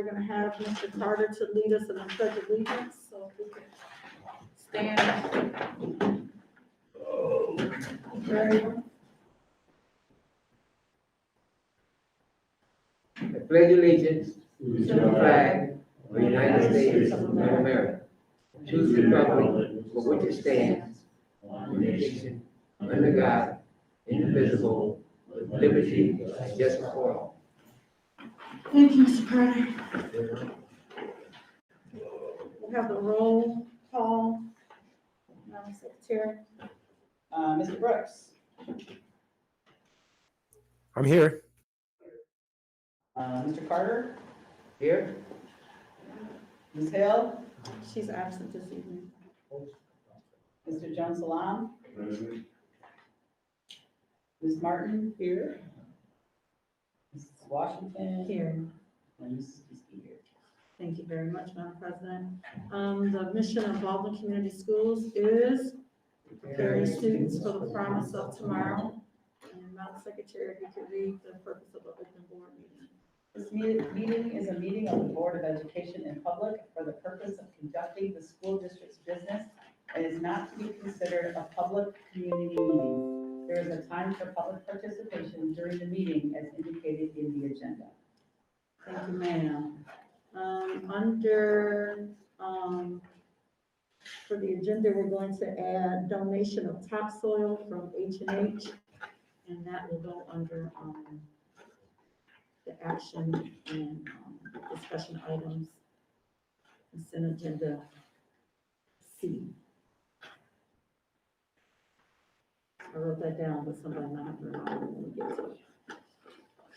we're gonna have Mr. Carter to lead us in the pledge of allegiance, so if we can stand. Everyone. I pledge allegiance to the flag of the United States of America, to the republic for which it stands, one nation, under God, indivisible, with liberty and justice for all. Thank you, Mr. Carter. We'll have the roll call. Madam Secretary. Mr. Brooks, I'm here. Mr. Carter, Here, Ms. Hill, She's absent this evening. Mr. Jones Salam, Ms. Martin here, Ms. Washington Here. and Ms. Ski here. Thank you very much, Madam President. The mission of Baldwin Community Schools is preparing students for the promise of tomorrow. And Madam Secretary, if you could read the purpose of the open board meeting. This meeting is a meeting of the Board of Education in public for the purpose of conducting the school district's business and is not to be considered a public community meeting. There is a time for public participation during the meeting as indicated in the agenda. Thank you, ma'am. For the agenda, we're going to add donation of topsoil from H&H, and that will go under, the action and, discussion items, consent agenda C. I wrote that down, but somebody might have to remind me when we get to it.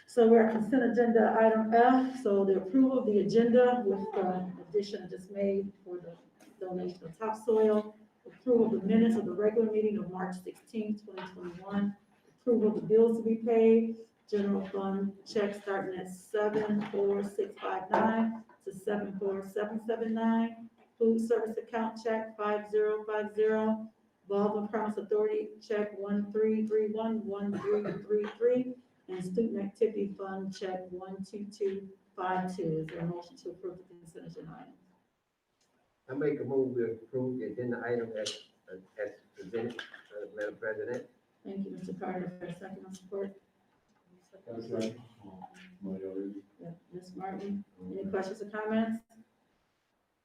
So we're at consent agenda item F, so the approval of the agenda with the addition just made for the donation of topsoil, approval of the minutes of the regular meeting of March 16, 2021, approval of the bills to be paid, general fund check starting at 74659 to 74779, food service account check 5050, Baldwin Promise Authority check 13311333, and student activity fund check 12252. Is there a motion to approve the consent agenda item? I make a move to approve the agenda item as presented, Madam President. Thank you, Mr. Carter, for a second on support. Yeah, Ms. Martin, any questions or comments?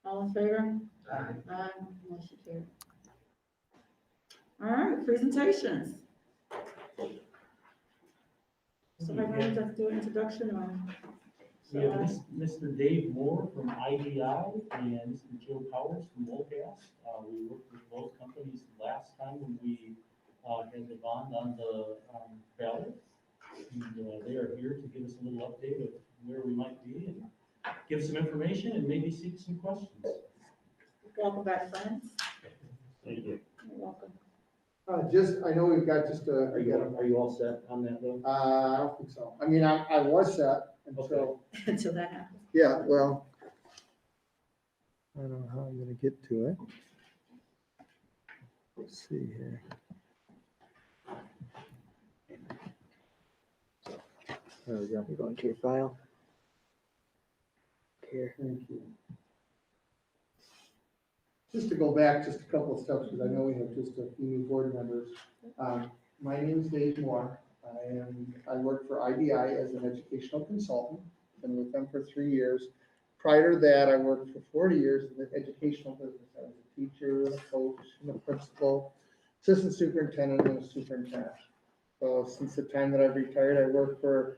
All in favor? Aye. Aye, motion carried. All right, presentations. Somebody want to do an introduction or? We have Mr. Dave Moore from IDI and Mr. Joe Powers from Wolcast. We worked with both companies last time when we had the bond on the ballot. And they are here to give us a little update of where we might be and give some information and maybe seek some questions. Welcome back, friends. Thank you. You're welcome. I know we've got just a. Are you all set on that though? I don't think so. I mean, I was set until, Until that happens. yeah, well. I don't know how I'm gonna get to it. Let's see here. There we go. You're going to your file. Here. Thank you. Just to go back just a couple of steps, because I know we have just a few new board members. My name is Dave Moore. I work for IDI as an educational consultant. Been with them for 3 years. Prior to that, I worked for 40 years in the educational business. I was a teacher, a coach, and a principal, assistant superintendent, and a superintendent. So since the time that I've retired, I work for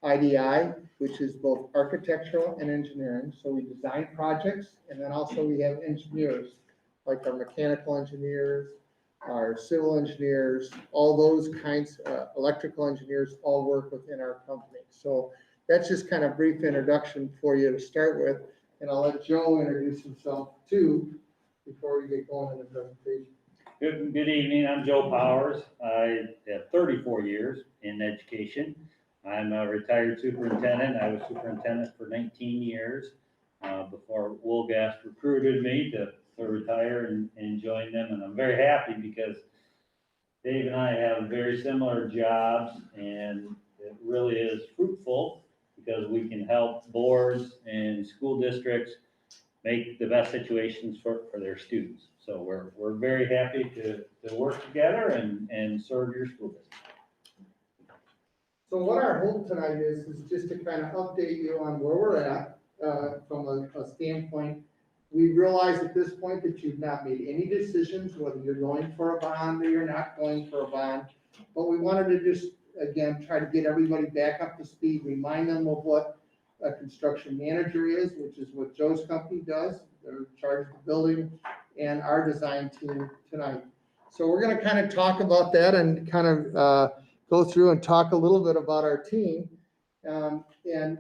IDI, which is both architectural and engineering. So we design projects, and then also we have engineers, like our mechanical engineers, our civil engineers, all those kinds, electrical engineers, all work within our company. So that's just kind of brief introduction for you to start with, and I'll let Joe introduce himself too before we get going in the presentation. Good evening. I'm Joe Powers. I have 34 years in education. I'm a retired superintendent. I was superintendent for 19 years before Wolcast recruited me to retire and join them. And I'm very happy because Dave and I have very similar jobs, and it really is fruitful because we can help boards and school districts make the best situations for their students. So we're very happy to work together and serve your school district. So what our hope tonight is just to kind of update you on where we're at, from a standpoint. We realize at this point that you've not made any decisions, whether you're going for a bond or you're not going for a bond. But we wanted to just, again, try to get everybody back up to speed, remind them of what a construction manager is, which is what Joe's company does. They're in charge of the building and our design team tonight. So we're gonna kind of talk about that and kind of, go through and talk a little bit about our team. And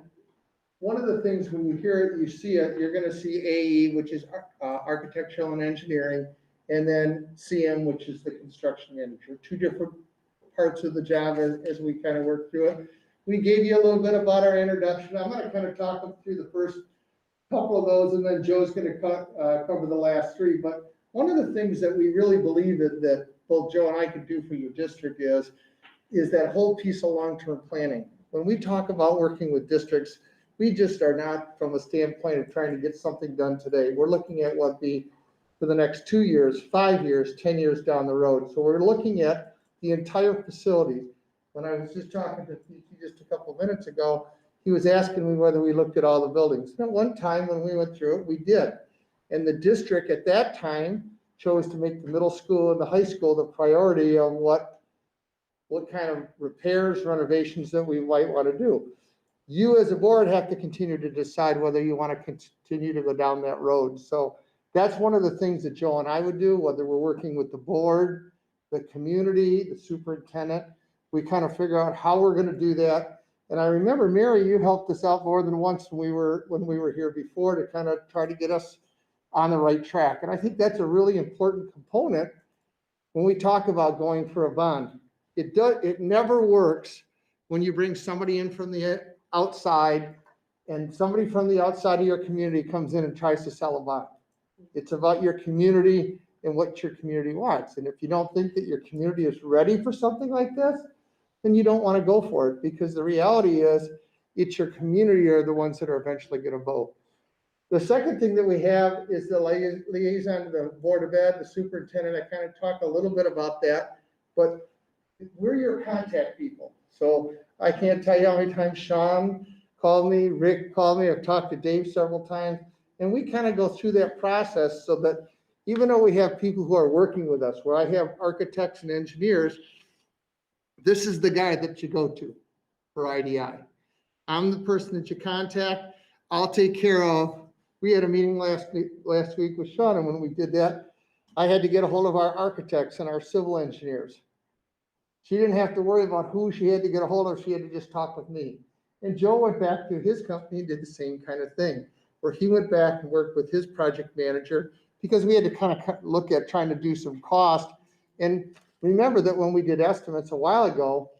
one of the things, when you hear it, you see it, you're gonna see AE, which is architectural and engineering, and then CM, which is the construction manager. Two different parts of the job as we kind of work through it. We gave you a little bit about our introduction. I'm gonna kind of talk through the first couple of those, and then Joe's gonna cover the last three. But one of the things that we really believe that both Joe and I could do for your district is that whole piece of long-term planning. When we talk about working with districts, we just are not from a standpoint of trying to get something done today. We're looking at what be for the next 2 years, 5 years, 10 years down the road. So we're looking at the entire facility. When I was just talking to Pete just a couple of minutes ago, he was asking me whether we looked at all the buildings. And at one time when we went through it, we did. And the district at that time chose to make the middle school and the high school the priority of what kind of repairs, renovations that we might want to do. You as a board have to continue to decide whether you want to continue to go down that road. So that's one of the things that Joe and I would do, whether we're working with the board, the community, the superintendent. We kind of figure out how we're going to do that. And I remember, Mary, you helped us out more than once when we were here before to kind of try to get us on the right track. And I think that's a really important component when we talk about going for a bond. It never works when you bring somebody in from the outside and somebody from the outside of your community comes in and tries to sell a bond. It's about your community and what your community wants. And if you don't think that your community is ready for something like this, then you don't want to go for it, because the reality is it's your community are the ones that are eventually going to vote. The second thing that we have is the liaison to the Board of Ed, the superintendent. I kind of talked a little bit about that, but we're your contact people. So I can't tell you how many times Sean called me, Rick called me, I've talked to Dave several times, and we kind of go through that process so that even though we have people who are working with us, where I have architects and engineers, this is the guy that you go to for IDI. I'm the person that you contact. I'll take care of. We had a meeting last week with Sean, and when we did that, I had to get a hold of our architects and our civil engineers. She didn't have to worry about who she had to get a hold of. She had to just talk with me. And Joe went back to his company and did the same kind of thing, where he went back and worked with his project manager, because we had to kind of look at trying to do some cost. And remember that when we did estimates a while ago,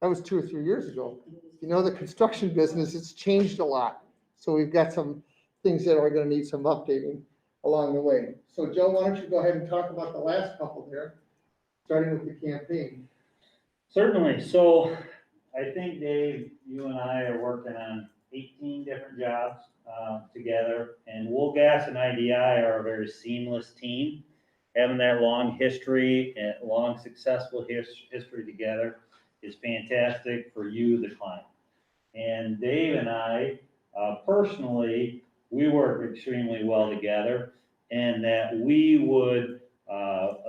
that was 2 or 3 years ago. You know, the construction business, it's changed a lot. So we've got some things that are going to need some updating along the way. So Joe, why don't you go ahead and talk about the last couple there, starting with the campaign. Certainly. So I think, Dave, you and I are working on 18 different jobs together, and Wool Gas and IDI are a very seamless team. Having that long history and long successful history together is fantastic for you, the client. And Dave and I, personally, we work extremely well together, and that we would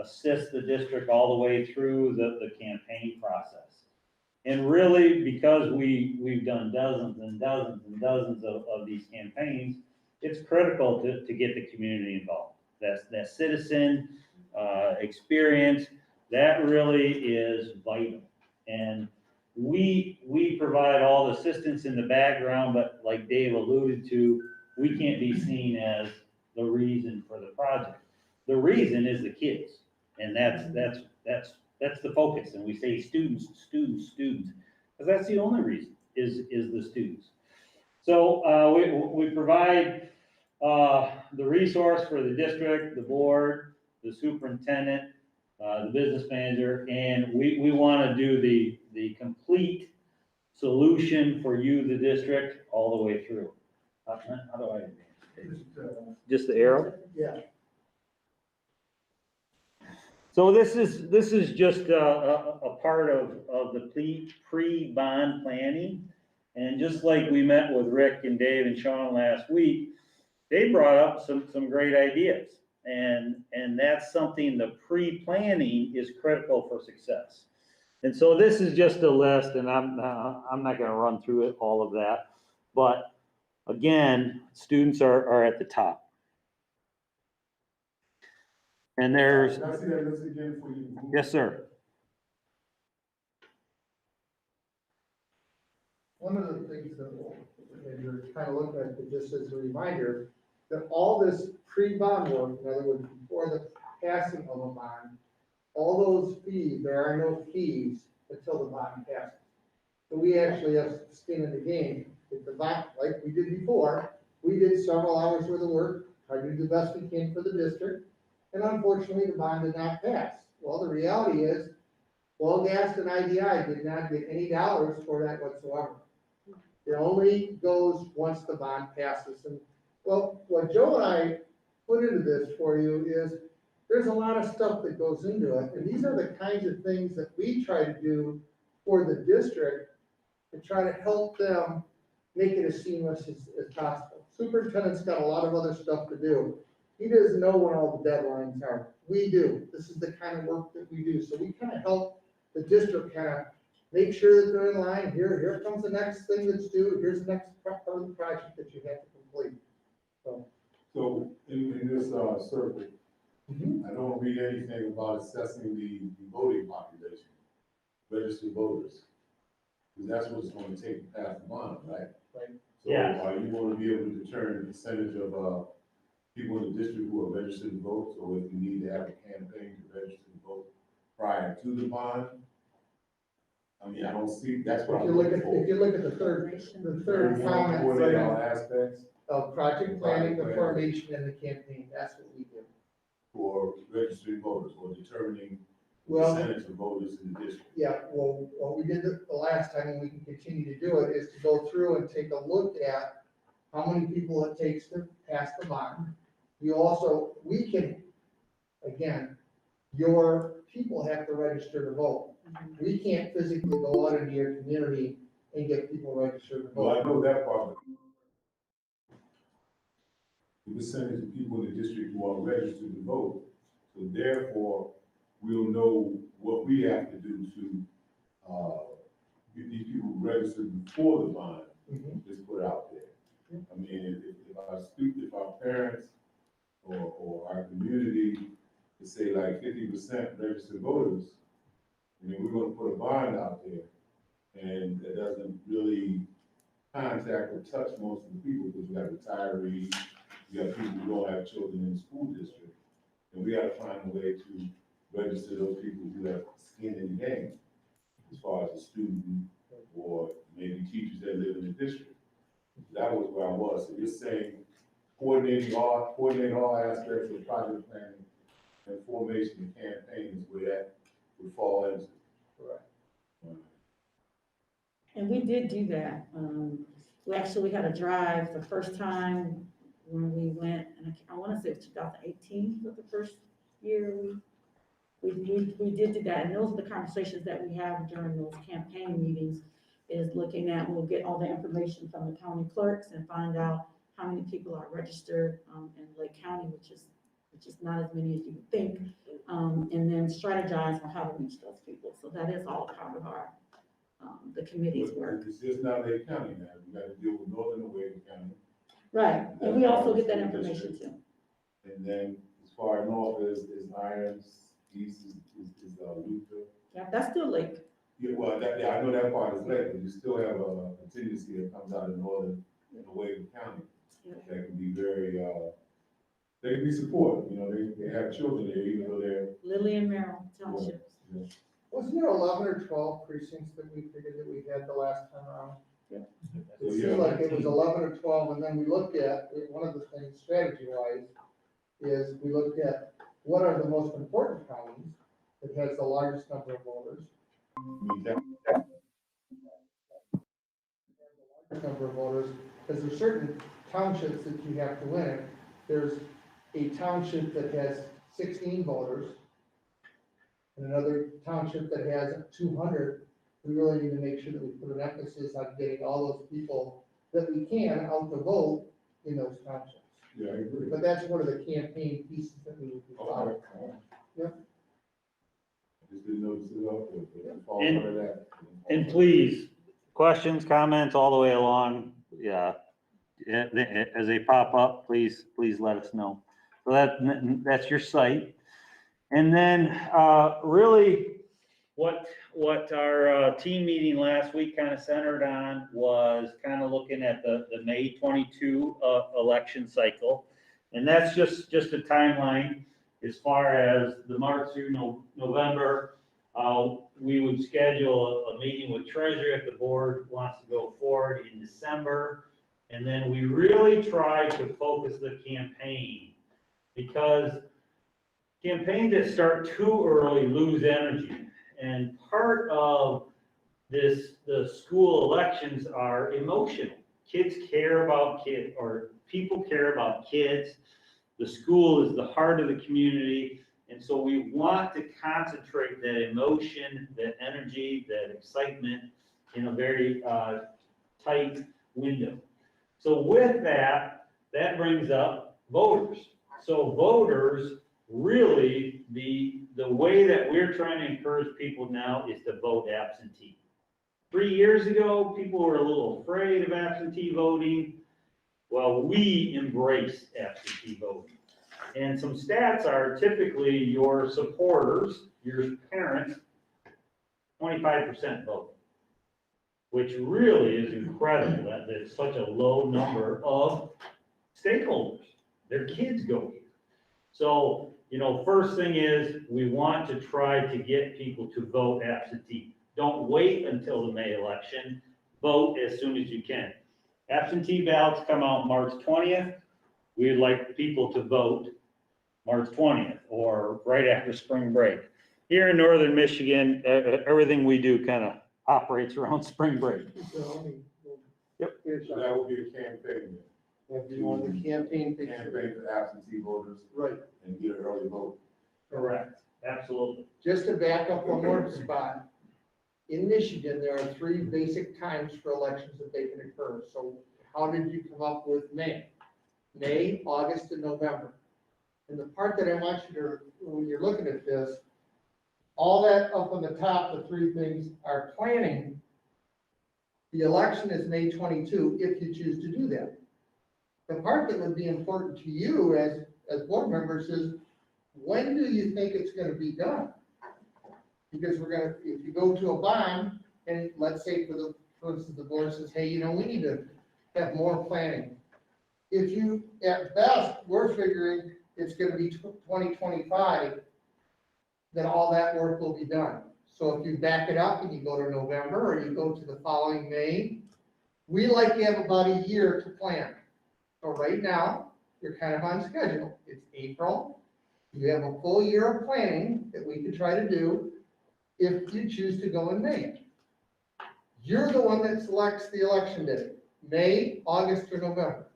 assist the district all the way through the campaign process. And really, because we've done dozens and dozens and dozens of these campaigns, it's critical to get the community involved. That citizen experience, that really is vital. And we provide all the assistance in the background, but like Dave alluded to, we can't be seen as the reason for the project. The reason is the kids, and that's the focus. And we say students, students, students, because that's the only reason is the students. So we provide the resource for the district, the board, the superintendent, the business manager, and we want to do the complete solution for you, the district, all the way through. How do I? Just the arrow? Yeah. So this is just a part of the pre-bond planning. And just like we met with Rick and Dave and Sean last week, they brought up some great ideas. And that's something, the pre-planning is critical for success. And so this is just a list, and I'm not gonna run through it, all of that. But again, students are at the top. And there's, Can I see that list again for you? yes, sir. One of the things that you're kind of looking at, but just as a reminder, that all this pre-bond work, in other words, before the passing of a bond, all those fees, there are no fees until the bond passes. So we actually have skin in the game. If the bond, like we did before, we did several hours worth of work, tried to do the best we can for the district, and unfortunately, the bond did not pass. Well, the reality is, Well Gas and IDI did not get any dollars for that whatsoever. It only goes once the bond passes. And well, what Joe and I put into this for you is there's a lot of stuff that goes into it. And these are the kinds of things that we try to do for the district to try to help them make it as seamless as possible. Superintendent's got a lot of other stuff to do. He doesn't know when all the deadlines are. We do. This is the kind of work that we do. So we kind of help the district kind of make sure that they're in line. Here comes the next thing that's due. Here's the next part of the project that you have to complete. So in this circle, I don't read anything about assessing the voting population, registered voters. Because that's what it's gonna take to pass the bond, right? Right. So Yeah. are you gonna be able to determine the percentage of people in the district who are registered to vote? So if you need to have a campaign to register to vote prior to the bond? I mean, I don't see, that's what If I'm you look looking at, for. if you look at the third comment, Coordinate all aspects of project planning, the Project planning. formation and the campaign, that's what we do. for registering voters or determining Well, percentage of voters in the district. yeah, well, what we did the last time, and we can continue to do it, is to go through and take a look at how many people it takes to pass the bond. You also, we can, again, your people have to register to vote. We can't physically go out into your community and get people registered to Well, I vote. know that part. The percentage of people in the district who are registered to vote, so therefore, we'll know what we have to do to, get these people registered before the bond Mhm. is put out there. I mean, if our parents or our community, to say like 50% registered voters, and then we're gonna put a bond out there, and it doesn't really contact or touch most of the people, because you got retirees, you got people who don't have children in the school district, and we gotta find a way to register those people who have skin in the game, as far as a student, or maybe teachers that live in the district. That was where I was, so you're saying coordinate all aspects of project planning and formation and campaigns where that would fall into. Correct. And we did do that. We had a drive the first time when we went, and I want to say it was 2018 was the first year we did do that. And those are the conversations that we have during those campaign meetings, is looking at, we'll get all the information from the county clerks and find out how many people are registered in Lake County, which is not as many as you would think, and then strategize on how to reach those people. So that is all part of our the committee's work. It's just not Lake County now, we gotta deal with Northern and Wayne County. Right, and we also get that information too. And then as far north as Irons, east is Luther. Yeah, that's still Lake. Yeah, well, I know that part is late, but you still have a contingency that comes out of Northern and Wayne County. Yeah. That can be very, they can be supportive, they have children there, even though they're. Lily and Merrill Townships. Wasn't there 11 or 12 precincts that we figured that we had the last time around? It So, seemed like it was 11 or 12, and then we looked at, one of the things strategy-wise, is we looked at what are the most important counties that has the largest number of voters. I mean, number of voters, because there's certain townships that you have to win. There's a township that has 16 voters, and another township that has 200. We really need to make sure that we put an emphasis on getting all those people that we can out to vote in those townships. Yeah, I agree. But that's one of the campaign pieces that we would be following. Yep. Just didn't notice it up, but fall And- under that. And please, questions, comments all the way along, yeah. As they pop up, please let us know. So that's your site. And then, really, what our team meeting last week kind of centered on was kind of looking at the May 22 election cycle. And that's just a timeline as far as the March through November. We would schedule a meeting with Treasury if the board wants to go forward in December. And then we really try to focus the campaign, because campaigns that start too early lose energy. And part of the school elections are emotional. Kids care about kids, or people care about kids. The school is the heart of the community. And so we want to concentrate that emotion, that energy, that excitement in a very tight window. So with that brings up voters. So voters, really, the way that we're trying to encourage people now is to vote absentee. 3 years ago, people were a little afraid of absentee voting. Well, we embrace absentee voting. And some stats are typically your supporters, your parents, 25% vote, which really is incredible that it's such a low number of stakeholders. Their kids go here. So, first thing is we want to try to get people to vote absentee. Don't wait until the May election. Vote as soon as you can. Absentee ballots come out March 20th. We'd like people to vote March 20th or right after spring break. Here in northern Michigan, everything we do kind of operates around spring break. Yep. So that would be a campaign, If you want the campaign picture. campaign for absentee voters Right. and get an early vote. Correct. Absolutely. Just to back up one more spot, in Michigan, there are 3 basic times for elections that they can occur. So how did you come up with May? May, August, and November. And the part that I want you to, when you're looking at this, all that up on the top, the 3 things are planning. The election is May 22, if you choose to do that. The part that would be important to you as board members is, when do you think it's gonna be done? Because if you go to a bond, and let's say for instance, the board says, hey, we need to have more planning. If you, at best, we're figuring it's gonna be 2025, then all that work will be done. So if you back it up and you go to November, or you go to the following May, we like to have about a year to plan. So right now, you're kind of on schedule. It's April. You have a full year of planning that we could try to do if you choose to go in May. You're the one that selects the election date, May, August, or November.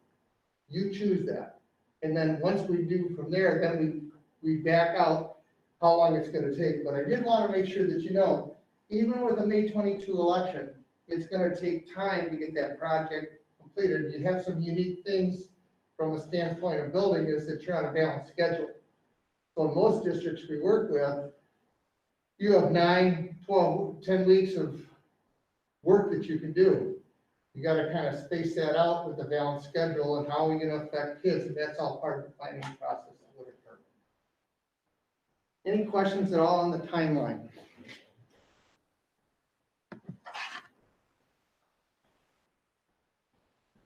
You choose that. And then once we do from there, then we back out how long it's gonna take. But I did wanna make sure that even with the May 22 election, it's gonna take time to get that project completed. You have some unique things from a standpoint of building is that you're on a balanced schedule. So in most districts we work with, you have 9, 12, 10 weeks of work that you can do. You gotta kind of space that out with a balanced schedule and how are we gonna affect kids, and that's all part of the planning process that would occur. Any questions at all on the timeline?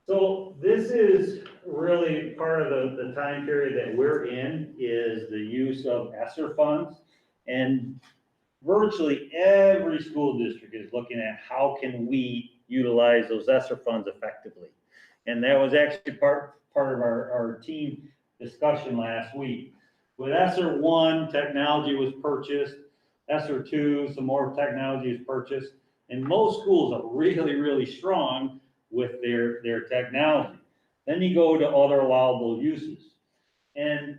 So this is really part of the time period that we're in, is the use of ESSER funds. And virtually every school district is looking at how can we utilize those ESSER funds effectively. And that was actually part of our team discussion last week. With ESSER 1, technology was purchased. ESSER 2, some more technology is purchased. And most schools are really, really strong with their technology. Then you go to other allowable uses. And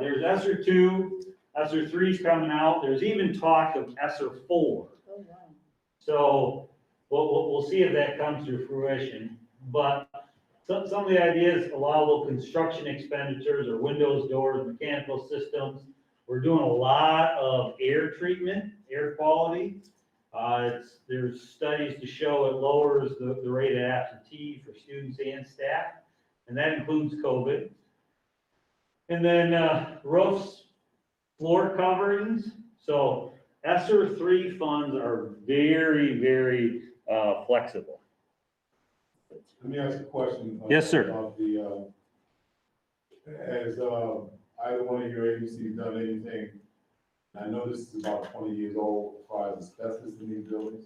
there's ESSER 2, ESSER 3 is coming out. There's even talk of ESSER 4. Oh, wow. So we'll see if that comes to fruition. But some of the ideas, allowable construction expenditures or windows, doors, mechanical systems. We're doing a lot of air treatment, air quality. There's studies to show it lowers the rate of absentee for students and staff, and that includes COVID. And then roofs, floor coverings. So ESSER 3 funds are very, very flexible. Let me ask a question. Yes, sir. About the, has either one of your agencies done anything? I know this is about 20 years old as far as asbestos in these buildings.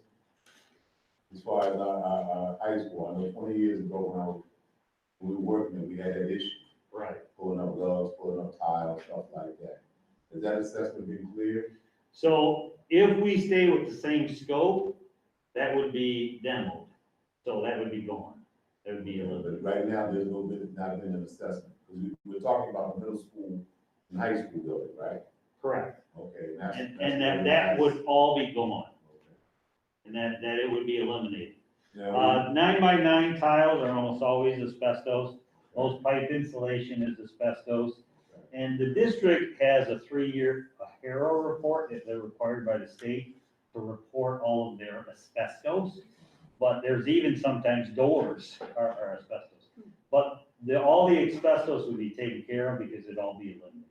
As far as our high school, I know 20 years ago when we were working, we had that issue. Right. Pulling up lugs, pulling up tiles, stuff like that. Is that assessment being cleared? So if we stay with the same scope, that would be demoed. So that would be gone. That would be a little bit. But right now, there's not been an assessment, because we're talking about a middle school and high school building, right? Correct. Okay, And that would all be gone. And that it would be eliminated. Now, 9x9 tiles are almost always asbestos. Most pipe insulation is asbestos. And the district has a 3-year HERO report that they're required by the state to report all of their asbestos. But there's even sometimes doors are asbestos. But all the asbestos would be taken care of because it'd all be eliminated.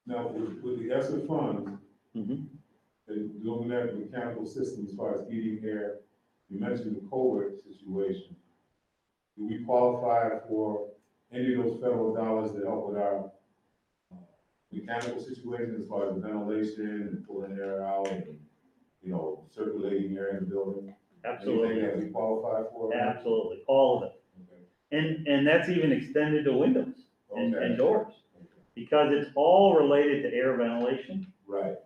now with the ESSER funds, Mhm. and looking at the mechanical system as far as heating, air, you mentioned the COVID situation. Do we qualify for any of those federal dollars that help with our mechanical situation as far as ventilation and pulling air out and, circulating air in the building? Absolutely. Anything that we qualify for? Absolutely, all of it. Okay. And that's even extended to windows and Okay. doors, because it's all related to air ventilation. Right.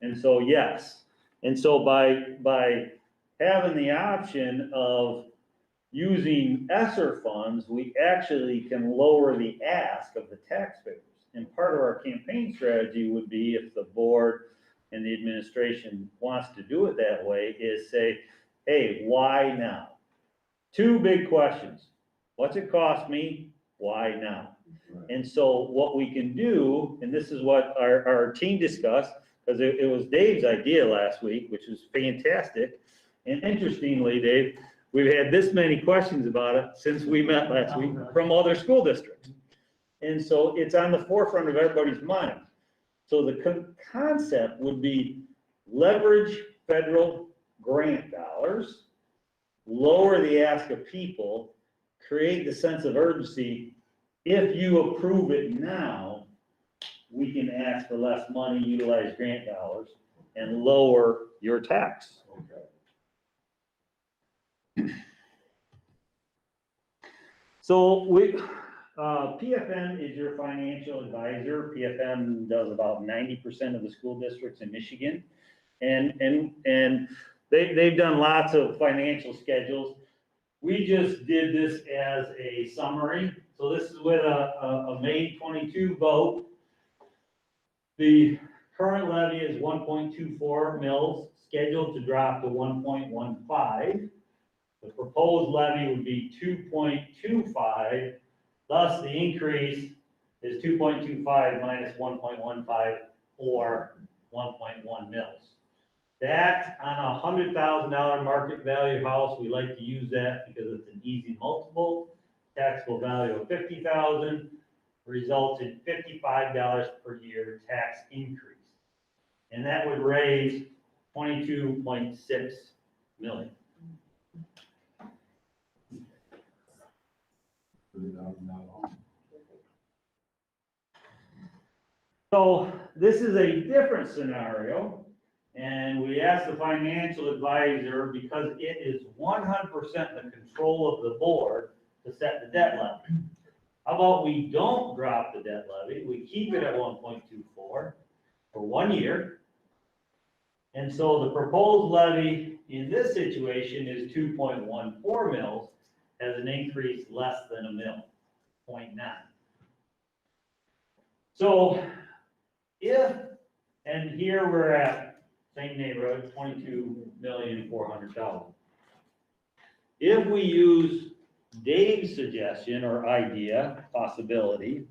And so, yes, and so by having the option of using ESSER funds, we actually can lower the ask of the taxpayers. And part of our campaign strategy would be, if the board and the administration wants to do it that way, is say, hey, why now? 2 big questions. What's it cost me? Why now? Right. And so what we can do, and this is what our team discussed, because it was Dave's idea last week, which was fantastic. And interestingly, Dave, we've had this many questions about it since we met last week from other school districts. And so it's on the forefront of everybody's mind. So the concept would be leverage federal grant dollars, lower the ask of people, create the sense of urgency. If you approve it now, we can ask for less money, utilize grant dollars, and lower your tax. Okay. So PFM is your financial advisor. PFM does about 90% of the school districts in Michigan. And they've done lots of financial schedules. We just did this as a summary. So this is with a May 22 vote. The current levy is 1.24 mils, scheduled to drop to 1.15. The proposed levy would be 2.25, thus the increase is 2.25 minus 1.15, or 1.1 mils. That, on a $100,000 market value house, we like to use that because it's an easy multiple. Taxable value of $50,000 results in $55 per year tax increase. And that would raise 22.6 million. So this is a different scenario, and we asked the financial advisor, because it is 100% the control of the board to set the debt levy. How about we don't drop the debt levy, we keep it at 1.24 for 1 year. And so the proposed levy in this situation is 2.14 mils, has an increase less than a mil, 0.9. So if, and here we're at, same neighborhood, 22,400,000. If we use Dave's suggestion or idea, possibility,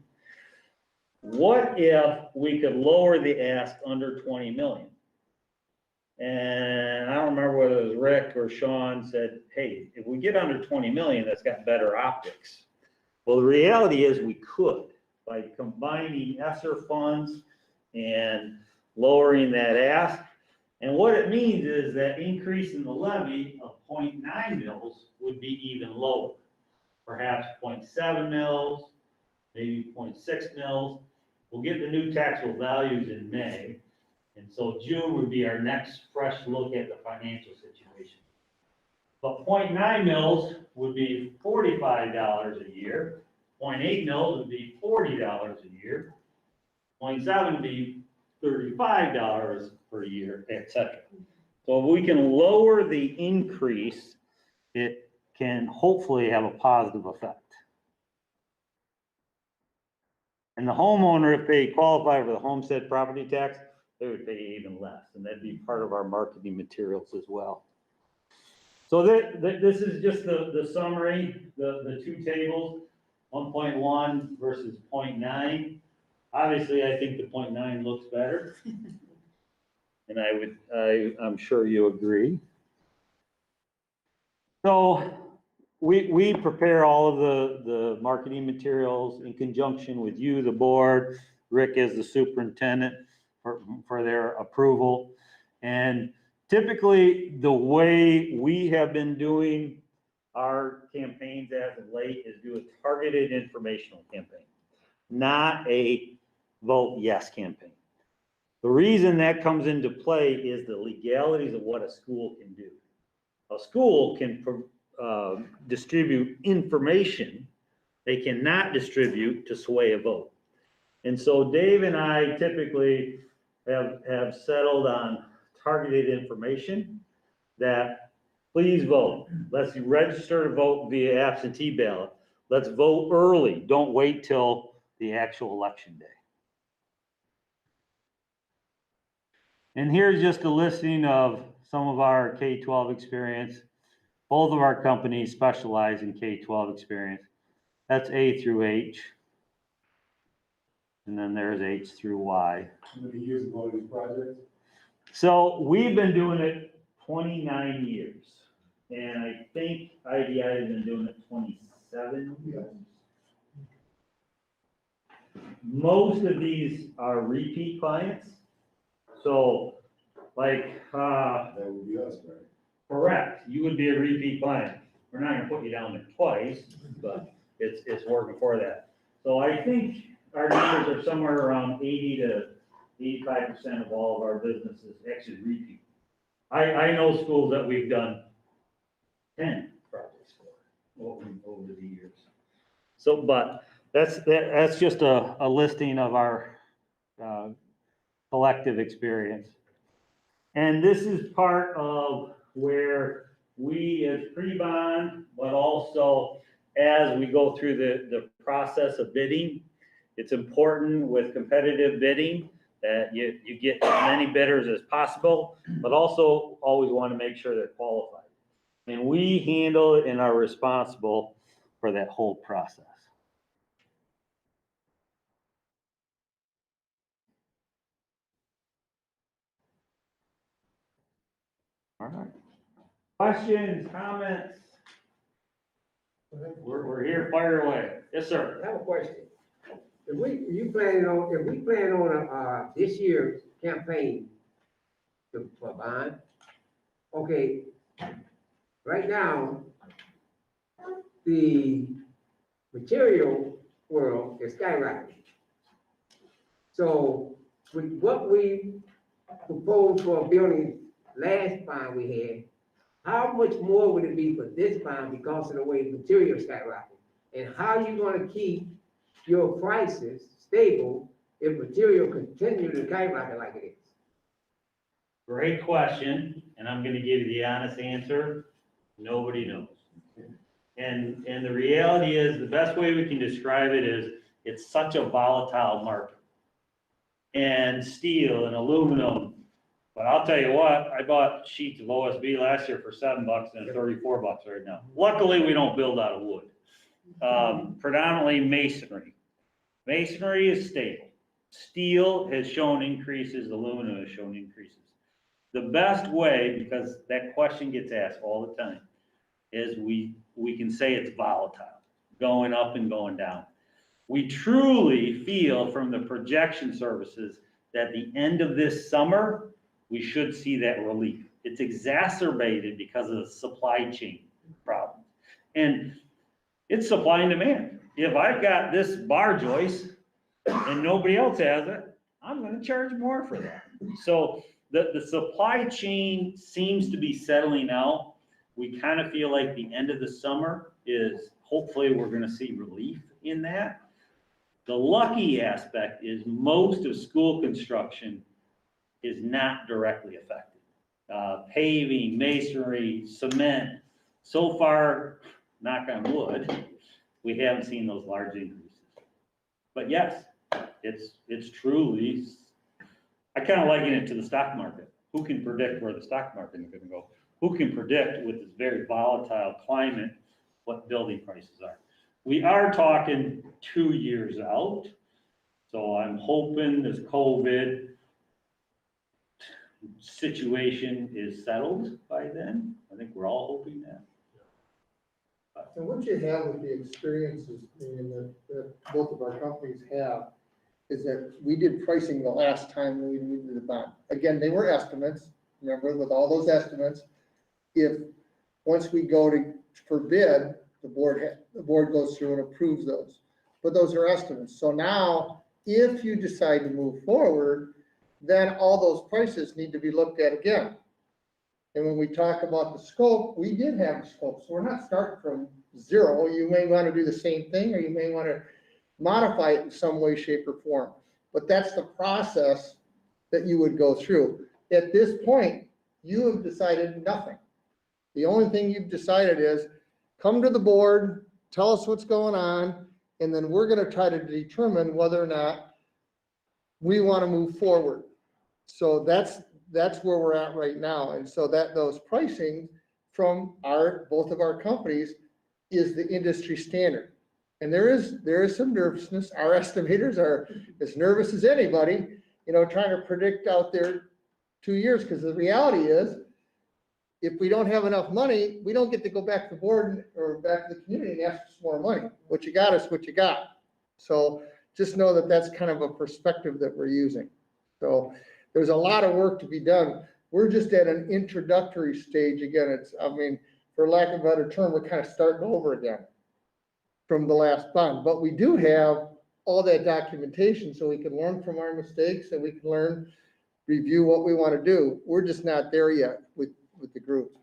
what if we could lower the ask under 20 million? And I don't remember whether it was Rick or Sean said, hey, if we get under 20 million, that's got better optics. Well, the reality is we could, by combining ESSER funds and lowering that ask. And what it means is that increase in the levy of 0.9 mils would be even lower. Perhaps 0.7 mils, maybe 0.6 mils. We'll get the new taxable values in May. And so June would be our next fresh look at the financial situation. But 0.9 mils would be $45 a year. 0.8 mils would be $40 a year. 0.7 would be $35 per year, etc. So if we can lower the increase, it can hopefully have a positive effect. And the homeowner, if they qualify for the homestead property tax, they would pay even less, and that'd be part of our marketing materials as well. So this is just the summary, the two tables, 1.1 versus 0.9. Obviously, I think the 0.9 looks better. And I'm sure you agree. So we prepare all of the marketing materials in conjunction with you, the board, Rick as the superintendent for their approval. And typically the way we have been doing our campaigns as of late is do a targeted informational campaign, not a vote yes campaign. The reason that comes into play is the legalities of what a school can do. A school can distribute information. They cannot distribute to sway a vote. And so Dave and I typically have settled on targeted information that please vote. Let's register to vote via absentee ballot. Let's vote early. Don't wait till the actual election day. And here's just a listing of some of our K-12 experience. Both of our companies specialize in K-12 experience. That's A through H. And then there's H through Y. How many years ago these projects? So we've been doing it 29 years. And I think IDI has been doing it 27 years. Most of these are repeat clients. So like, That would be us, right? correct, you would be a repeat client. We're not gonna put you down there twice, but it's working for that. So I think our numbers are somewhere around 80 to 85% of all of our businesses actually repeat. I know schools that we've done 10 projects for over the years. So, but that's just a listing of our collective experience. And this is part of where we as pre-bond, but also as we go through the process of bidding, it's important with competitive bidding that you get as many bidders as possible, but also always want to make sure they're qualified. And we handle it and are responsible for that whole process. All right. Questions, comments? We're here, fire away. Yes, sir. I have a question. If we plan on this year's campaign for bond, okay, right now, the material world is skyrocketing. So with what we proposed for a building last bond we had, how much more would it be for this bond because of the way material skyrocketing? And how are you gonna keep your prices stable if material continue to skyrocket like it is? Great question, and I'm gonna give you the honest answer. Nobody knows. And the reality is, the best way we can describe it is, it's such a volatile market. And steel and aluminum, but I'll tell you what, I bought sheets of OSB last year for $7 and they're $34 right now. Luckily, we don't build out of wood. Predominantly masonry. Masonry is stable. Steel has shown increases, aluminum has shown increases. The best way, because that question gets asked all the time, is we can say it's volatile, going up and going down. We truly feel from the projection services that the end of this summer, we should see that relief. It's exacerbated because of the supply chain problem. And it's supply and demand. If I've got this bar joist and nobody else has it, I'm gonna charge more for that. So the supply chain seems to be settling out. We kind of feel like the end of the summer is, hopefully we're gonna see relief in that. The lucky aspect is most of school construction is not directly affected. Paving, masonry, cement, so far, knock on wood, we haven't seen those large increases. But yes, it's truly, I kind of liken it to the stock market. Who can predict where the stock market is gonna go? Who can predict with this very volatile climate what building prices are? We are talking 2 years out, so I'm hoping this COVID situation is settled by then. I think we're all hoping that. And what you have with the experiences, and that both of our companies have, is that we did pricing the last time we needed the bond. Again, they were estimates, remember, with all those estimates, if, once we go for bid, the board goes through and approves those. But those are estimates. So now, if you decide to move forward, then all those prices need to be looked at again. And when we talk about the scope, we did have a scope, so we're not starting from zero. You may want to do the same thing, or you may want to modify it in some way, shape, or form. But that's the process that you would go through. At this point, you have decided nothing. The only thing you've decided is, come to the board, tell us what's going on, and then we're gonna try to determine whether or not we want to move forward. So that's where we're at right now. And so that those pricing from both of our companies is the industry standard. And there is some nervousness. Our estimators are as nervous as anybody, trying to predict out there 2 years, because the reality is, if we don't have enough money, we don't get to go back to the board or back to the community and ask for some more money. What you got is what you got. So just know that that's kind of a perspective that we're using. So there's a lot of work to be done. We're just at an introductory stage. Again, for lack of a better term, we're kind of starting over again from the last bond. But we do have all that documentation so we can learn from our mistakes and we can review what we want to do. We're just not there yet with the group.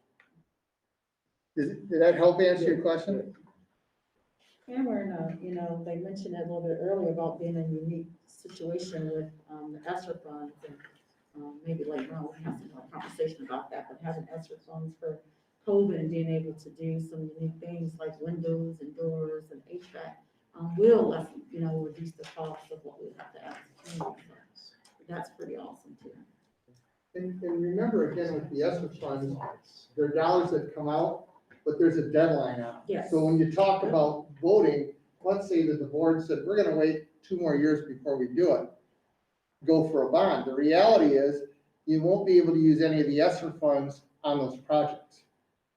Did that help answer your question? And we're in they mentioned it a little bit earlier about being in a unique situation with the ESSER funds, and maybe later on we'll have some more conversation about that, but having ESSER funds for COVID and being able to do some unique things like windows and doors and HVAC will lessen, reduce the cost of what we have to ask the community. So that's pretty awesome too. And remember, again, with the ESSER funds, there are dollars that come out, but there's a deadline on it. Yes. So when you talk about voting, let's say that the board said, we're gonna wait 2 more years before we do it, go for a bond. The reality is, you won't be able to use any of the ESSER funds on those projects.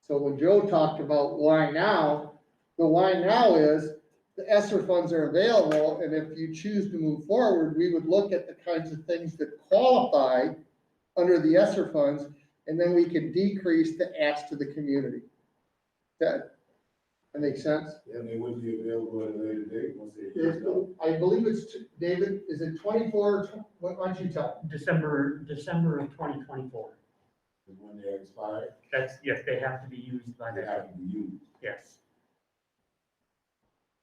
So when Joe talked about why now, the why now is, the ESSER funds are available, and if you choose to move forward, we would look at the kinds of things that qualify under the ESSER funds, and then we can decrease the ask to the community. That makes sense? And they wouldn't be available at a later date once they use it up. I believe it's, David, is it 24, why don't you tell? December of 2024. Is when they expire, Yes, they have to be used by they that, have to be used. yes.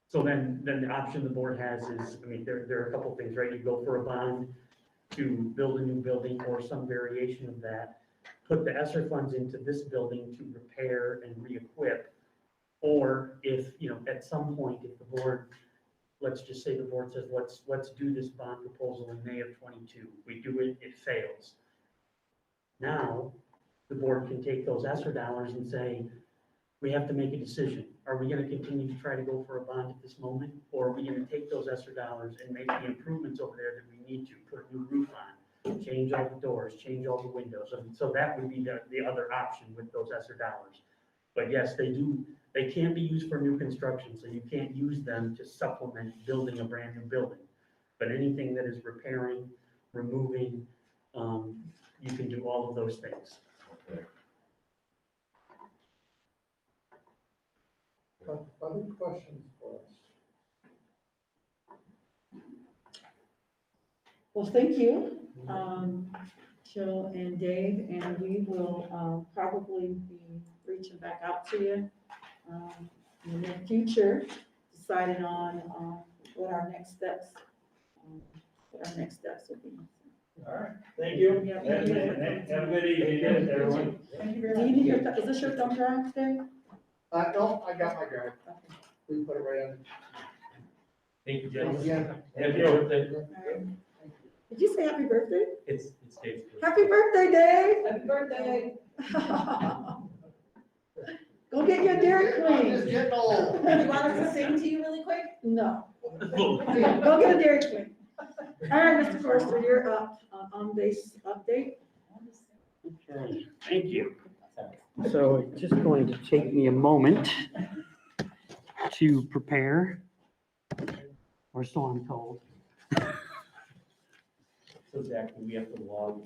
So then the option the board has is, there are a couple of things, right? You go for a bond, to build a new building or some variation of that, put the ESSER funds into this building to repair and re-equip. Or if, at some point, if the board, let's just say the board says, let's do this bond proposal in May of 22. We do it, it fails. Now, the board can take those ESSER dollars and say, we have to make a decision. Are we gonna continue to try to go for a bond at this moment? Or are we gonna take those ESSER dollars and make the improvements over there that we need to, put a new roof on, change all the doors, change all the windows? And so that would be the other option with those ESSER dollars. But yes, they can't be used for new construction, so you can't use them to supplement building a brand new building. But anything that is repairing, removing, you can do all of those things. Okay. Other questions for us? Well, thank you, Joe and Dave, and we will, probably be reaching back out to you, in the near future, deciding on, what our next steps, will be. All right, thank you. Yeah, Have a good evening, everyone. Thank you Do very you need much. your, is this your thumb drive, Dave? No, I got my drive. Okay. We put it right on. Thank you, Thanks gentlemen. again. Happy birthday. All right. Did you say happy birthday? It's Dave's birthday. Happy birthday, Dave! Happy birthday. Go get your Dairy I'm just Queen. getting old. Do you want us to sing to you really quick? No. Go get a Dairy Queen. All right, Mr. Forster, you're up on base update. Okay, thank you. So it's just going to take me a moment to prepare, or so I'm told. So Zach, we have to log.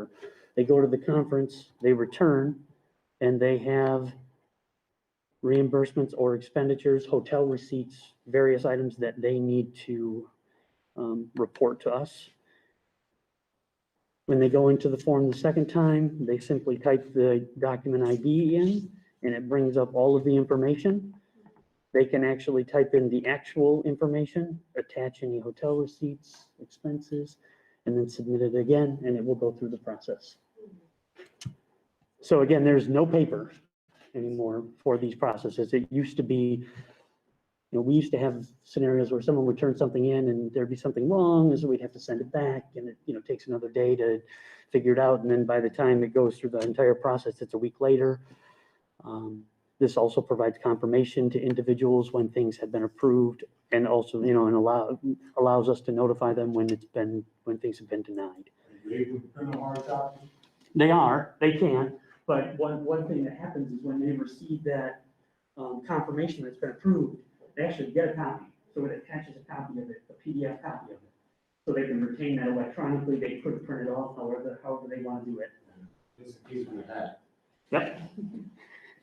offer. They go to the conference, they return, and they have reimbursements or expenditures, hotel receipts, various items that they need to report to us. When they go into the form the second time, they simply type the document ID in, and it brings up all of the information. They can actually type in the actual information, attach any hotel receipts, expenses, and then submit it again, and it will go through the process. So again, there's no paper anymore for these processes. It used to be, we used to have scenarios where someone would turn something in and there'd be something wrong, and so we'd have to send it back, and it, takes another day to figure it out, and then by the time it goes through the entire process, it's a week later. This also provides confirmation to individuals when things have been approved, and also, and allows us to notify them when things have been denied. Are you able to print a hard copy? They can, but one thing that happens is when they receive that confirmation that's been approved, they actually get a copy. So it attaches a copy of it, a PDF copy of it. So they can retain that electronically. They could print it off however they want to do it. Just in case we have. Yep.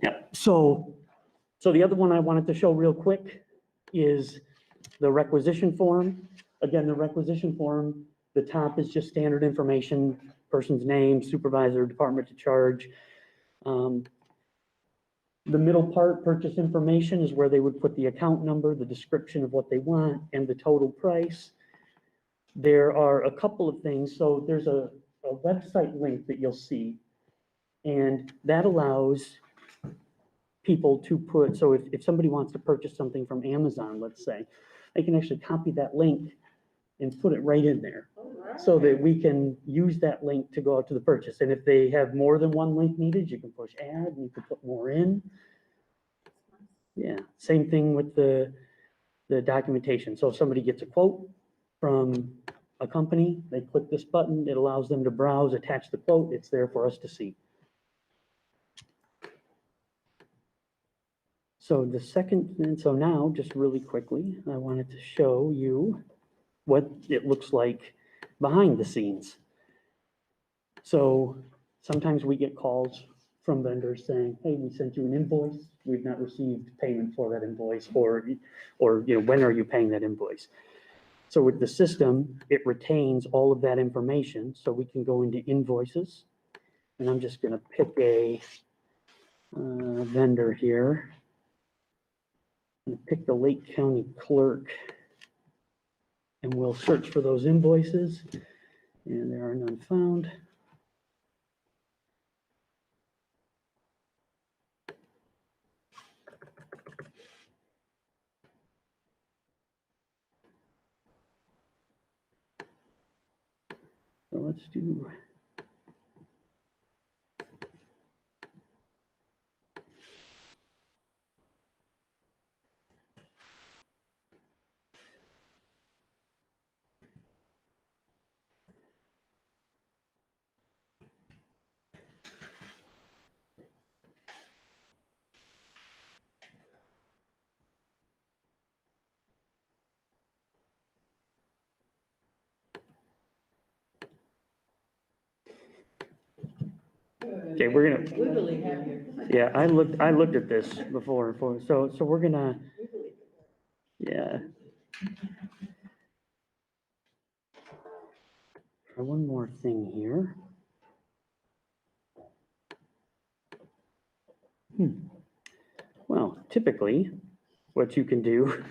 Yep. So the other one I wanted to show real quick is the requisition form. Again, the requisition form, the top is just standard information, person's name, supervisor, department to charge. The middle part, purchase information, is where they would put the account number, the description of what they want, and the total price. There are a couple of things. So there's a website link that you'll see, and that allows people to put, so if somebody wants to purchase something from Amazon, let's say, they can actually copy that link and put it right in there, so that we can use that link to go out to the purchase. And if they have more than one link needed, you can push add, and you can put more in. Yeah, same thing with the documentation. So if somebody gets a quote from a company, they click this button, it allows them to browse, attach the quote, it's there for us to see. So so now, just really quickly, I wanted to show you what it looks like behind the scenes. So sometimes we get calls from vendors saying, hey, we sent you an invoice, we've not received payment for that invoice, or when are you paying that invoice? So with the system, it retains all of that information, so we can go into invoices, and I'm just gonna pick a vendor here. Pick the Lake County Clerk, and we'll search for those invoices, and there are none found. So let's do. Okay, we're gonna. We believe you. Yeah, I looked at this before, so we're gonna. Yeah. Try one more thing here. Well, typically, what you can do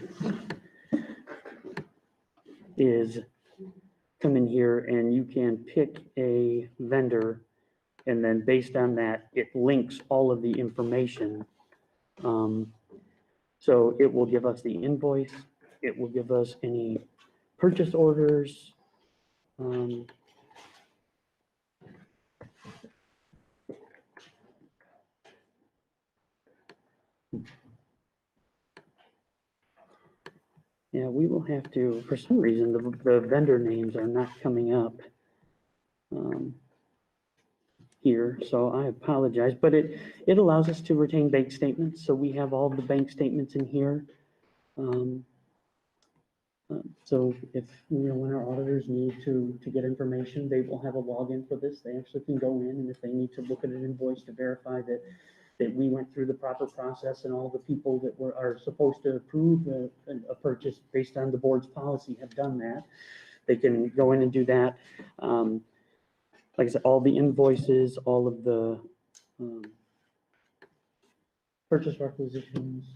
is come in here and you can pick a vendor, and then based on that, it links all of the information. So it will give us the invoice, it will give us any purchase orders. Yeah, we will have to, for some reason, the vendor names are not coming up here, so I apologize, but it allows us to retain bank statements, so we have all the bank statements in here. So if, when our auditors need to get information, they will have a login for this. They actually can go in, and if they need to look at an invoice to verify that we went through the proper process and all the people that are supposed to approve a purchase based on the board's policy have done that, they can go in and do that. Like I said, all the invoices, all of the purchase requisitions,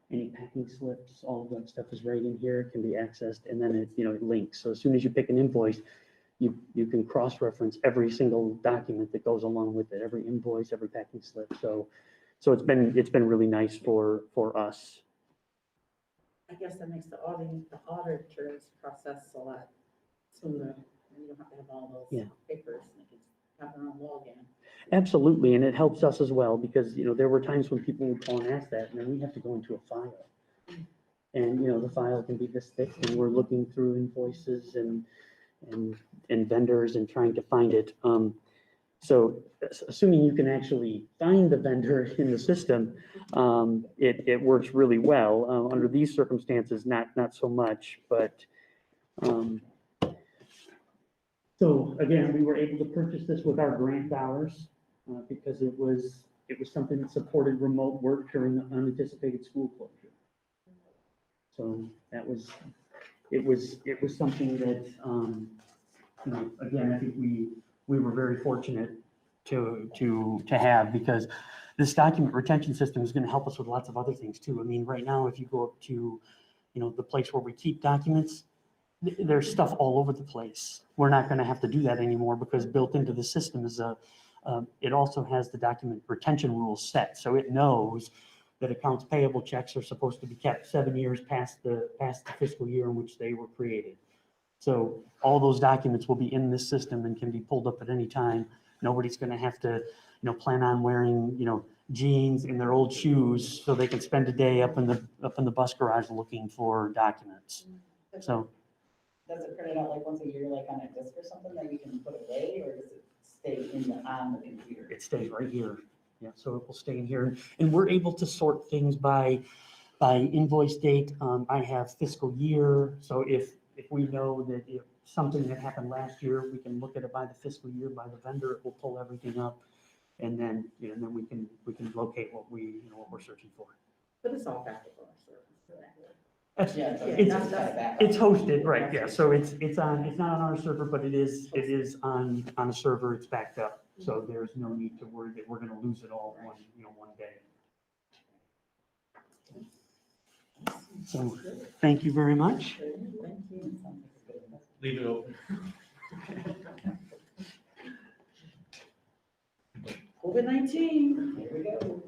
any packing slips, all of that stuff is right in here, it can be accessed, and then it links. So as soon as you pick an invoice, you can cross-reference every single document that goes along with it, every invoice, every packing slip. So it's been really nice for us. I guess that makes the auditor's process a lot smoother, and you don't have to have all Yeah. those papers, and you can have their own login. Absolutely, and it helps us as well, because, there were times when people would call and ask that, and then we have to go into a file. And, the file can be this thick, and we're looking through invoices and vendors and trying to find it. So assuming you can actually find the vendor in the system, it works really well. Under these circumstances, not so much, but, so again, we were able to purchase this with our grant dollars, because it was something that supported remote work during the unanticipated school closure. So it was something that, again, I think we were very fortunate to have, because this document retention system is going to help us with lots of other things too. I mean, right now, if you go up to, the place where we keep documents, there's stuff all over the place. We're not going to have to do that anymore, because built into the system is it also has the document retention rules set. So it knows that accounts payable checks are supposed to be kept 7 years past the fiscal year in which they were created. So all those documents will be in this system and can be pulled up at any time. Nobody's going to have to, plan on wearing, jeans in their old shoes so they can spend a day up in the bus garage looking for documents. So. Does it print it out like once a year, like on a disc or something that you can put away, or does it stay on the computer? It stays right here. Yeah, so it will stay in here. And we're able to sort things by invoice date. I have fiscal year. So if we know that if something that happened last year, we can look at it by the fiscal year, by the vendor, it will pull everything up. And then, then we can locate what we're searching for. But it's all back to our service. Yeah, It's hosted, right, yeah, so it's not on our server, but it is on a server, it's backed up. So there's no need to worry that we're gonna lose it all one day. So, thank you very much. Thank you. Leave it open. COVID-19. Here we go.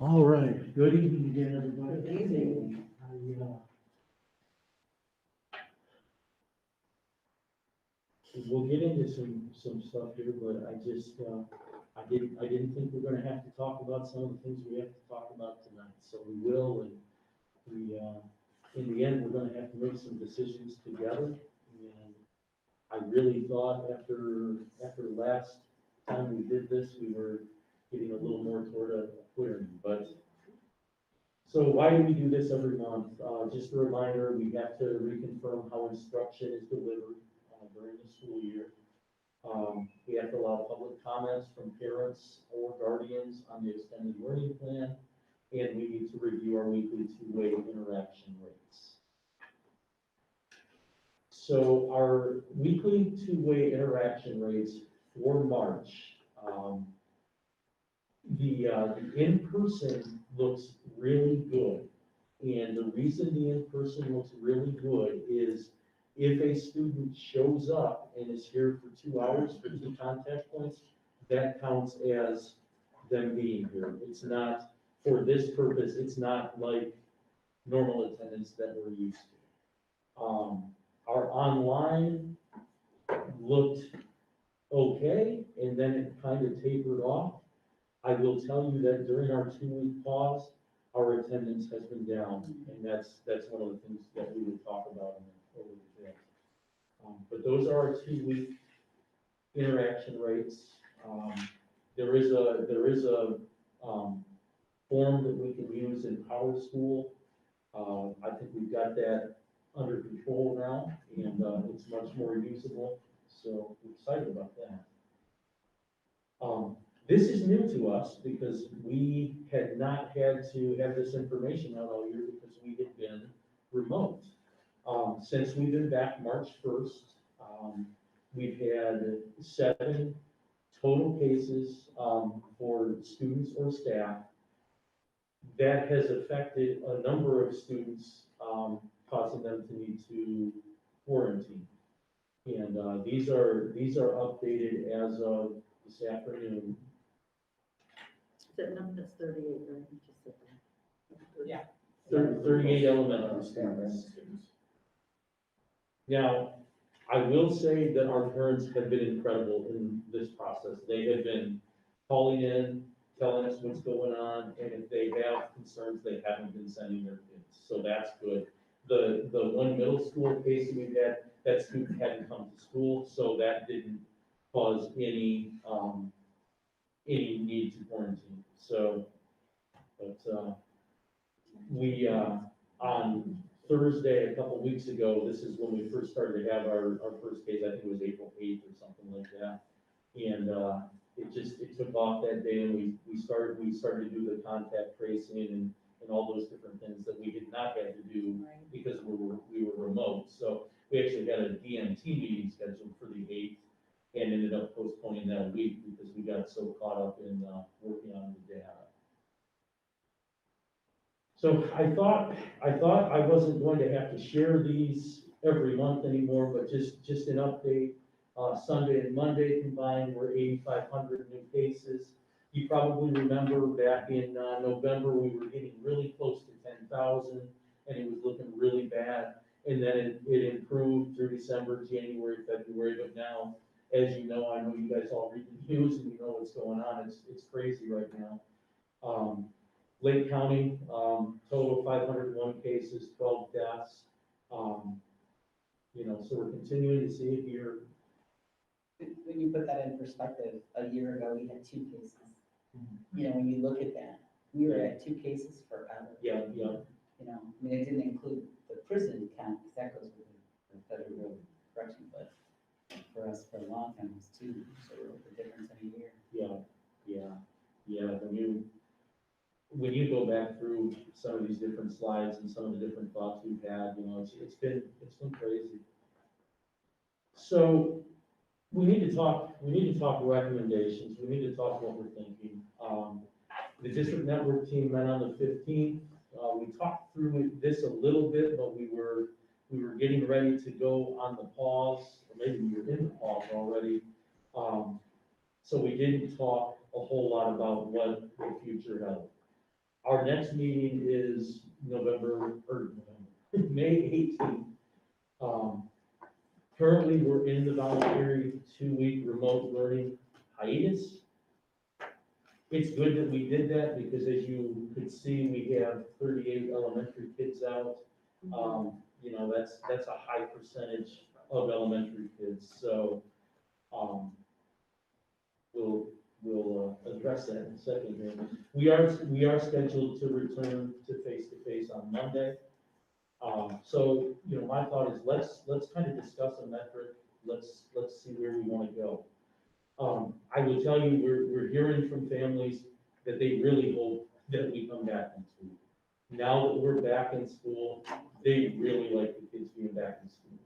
All right, good evening again, everybody. Good evening. We'll get into some stuff here, but I just, I didn't think we're gonna have to talk about some of the things we have to talk about tonight, so we will, and we, in the end, we're gonna have to make some decisions together, and I really thought after last time we did this, we were getting a little more toward a clearing, but. So why do we do this every month? Just a reminder, we have to reconfirm how instruction is delivered during the school year. We have to allow public comments from parents or guardians on the extended learning plan, and we need to review our weekly two-way interaction rates. So our weekly two-way interaction rates for March, the in-person looks really good. And the reason the in-person looks really good is if a student shows up and is here for 2 hours for 2 contact points, that counts as them being here. It's not, for this purpose, it's not like normal attendance that we're used to. Our online looked okay, and then it kind of tapered off. I will tell you that during our 2-week pause, our attendance has been down, and that's one of the things that we would talk about over the day. But those are our 2-week interaction rates. There is a form that we can use in Power School. I think we've got that under control now, and it's much more usable, so we're excited about that. This is new to us because we had not had to have this information out all year because we had been remote. Since we've been back March 1st, we've had 7 total cases for students or staff. That has affected a number of students, causing them to need to quarantine. And these are updated as of this afternoon. That number is 38, right? You just said that. Yeah. 38 elementary students. Now, I will say that our parents have been incredible in this process. They have been calling in, telling us what's going on, and if they have concerns, they haven't been sending their kids, so that's good. The one middle school case that we've had, that student hadn't come to school, so that didn't cause any need to quarantine, so, but, we, on Thursday, a couple weeks ago, this is when we first started to have our first case, I think it was April 8th or something like that. And, it took off that day, and we started to do the contact tracing and all those different things that we had not had to do because we were remote. So we actually had a DMT meeting scheduled for the 8th and ended up postponing that week because we got so caught up in, working on the data. So I thought I wasn't going to have to share these every month anymore, but just an update. Sunday and Monday combined were 8,500 new cases. You probably remember back in November, we were getting really close to 10,000 and it was looking really bad. And then it improved through December, January, February, but now, as you know, I know you guys all read the news and you know what's going on. It's crazy right now. Lake County, total 501 cases, 12 deaths. So we're continuing to see it here. When you put that in perspective, a year ago, we had 2 cases. When you look at that, we were at 2 cases forever. Yeah. I mean, it didn't include the prison count, because that goes with the federal correction, but for us, for a long time, it was 2, so we're the difference in a year. Yeah. When you go back through some of these different slides and some of the different thoughts we've had, it's been crazy. So we need to talk recommendations. We need to talk what we're thinking. The district network team met on the 15th. We talked through this a little bit, but we were getting ready to go on the pause, or maybe we were in the pause already. So we didn't talk a whole lot about what the future held. Our next meeting is May 18th. Currently, we're in the voluntary 2-week remote learning hiatus. It's good that we did that because as you could see, we have 38 elementary kids out. That's a high percentage of elementary kids. So we'll address that in a second here. We are scheduled to return to face-to-face on Monday. So my thought is let's kind of discuss a metric. Let's see where we want to go. I will tell you, we're hearing from families that they really hope that we come back in school. Now that we're back in school, they really like the kids being back in school.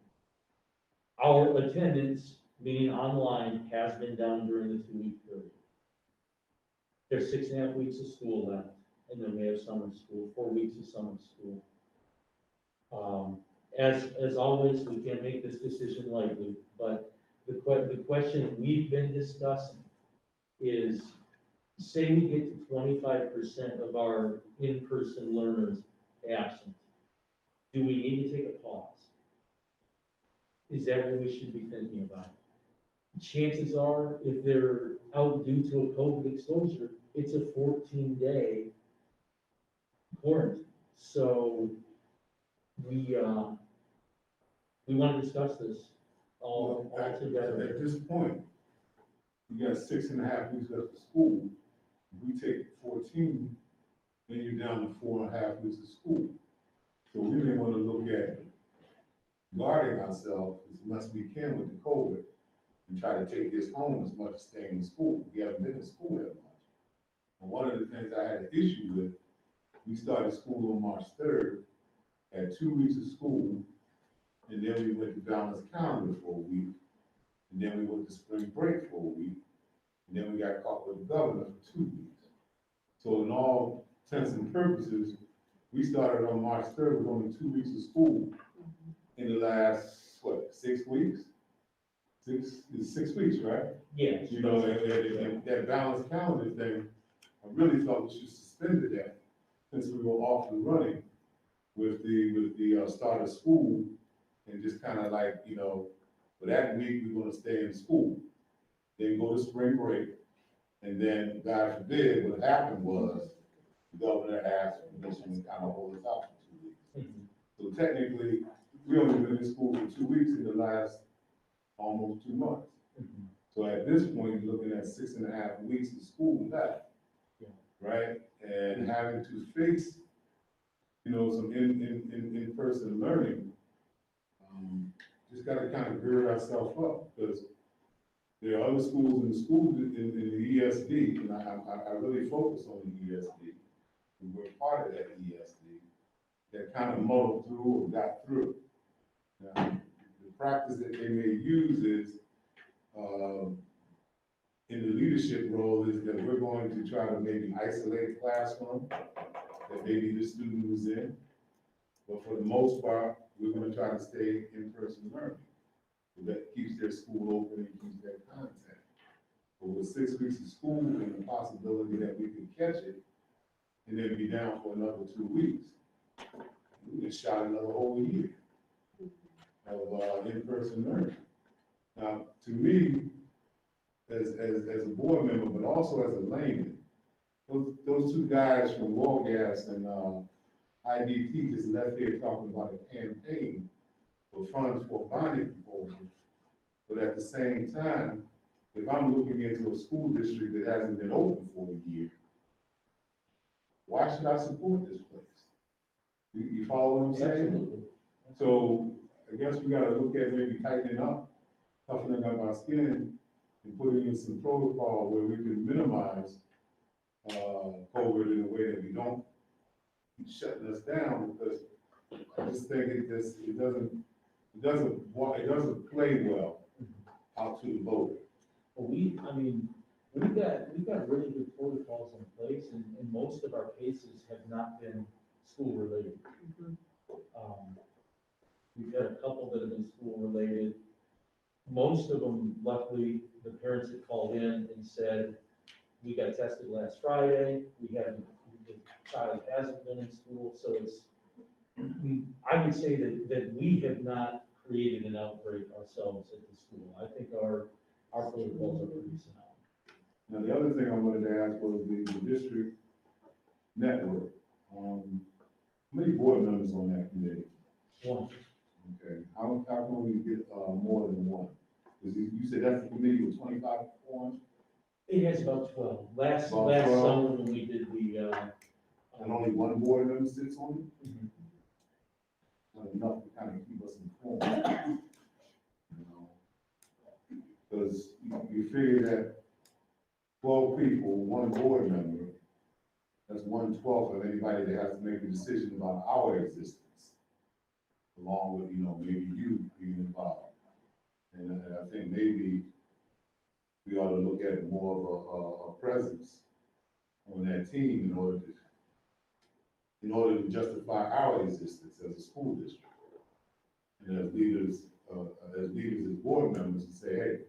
Our attendance, meaning online, has been down during the 2-week period. There's 6.5 weeks of school left, and then we have summer school, 4 weeks of summer school. As always, we can't make this decision lightly, but the question we've been discussing is, say we get to 25% of our in-person learners absent, do we need to take a pause? Is that what we should be thinking about? Chances are, if they're out due to a COVID exposure, it's a 14-day weren't. So we want to discuss this all together. At this point, you got 6.5 weeks left of school. If we take 14, then you're down to 4.5 weeks of school. So we may want to look at guarding ourselves as much as we can with the COVID and try to take this home as much as staying in school. We haven't been in school that much. And one of the things I had an issue with, we started school on March 3rd, had 2 weeks of school, and then we went to balance calendar for a week, and then we went to spring break for a week, and then we got caught with the governor for 2 weeks. So in all intents and purposes, we started on March 3rd with only 2 weeks of school in the last, 6 weeks? It's 6 weeks, right? Yes. You know, and that balanced calendar thing, I really thought we should suspend that since we were off and running with the start of school, and just kind of like, you know, for that week, we're gonna stay in school, then go to spring break, and then, God forbid, what happened was, the governor asked permission to kind of hold us out for 2 weeks. So technically, we only been in school for 2 weeks in the last almost 2 months. So at this point, you're looking at 6.5 weeks of school left, right? And having to face, you know, some in-person learning, just gotta kind of gird ourselves up, because there are other schools in the ESD, and I really focus on the ESD, and we're part of that ESD, that kind of muddled through or got through. Now, the practice that they may use is, in the leadership role, is that we're going to try to maybe isolate a classroom that maybe the student was in. But for the most part, we're gonna try to stay in-person learning. That keeps their school open and keeps their contact. But with 6 weeks of school and the possibility that we could catch it and then be down for another 2 weeks, we just shot another whole year of in-person learning. Now, to me, as a board member, but also as a layman, those two guys from Walgas and IDT just left here talking about a campaign for funds for a bonding proposal. But at the same time, if I'm looking into a school district that hasn't been open for a year, why should I support this place? You follow what I'm saying? Absolutely. So I guess we gotta look at maybe tightening up, toughening up our skin, and putting in some protocol where we can minimize COVID in a way that we don't keep shutting us down, because I just think it doesn't play well out to the voter. Well, we've got really good protocols in place, and most of our cases have not been school related. We've had a couple that have been school related. Most of them, luckily, the parents had called in and said, we got tested last Friday, the child hasn't been in school, so I would say that we have not created an outbreak ourselves at the school. I think our protocols are pretty sound. Now, the other thing I wanted to ask was the district network. How many board members on that committee? One. Okay, how can we get more than one? Because you said that's the committee with 25 forms, It has about 12. Last About 12? summer when we did the, and only one board member sits on it? Mhm. Not enough to kind of keep us informed. You know, because you figure that 12 people, one board member, that's 1/12 of anybody that has to make a decision about our existence, along with, you know, maybe you being involved. And I think maybe we ought to look at more of a presence on that team in order to justify our existence as a school district. And as leaders, as board members, to say, hey,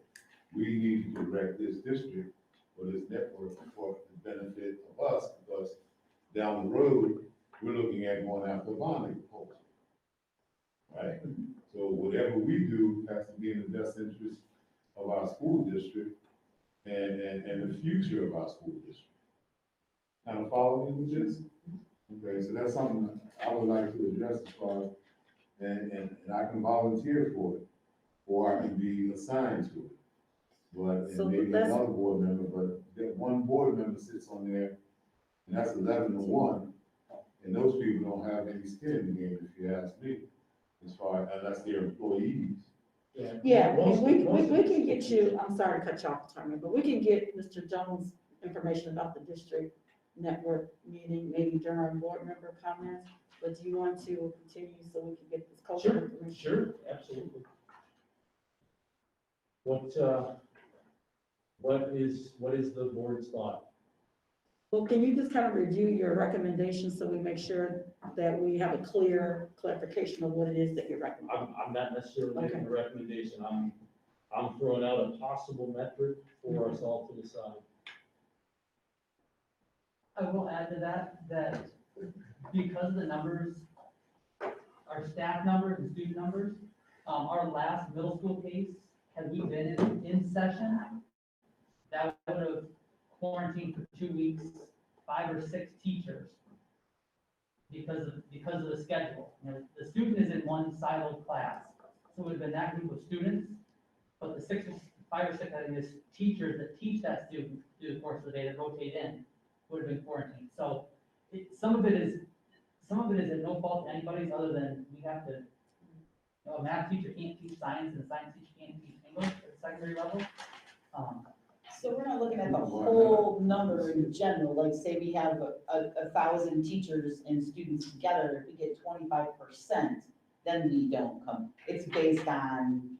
we need to direct this district or this network for the benefit of us, because down the road, we're looking at going after a bonding proposal. Right? So whatever we do has to be in the best interest of our school district and the future of our school district. Kind of follow me with this? Okay, so that's something I would like to address as far, and I can volunteer for it, or I can be assigned to it. But, So and maybe let's- another board member, but that one board member sits on there, and that's 11-1. And those people don't have any skin in the game, if you ask me, as far, unless they're employees. Yeah, Most- we most- can get you, I'm sorry to cut you off, Attorney, but we can get Mr. Jones' information about the district network meeting, maybe during board member comments. But do you want to continue so we can get this culture Sure, information? sure, absolutely. What is the board's thought? Well, can you just kind of review your recommendations so we make sure that we have a clear clarification of what it is that you're recommending? I'm not necessarily making a recommendation, I'm throwing out a possible metric for us all to decide. I will add to that because the numbers, our staff numbers and student numbers, our last middle school case, had we been in session, that would have quarantined for 2 weeks, 5 or 6 teachers because of the schedule. You know, the student is in one siloed class, so it would have been that group of students, but the 5 or 6, I think, is teachers that teach that student through the course of the day that rotate in would have been quarantined. So some of it is at no fault of anybody's other than we have to, you know, a math teacher can't teach science and a science teacher can't teach English at the secondary level. So we're not looking at the whole number in general, like say we have 1,000 teachers and students together, if we get 25%, then we don't come. It's based on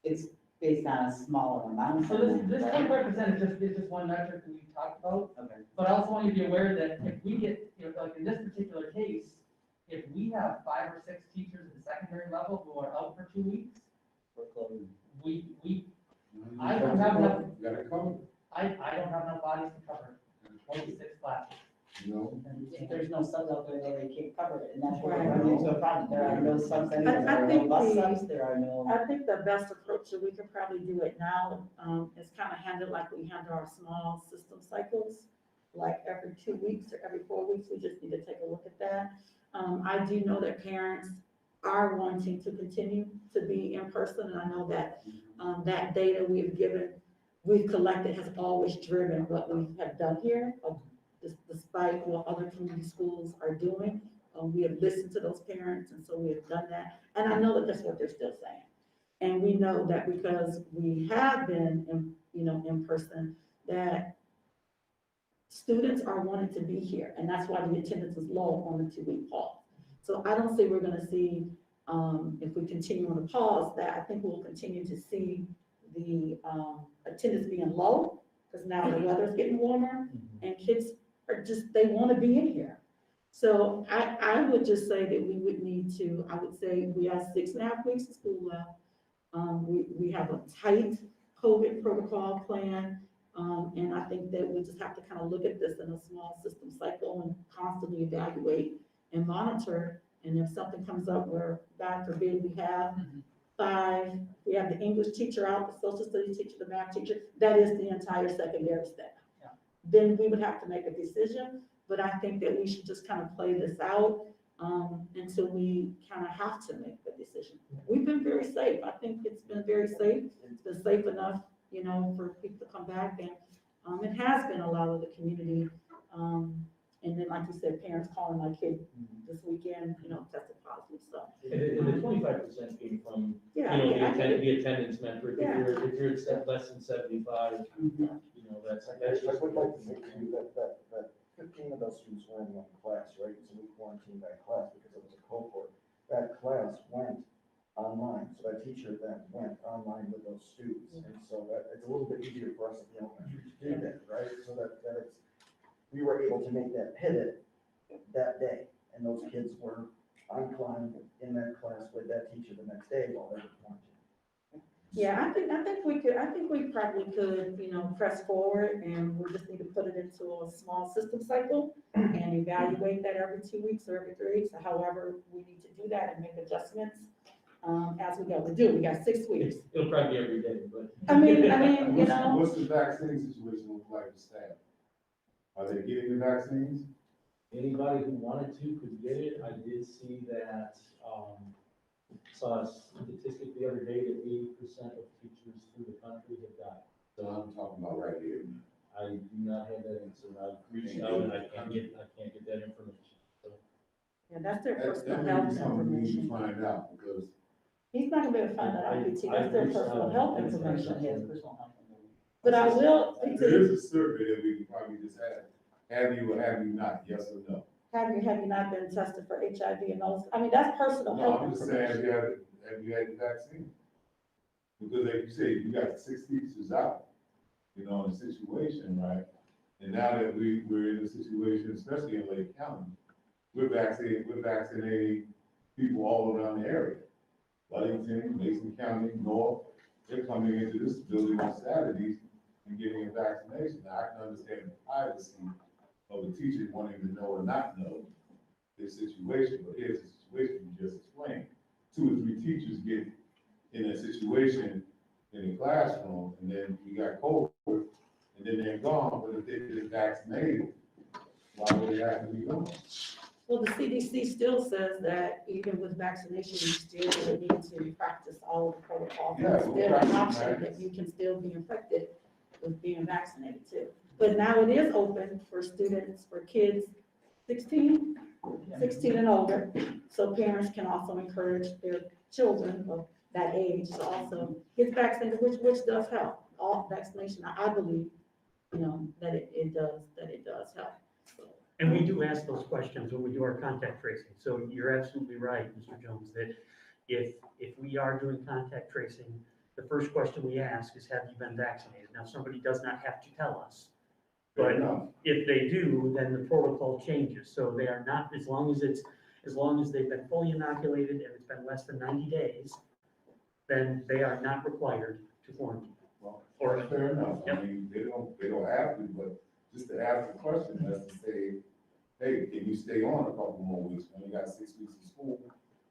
a smaller amount. So this 25% is just one metric we talked about. Okay. But I also want you to be aware that if we get, you know, like in this particular case, if we have 5 or 6 teachers at the secondary level who are out for 2 weeks, I don't have enough, You gotta cover, I don't have enough bodies to cover 26 classes. you know? And if there's no subs out there, then they can't cover it, and that's where Right. we're running into a problem. There are no subs anywhere, I there are no think bus the- subs, there are no. I think the best approach that we could probably do it now, is kind of handle like we handle our small system cycles, like every 2 weeks or every 4 weeks, we just need to take a look at that. I do know that parents are wanting to continue to be in person, and I know that, that data we've collected has always driven what we have done here, despite what other community schools are doing. We have listened to those parents, and so we have done that, and I know that that's what they're still saying. And we know that because we have been in person, that students are wanting to be here, and that's why the attendance is low on the 2-week pause. So I don't see we're gonna see, if we continue on the pause, that I think we'll continue to see the, attendance being low, because now the weather's getting warmer, and kids are they wanna be in here. So I would just say that we would need to, I would say we have 6.5 weeks of school left. We have a tight COVID protocol plan. And I think that we just have to kind of look at this in a small system cycle and constantly evaluate and monitor. And if something comes up where, God forbid, we have 5, we have the English teacher out, the social studies teacher, the math teacher, that is the entire secondary staff. Yeah. Then we would have to make a decision, but I think that we should just kind of play this out, until we kind of have to make the decision. We've been very safe. I think it's been very safe. It's been safe enough, for people to come back, and, it has been a lot of the community. And then, like you said, parents calling my kid this weekend, tested positive, so. And the 25% came from, Yeah. the attendance metric, Yeah. if you're at less than 75, that's I just. would like to say to you that 15 of those students were in one class, right? So we quarantined that class because it was a cohort. That class went online, so that teacher then went online with those students. And so that, it's a little bit easier for us at the elementary to do that, right? So that we were able to make that pivot that day. And those kids were on climb in that class with that teacher the next day while they were quarantined. Yeah, I think we probably could, press forward, and we just need to put it into a small system cycle and evaluate that every 2 weeks or every 3 weeks, or however we need to do that and make adjustments, as we go. We got 6 weeks. It'll probably be every day, but. I mean, What's the vaccine situation look like with staff? Are they getting the vaccines? Anybody who wanted to could get it. I did see that, saw a statistic the other day that 80% of teachers through the country have got it. So I'm talking about right here. I do not have that answer. I've reached out and I can't get that information. So, Yeah, that's their That personal may health be something we need to information. find out, because He's not gonna be able to find that out, PT, that's their reached out personal and health it's not information. something- Personal health information. But I will, there is a survey that we can probably just have you or have you not, yes or no? have you not been tested for HIV and those, I mean, that's personal No, health I'm just saying, information. have you had the vaccine? Because like you say, you got 6 teachers out, in a situation, right? And now that we're in a situation, especially in Lake County, we're vaccinating people all around the area. Ludington, Mason County, North, they're coming into this building on Saturdays and getting a vaccination. Now, I can understand the privacy of the teacher wanting to know or not know this situation, but here's the situation you just explained. 2 or 3 teachers get in a situation in the classroom, and then you got COVID, and then they're gone, but if they've been vaccinated, why would they have to be gone? Well, the CDC still says that even with vaccination, you still need to practice all of the protocols. Yeah, It's we'll still an practice option that. that you can still be infected with being vaccinated too. But now it is open for students, for kids 16 and older. So parents can also encourage their children of that age to also get vaccinated, which does help. All vaccination, I believe, that it does help. So, And we do ask those questions when we do our contact tracing. So you're absolutely right, Mr. Jones, that if we are doing contact tracing, the first question we ask is, have you been vaccinated? Now, somebody does not have to tell us. Fair But enough. if they do, then the protocol changes. So they are not, as long as they've been fully inoculated and it's been less than 90 days, then they are not required to quarantine. Well, Or- that's fair enough. I Yep. mean, they don't have to, but just to ask the question, that's to say, hey, can you stay on a couple more weeks? When you got 6 weeks of school,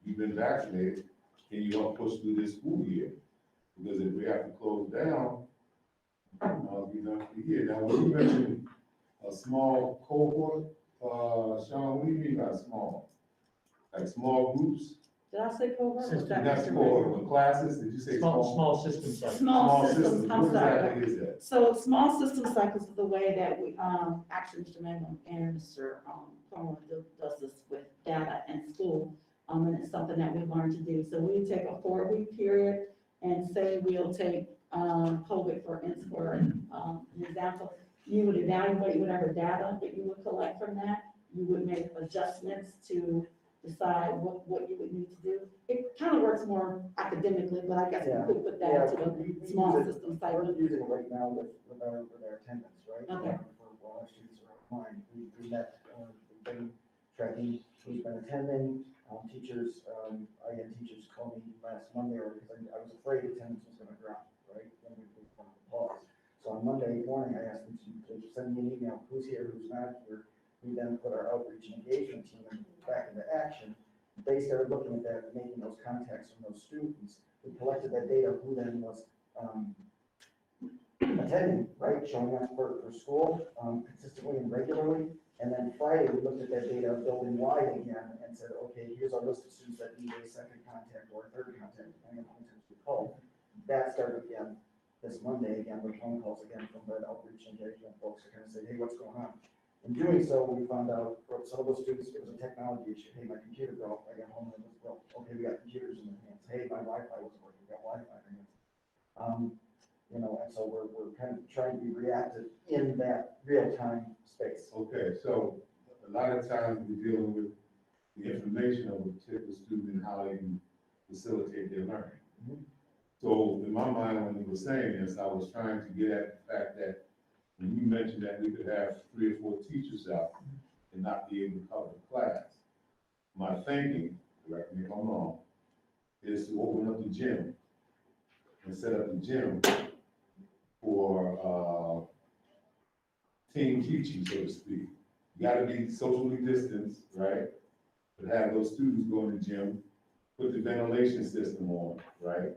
you've been vaccinated, can you help push through this school year? Because if we have to close down, I'll be done for the year. Now, when you mentioned a small cohort, Sean, what do you mean by small? Like small groups? did I say cohort? Was that That's Mr. cohort Mayor? with classes, did you say small? Small system size. Small systems, I'm What sorry. exactly is that? So small system cycles is the way that we, actually, Mr. Mangum and Mr. Plummer does this with data and school. And it's something that we learned to do. So we take a 4-week period and say we'll take, COVID for an example. You would evaluate whatever data that you would collect from that. You would make adjustments to decide what you would need to do. It kind of works more academically, but I guess we could put that into the small system cycle. We're using it right now with our attendance, right? Okay. For all our students are online, we met, we've been tracking who's been attending, teachers, IN teachers called me last Monday, because I was afraid attendance was gonna drop, right? When we pause. So on Monday morning, I asked them to send me an email, who's here, who's not here. We then put our outreach and engagement team back into action. They started looking at that, making those contacts from those students. We collected that data, who then was attending, right, showing up for school consistently and regularly. And then Friday, we looked at that data building-wide again and said, okay, here's our list of students that need a second contact or a third contact, depending on how many times we called. That started again this Monday, again, with phone calls again from the outreach and engagement folks to kind of say, hey, what's going on? In doing so, we found out for some of those students, it was a technology issue. Hey, my computer broke. I got home and it was broke. Okay, we got computers in their hands. Hey, my Wi-Fi wasn't working. We got Wi-Fi in our hands. And so we're kind of trying to be reactive in that real-time space. Okay, so a lot of times we're dealing with the information of a particular student and how they can facilitate their learning. Mhm. So in my mind, when you were saying this, I was trying to get at the fact that when you mentioned that we could have 3 or 4 teachers out and not be able to cover the class, my thinking, correct me if I'm wrong, is to open up the gym and set up the gym for team teaching, so to speak. You gotta be socially distanced, right? But have those students go in the gym, put the ventilation system on, right?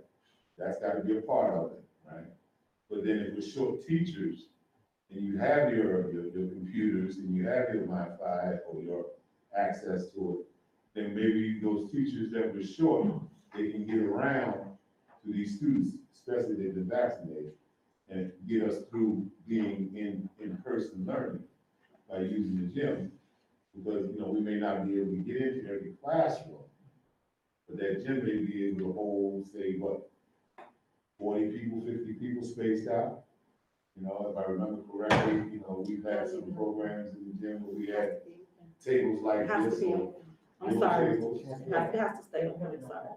That's gotta be a part of it, right? But then if we're short teachers, and you have your computers, and you have your Wi-Fi or your access to it, then maybe those teachers that were short, they can get around to these students, especially if they've been vaccinated, and get us through being in-person learning by using the gym. Because, we may not be able to get into every classroom, but that gym may be able to hold, say, 40 people, 50 people spaced out. If I remember correctly, we've had some programs in the gym where we had tables like It has this. to be or open. I'm little sorry. tables. It has to stay open, I'm sorry.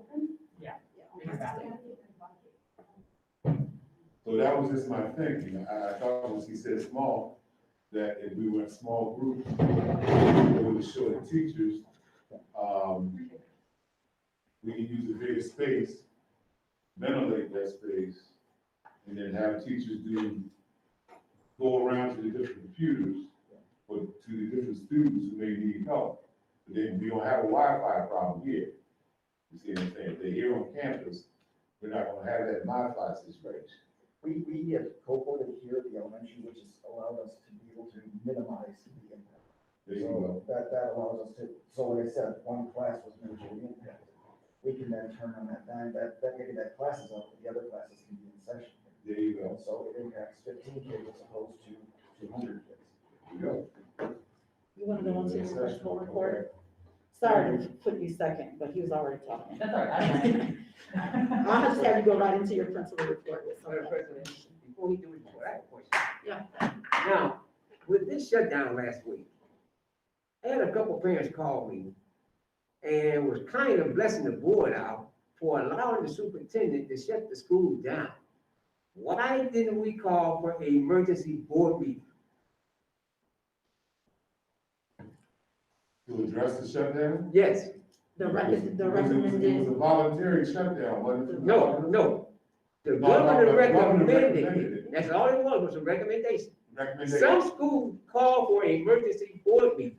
Yeah. It has to stay open. So that was just my thinking. I thought when he said small, that if we were in small groups, with the shorter teachers, we can use a bigger space, ventilate that space, and then have teachers go around to the different computers, or to the different students who may need help. But then we don't have a Wi-Fi problem here. You see what I'm saying? If they're here on campus, we're not gonna have that Wi-Fi situation. We have co-coded here at the elementary, which has allowed us to be able to minimize the impact. There you go. So that allows us to, so like I said, one class was majorly impacted. We can then turn on that dime, that maybe that class is up, but the other classes can be in session. There you go. So it impacts 15 kids as opposed to 200 kids. There you go. You want to go on to your principal report? Sorry to put you second, but he was already talking. That's all right. I'll just have you go right into your principal report with some of Madam that. President, before we do it, I have a question. Yeah. Now, with this shutdown last week, I had a couple parents call me and was kind of blessing the board out for allowing the superintendent to shut the school down. Why didn't we call for an emergency board meeting? To address the shutdown? Yes, The It was a recommended, voluntary shutdown, wasn't it? no. The No, governor the governor recommended recommended it. it. That's all it was a recommendation. Recommendation. Some schools call for an emergency board meeting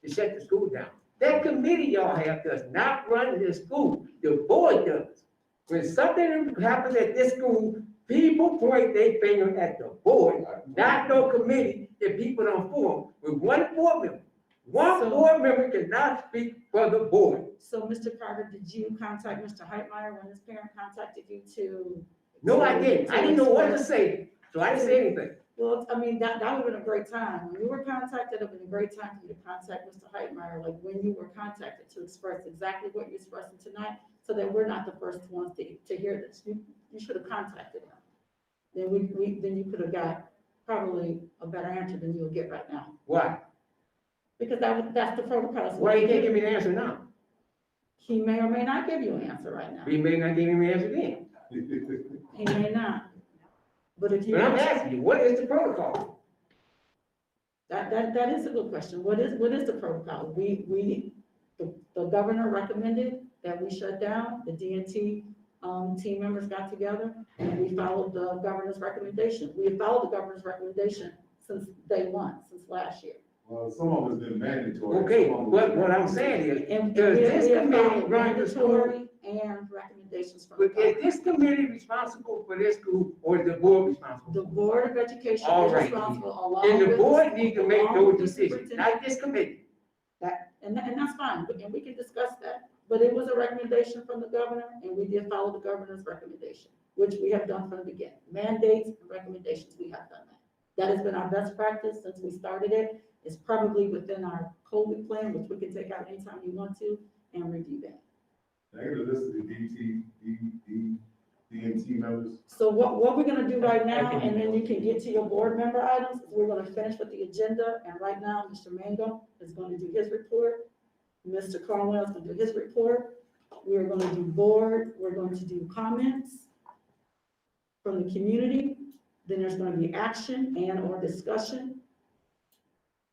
to shut the school down. That committee y'all have does not run the school, the board does. When something happens at this school, people point their finger at the board, not no committee that people don't form with one board member. One So- board member cannot speak for the board. so Mr. Carter, did you contact Mr. Heitmeyer when his parent contacted you to? No, I didn't. I didn't know what to say, so I didn't say anything. Well, I mean, that would have been a great time. When you were contacted, it would have been a great time for you to contact Mr. Heitmeyer, like when you were contacted, to express exactly what you're expressing tonight, so that we're not the first ones to hear this. You should have contacted him. Then you could have got probably a better answer than you'll get right now. Why? Because that's the protocol. Why you can't give me the answer now? He may or may not give you an answer right now. We may not give me the answer then. He may not. But if you. But I'm asking you, what is the protocol? That is a good question. What is the protocol? The governor recommended that we shut down. The DNT, team members got together and we followed the governor's recommendation. We have followed the governor's recommendation since day one, since last year. Well, some of it's been mandatory. Okay, Some of it's but been- what I'm saying is, And does we this have committee followed run the school? mandatory and recommendations from the Is governor. this committee responsible for this school or is the board responsible? The Board of Education All is right. responsible along Then with. the board needs to make along those with the decisions, superintendent. not this committee. And that's fine, and we can discuss that, but it was a recommendation from the governor, and we did follow the governor's recommendation, which we have done from the beginning. Mandates and recommendations, we have done that. That has been our best practice since we started it. It's probably within our COVID plan, which we can take out anytime you want to, and review that. I give a list of the DNT members. So what we're gonna do right now, and then you can get to your board member items, is we're gonna finish with the agenda, and right now, Mr. Mango is gonna do his report. Mr. Cornwell is gonna do his report. We're gonna do board, we're going to do comments from the community. Then there's gonna be action and or discussion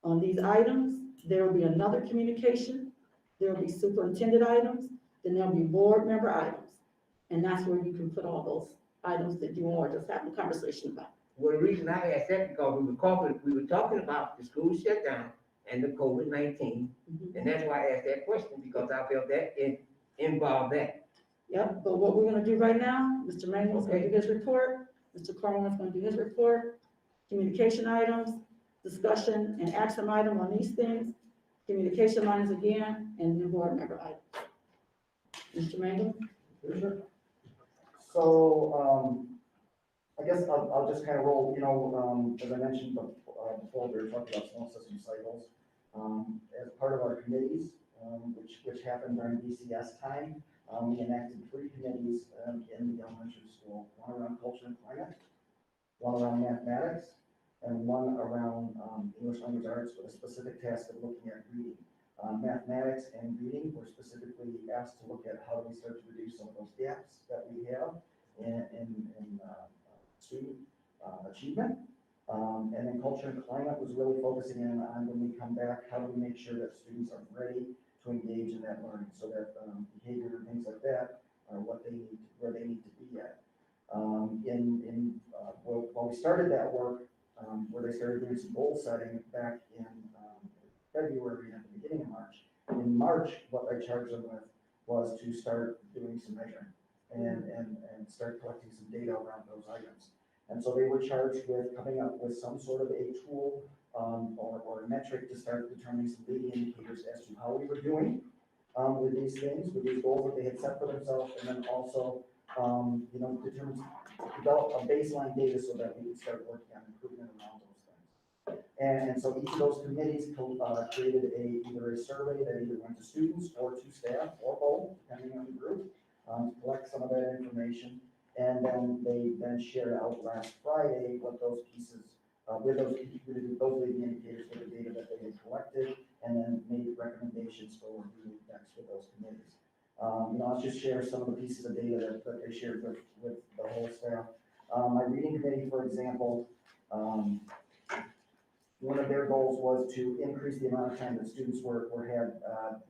on these items. There will be another communication. There will be superintendent items, then there'll be board member items. And that's where you can put all those items that you are just having a conversation about. Well, the reason I asked that because we were talking about the school shutdown and the COVID-19. Mhm. And that's why I asked that question, because I felt that it involved that. Yep, but what we're gonna do right now, Mr. Mango's gonna do his report, Mr. Carlin's gonna do his report, Communication items, discussion and action item on these things, communication lines again, and new board member items. Mr. Mangle? So, I guess I'll just kind of roll, as I mentioned before, we were talking about small system cycles. As part of our committees, which happened during BCS time, we enacted 3 committees in the elementary school, one around culture and climate, one around mathematics, and one around English language arts with a specific task of looking at reading. Mathematics and reading were specifically asked to look at how do we start to reduce some of those gaps that we have in student achievement. And then culture and climate was really focusing in on when we come back, how do we make sure that students are ready to engage in that learning so that behavior and things like that are what they need, where they need to be at. When we started that work, where they started doing some goal setting back in February and at the beginning of March. In March, what I charged them with was to start doing some measuring and start collecting some data around those items. And so they were charged with coming up with some sort of a tool or a metric to start determining some leading indicators as to how we were doing with these things, with these goals that they had set for themselves, and then also develop a baseline data so that we can start working on improvement around those things. And so each of those committees created either a survey that either went to students or to staff or both, depending on the group, to collect some of that information. And then they shared out last Friday what those pieces, with those leading indicators for the data that they had collected, and then made recommendations for what we do next with those committees. I'll just share some of the pieces of data that they shared with the whole staff. My reading committee, for example, one of their goals was to increase the amount of time that students had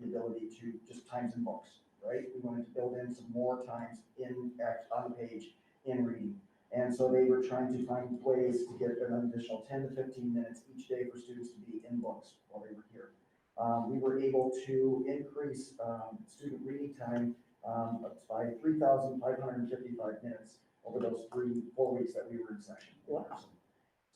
the ability to just times in books, right? We wanted to build in some more times on the page in reading. And so they were trying to find ways to get an additional 10 to 15 minutes each day for students to be in books while they were here. We were able to increase student reading time by 3,555 minutes over those 4 weeks that we were in session. Wow.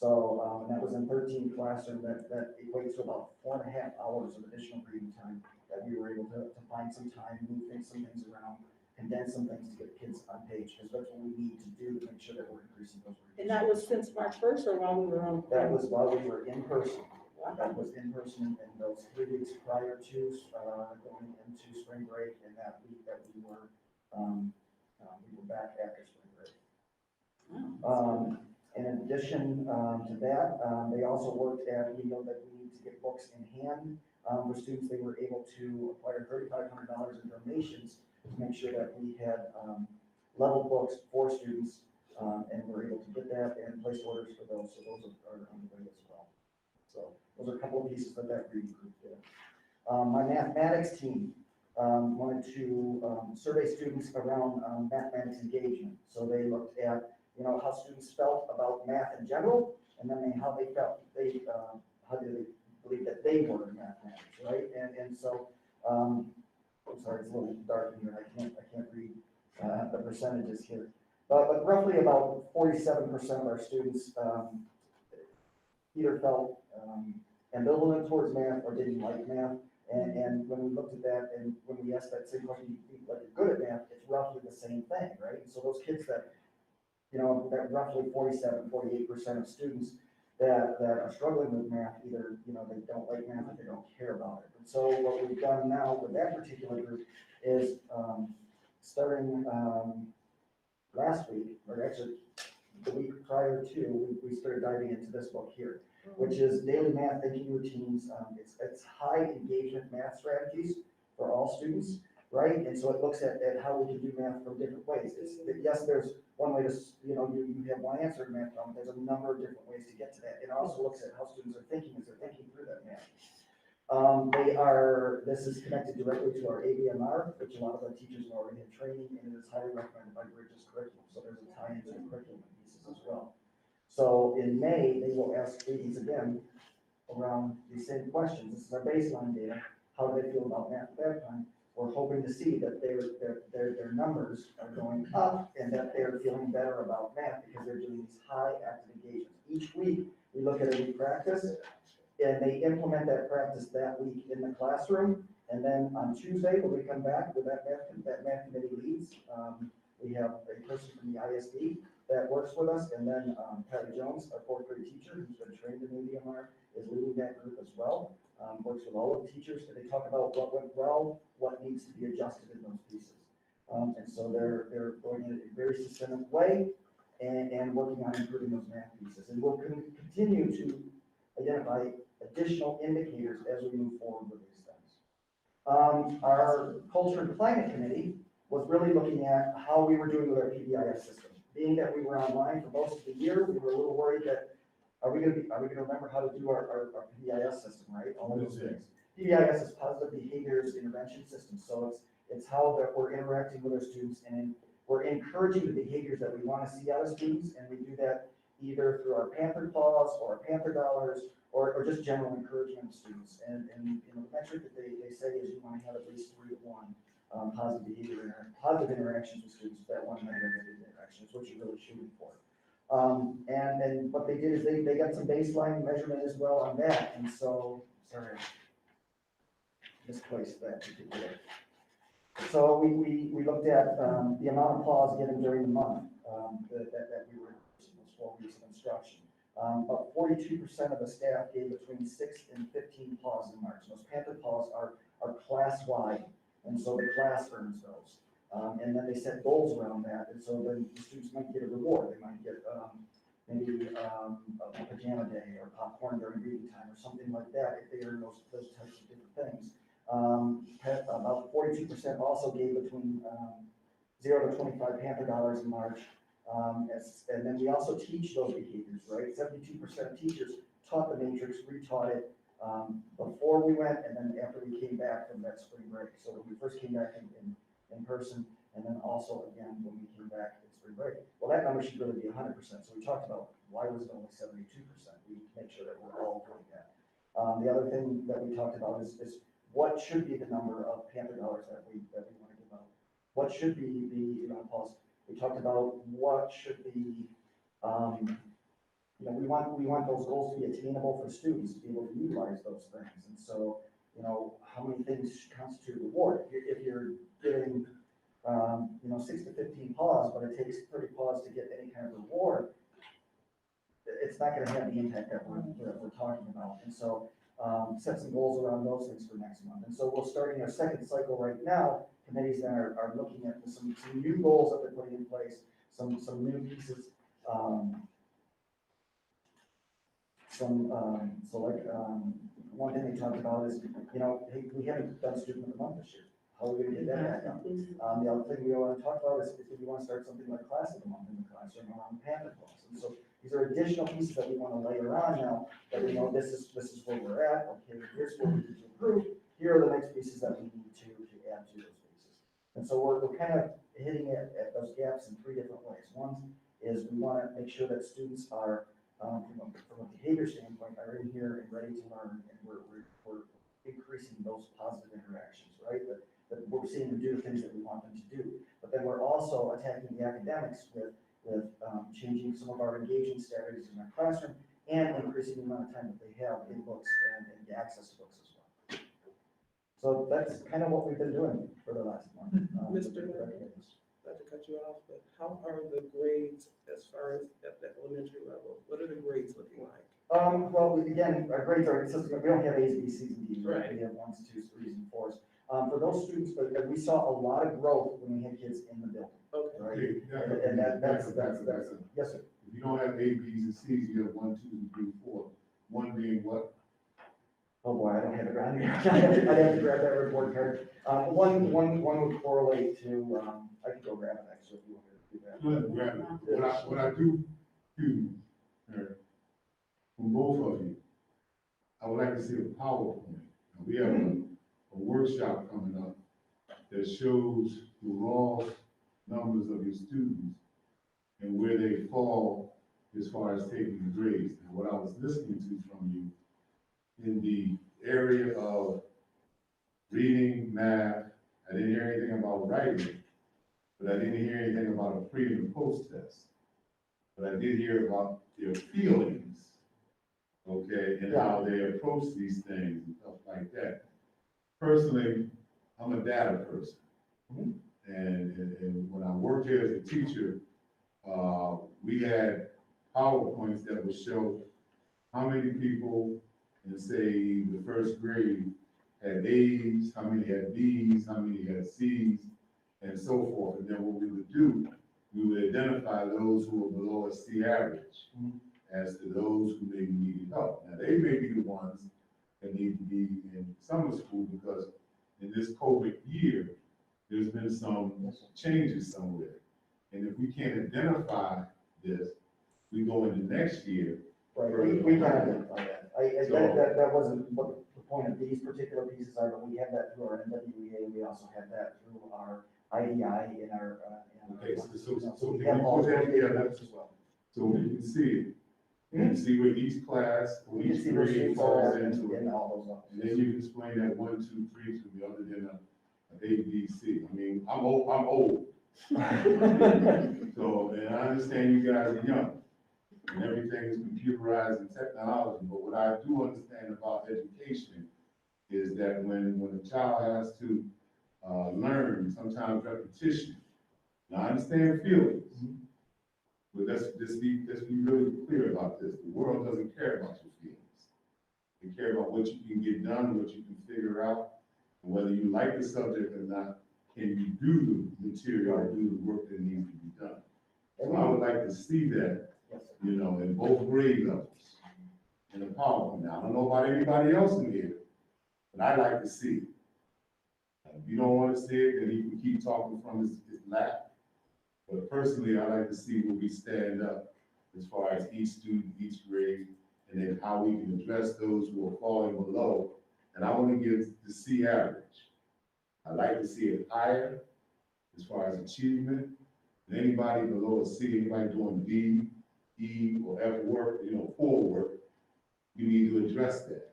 So that was in 13 classrooms. That equates to about 4.5 hours of additional reading time that we were able to find some time, move some things around, condense some things to get kids on page, because that's what we need to do to make sure that we're increasing those reading. And that was since March 1st or while we were on? That was while we were in person. That was in person in those 3 weeks prior to going into spring break, and that week that we were back after spring break. In addition to that, they also worked at, we know that we need to get books in hand for students. They were able to acquire $3,500 in donations to make sure that we had level books for students, and we're able to get that and place orders for those. So those are on the way as well. So those are a couple of pieces that reading group did. My mathematics team wanted to survey students around mathematics engagement. So they looked at how students felt about math in general, and then how they felt, how did they believe that they were in mathematics, right? And so, I'm sorry, it's a little dark in here, I can't read the percentages here. But roughly about 47% of our students either felt ambivalent towards math or didn't like math. And when we looked at that, and when we asked that same question, do you think like you're good at math, it's roughly the same thing, right? So those kids that that roughly 48% of students that are struggling with math, either, they don't like math or they don't care about it. And so what we've done now with that particular group is starting last week, or actually the week prior to, we started diving into this book here, which is Daily Math Thinking Routines. It's high engagement math strategies for all students, right? And so it looks at how we can do math from different ways. Yes, there's one way to, you have one answer to math problem, there's a number of different ways to get to that. It also looks at how students are thinking as they're thinking through that math. This is connected directly to our ABMR, which a lot of our teachers are already in training, and it is highly recommended by Bridges Curriculum. So there's a tie into the curriculum pieces as well. So in May, they will ask students again around these same questions. This is our baseline data. How do they feel about math at that time? we're hoping to see that their numbers are going up and that they're feeling better about math because they're doing these high active engagements. Each week, we look at a new practice and they implement that practice that week in the classroom. And then on Tuesday, when we come back with that math committee leads, we have a person from the ISD that works with us, and then Patty Jones, our fourth grade teacher, who's been trained in ADMR, is leading that group as well. Works with all of the teachers, and they talk about what went well, what needs to be adjusted in those pieces. And so they're going in a very systemic way and working on improving those math pieces. And we'll continue to identify additional indicators as we move forward with these things. Our Culture and Climate Committee was really looking at how we were doing with our PBIS system. Being that we were online for most of the year, we were a little worried that, are we gonna remember how to do our PBIS system, right? All of those things. PBIS is Positive Behaviors Intervention System, so it's how that we're interacting with our students, and we're encouraging the behaviors that we wanna see out of students, and we do that either through our Panther Paws or our Panther Dollars, or just general encouragement of students. And you know, the metric that they say is you wanna have at least 3 to 1. Positive interactions with students, that one negative interaction is what you're really shooting for. And what they did is they got some baseline measurement as well on that, and so, sorry, misplaced that particular. So we looked at the amount of applause given during the month that we were in those 4 weeks of instruction. About 42% of the staff gave between 6 and 15 applause in March. Those Panther applause are class-wide. And so the class earns those. And then they set goals around that. And so then the students might get a reward. They might get maybe a pajama day or popcorn during reading time or something like that if they earn those types of different things. About 42% also gave between 0 to 25 Panther dollars in March. And then we also teach those behaviors, right? 72% of teachers taught the matrix, retaught it, before we went, and then after we came back from that spring break. So when we first came back in person, and then also again when we came back in spring break. Well, that number should really be 100%. So we talked about why was it only 72%? We need to make sure that we're all doing that. The other thing that we talked about is what should be the number of Panther dollars that we want to give out. What should be the pulse? We talked about what should be. We want those goals to be attainable for students to be able to utilize those things. And so, how many things constitute reward? If you're getting, 6 to 15 paws, but it takes 30 paws to get any kind of reward, it's not going to have the impact that we're talking about. And so, set some goals around those things for next month. And so we're starting our second cycle right now. Committees that are looking at some new goals that they're putting in place, some new pieces. One thing they talked about is, hey, we haven't done student of the month this year. How are we gonna get that back up? The other thing we want to talk about is if we want to start something like class of the month in the classroom around Panther Class. And so these are additional pieces that we want to layer on now, that we know this is where we're at. Okay, here's what we need to improve. Here are the next pieces that we need to add to those pieces. And so we're kind of hitting it at those gaps in 3 different ways. One is we want to make sure that students are, from a behavior standpoint, are in here and ready to learn, and we're increasing those positive interactions, right? That we're seeing them do the things that we want them to do. But then we're also attacking the academics with changing some of our engagement strategies in our classroom and increasing the amount of time that they have in books and access to books as well. So that's kind of what we've been doing for the last month. Mr. Not to cut you off, but how are the grades as far as at the elementary level? What are the grades looking like? Well, again, our grades are consistent. We don't have A's, B's, C's, and D's, right? Right. We have 1s, 2s, 3s, and 4s. For those students, we saw a lot of growth when we had kids in the building. Okay. Right? Okay, And that's yes, sir. If you don't have A, B's, and C's, you have 1, 2, and 3, 4. 1 being what? Oh boy, I don't have it around here. I'd have to grab that report card. One would correlate to, I could go grab it actually if you want me to do that. Go ahead and grab it. What I do, Eric, from both of you, I would like to see a PowerPoint. Now, we have a workshop coming up that shows the raw numbers of your students and where they fall as far as taking the grades. And what I was listening to from you in the area of reading, math, I didn't hear anything about writing, but I didn't hear anything about a pre and a post test. But I did hear about their feelings, okay, and how they approach these things and stuff like that. Personally, I'm a data person. And when I worked here as a teacher, we had PowerPoints that would show how many people in, say, the first grade had A's, how many had B's, how many had C's, and so forth. And then what we would do, we would identify those who were below a C average as to those who maybe needed help. Now, they may be the ones that need to be in summer school because in this COVID year, there's been some changes somewhere. And if we can't identify this, we go into next year. Right, we can identify that. That wasn't what the point of these particular pieces are, but we have that through our NWEA, we also have that through our IDI in our. Okay, so we can have we all put that those data together points as well. so we can see it? You can see where each class, We can each see where grade students falls are at into it. in all those levels. And then you can explain that 1, 2, 3 to me other than a A, B, C. I mean, I'm old. So, and I understand you guys are young and everything is computerized and technology, but what I do understand about education is that when a child has to learn, sometimes repetition. Now, I understand feelings, but let's be really clear about this. The world doesn't care about your feelings. They care about what you can get done, what you can figure out, and whether you like the subject or not, can you do the material or do the work that needs to be done. So I would like to see that, you know, in both grade levels, in the PowerPoint. Now, I don't know about anybody else in here, but I like to see it. If you don't want to see it, then you can keep talking from his lap. But personally, I like to see where we stand up as far as each student, each grade, and then how we can address those who are falling below. And I want to give the C average. I like to see it higher as far as achievement. And anybody below a C, anybody doing B, E, or F work, you know, poor work, you need to address that.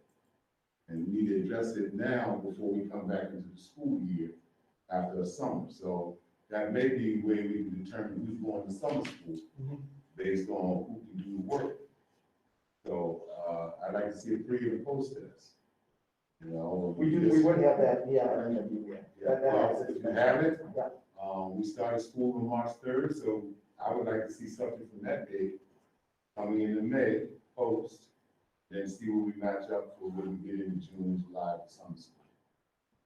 And we need to address it now before we come back into the school year after the summer. So that may be the way we can determine who's going to summer school based on who can do the work. So I'd like to see a pre and post test. You know, We would have that, yeah, I mean, that well, has it. if you have it, Yeah. we started school on March 3rd, so I would like to see something from that date coming into May, post, then see where we match up for when we get into June, July, for summer school.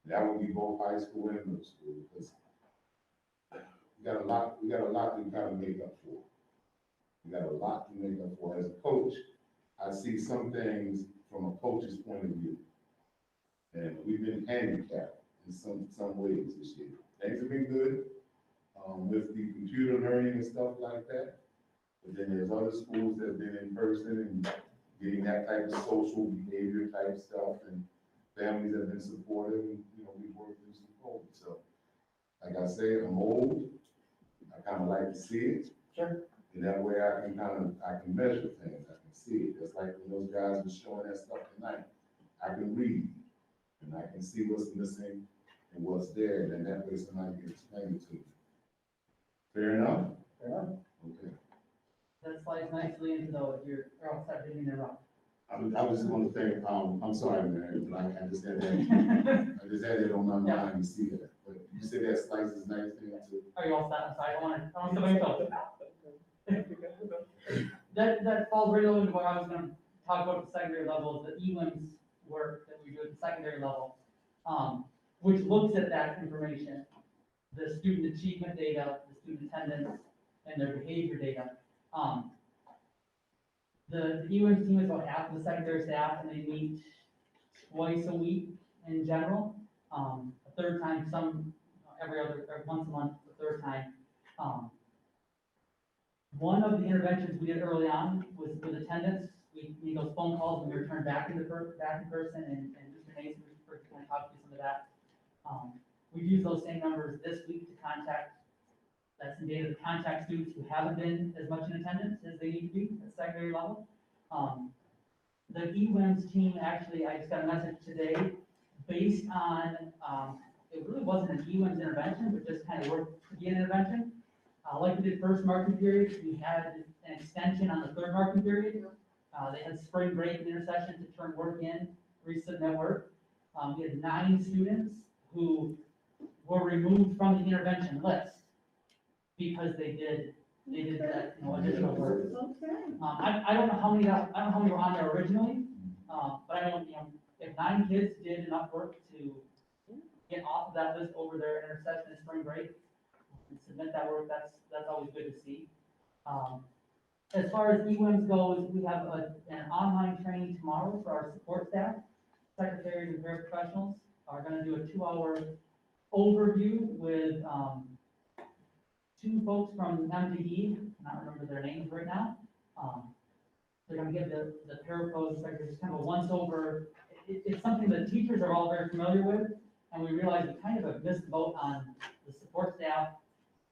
That would be both high school and middle school, because we got a lot to kind of make up for. We got a lot to make up for. As a coach, I see some things from a coach's point of view. And we've been handicapped in some ways this year. Things have been good with the computer learning and stuff like that. But then there's other schools that have been in person and getting that type of social behavior type stuff, and families have been supportive, and, you know, we've worked through some COVID. So, like I say, I'm old. I kind of like to see it. Sure. And that way I can measure things. I can see it. Just like when those guys were showing that stuff tonight. I can read. And I can see what's missing and what's there, and then that way somebody can explain it to me. Fair enough? Fair enough. Okay. That slides nicely into your, or else I didn't interrupt. I was just gonna say, I'm sorry, Mary, but I just had that on my mind to see that. But you said that slices nicely into. Are you all set? I'm sorry, I want somebody else. That falls right over to what I was gonna talk about at the secondary level, is the ELIMS work that we do at the secondary level, which looks at that information, the student achievement data, the student attendance, and their behavior data. The ELIMS team is about half of the secondary staff, and they meet twice a week in general. A third time, every once a month, a third time. One of the interventions we did early on was with attendance. We made those phone calls and we returned back in person, and Mr. Mason was going to talk through some of that. We've used those same numbers this week to that's some data to contact students who haven't been as much in attendance as they need to be at secondary level. The EWIMS team, actually, I just got a message today, based on it really wasn't an EWIMS intervention, but just kind of worked to be an intervention. Like we did first marking period, we had an extension on the third marking period. They had spring break and intercession to turn work in, resubmit work. We had 9 students who were removed from the intervention list because they did that, additional work. Okay. I don't know how many, I don't know how many were on there originally, but I know, if 9 kids did enough work to get off of that list over their intercession and spring break and submit that work, that's always good to see. As far as EWIMS goes, we have an online training tomorrow for our support staff. Secretaries and paraprofessionals are gonna do a 2-hour overview with, 2 folks from MDE, I not remember their names right now. They're gonna give the parapros, secretaries kind of a once-over. It's something that teachers are all very familiar with, and we realize we kind of have missed the boat on the support staff.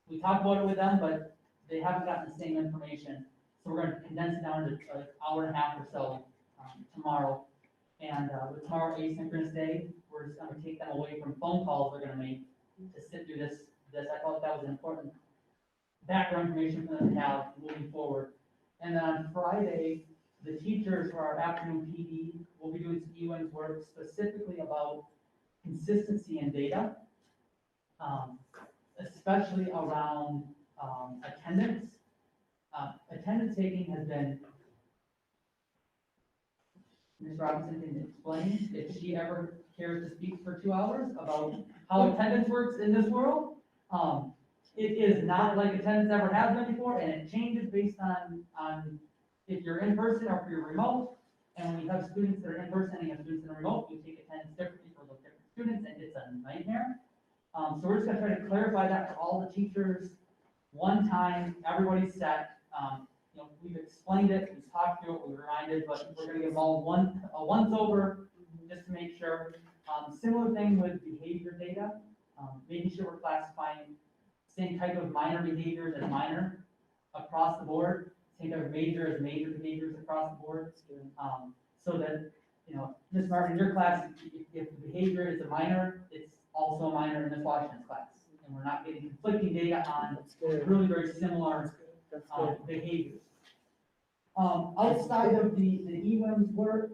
We talked about it with them, but they haven't gotten the same information. So we're gonna condense it down to an hour and a half or so, tomorrow. And, with tomorrow asynchronous day, we're just gonna take them away from phone calls they're gonna make to sit through this. I thought that was an important background information for them to have moving forward. And then on Friday, the teachers for our afternoon PD will be doing some EWIMS work specifically about consistency in data, especially around attendance. Attendance taking has been, Ms. Robinson can explain if she ever cares to speak for 2 hours about how attendance works in this world. It is not like attendance ever has been before, and it changes based on if you're in person or if you're remote. And when you have students that are in person and you have students that are remote, we take attendance differently for those different students, and it's a nightmare. So we're just gonna try to clarify that for all the teachers, one time, everybody's set. We've explained it, we've talked through it, we reminded, but we're gonna give all a once over, just to make sure. Similar thing with behavior data, making sure we're classifying same type of minor behaviors as minor across the board, same type of major as major behaviors across the board. So that, Ms. Martin, in your class, if the behavior is a minor, it's also a minor in Ms. Washington's class. And we're not getting conflicting data on really very similar behaviors. Outside of the EWIMS work,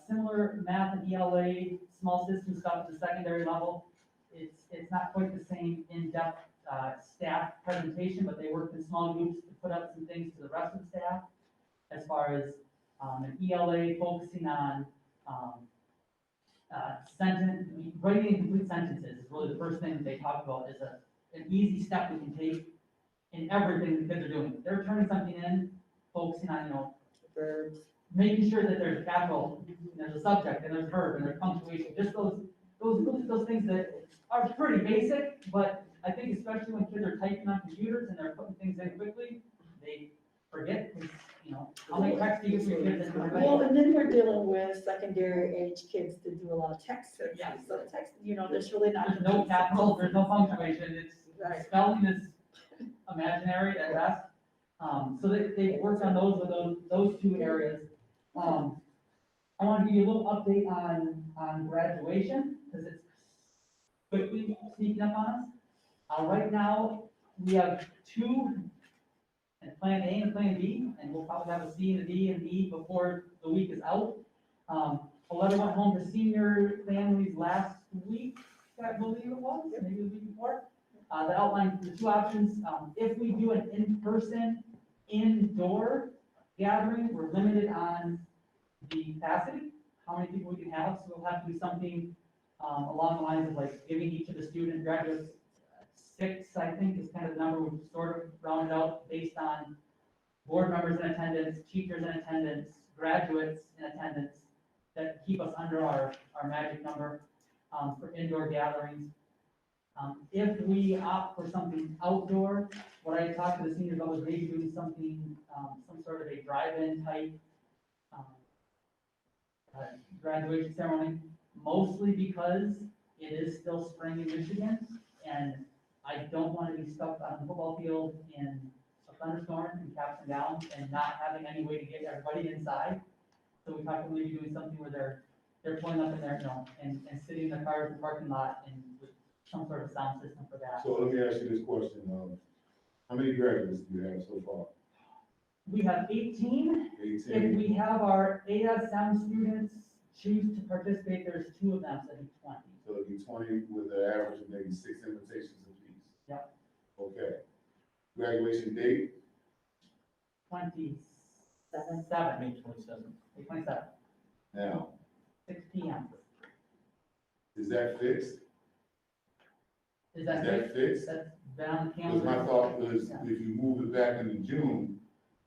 similar math and ELA, small system stuff at the secondary level. It's not quite the same in-depth staff presentation, but they work in small groups to put up some things to the rest of the staff. As far as an ELA focusing on writing complete sentences is really the first thing that they talk about, is an easy step we can take in everything the kids are doing. They're turning something in, focusing on, verbs, making sure that there's a capital, there's a subject, and there's verb, and there's punctuation, just those things that are pretty basic, but I think especially when kids are typing on computers and they're putting things in quickly, they forget, how many texts do you give your kids? Well, and then we're dealing with secondary age kids that do a lot of text. Yeah. So text, there's really not. There's no capital, there's no punctuation, Right. spelling is imaginary at best. So they worked on those 2 areas. I want to give you a little update on graduation, because it's quickly sneaking up on us. Right now, we have 2, and plan A and plan B, and we'll probably have a C and a D and E before the week is out. A letter went home to senior families last week, I believe it was, maybe the week before. That outlined the 2 options. If we do an in-person, indoor gathering, we're limited on the capacity, how many people we can have, so we'll have to do something along the lines of like giving each of the student graduates 6, I think, is kind of the number we've sort of rounded out based on board members in attendance, teachers in attendance, graduates in attendance, that keep us under our magic number for indoor gatherings. If we opt for something outdoor, what I talked to the seniors about was maybe doing something, some sort of a drive-in type graduation ceremony, mostly because it is still spring in Michigan, and I don't want to be stuck on the football field in a thunderstorm and caps and gowns and not having any way to get everybody inside. So we talked about maybe doing something where they're pulling up in there, and sitting in the cars in the parking lot and with some sort of sound system for that. So let me ask you this question, how many graduates do you have so far? We have 18. If 18? we have our ASM students choose to participate, there's 2 of them, so it'd be 20. So it'd be 20 with an average of maybe 6 invitations apiece? Yep. Okay. Graduation date? 27. May 27th. May 27, Now, 6 PM. is that fixed? Is that Is it? that fixed? That's down Because campus. my thought was, if you move it back into June,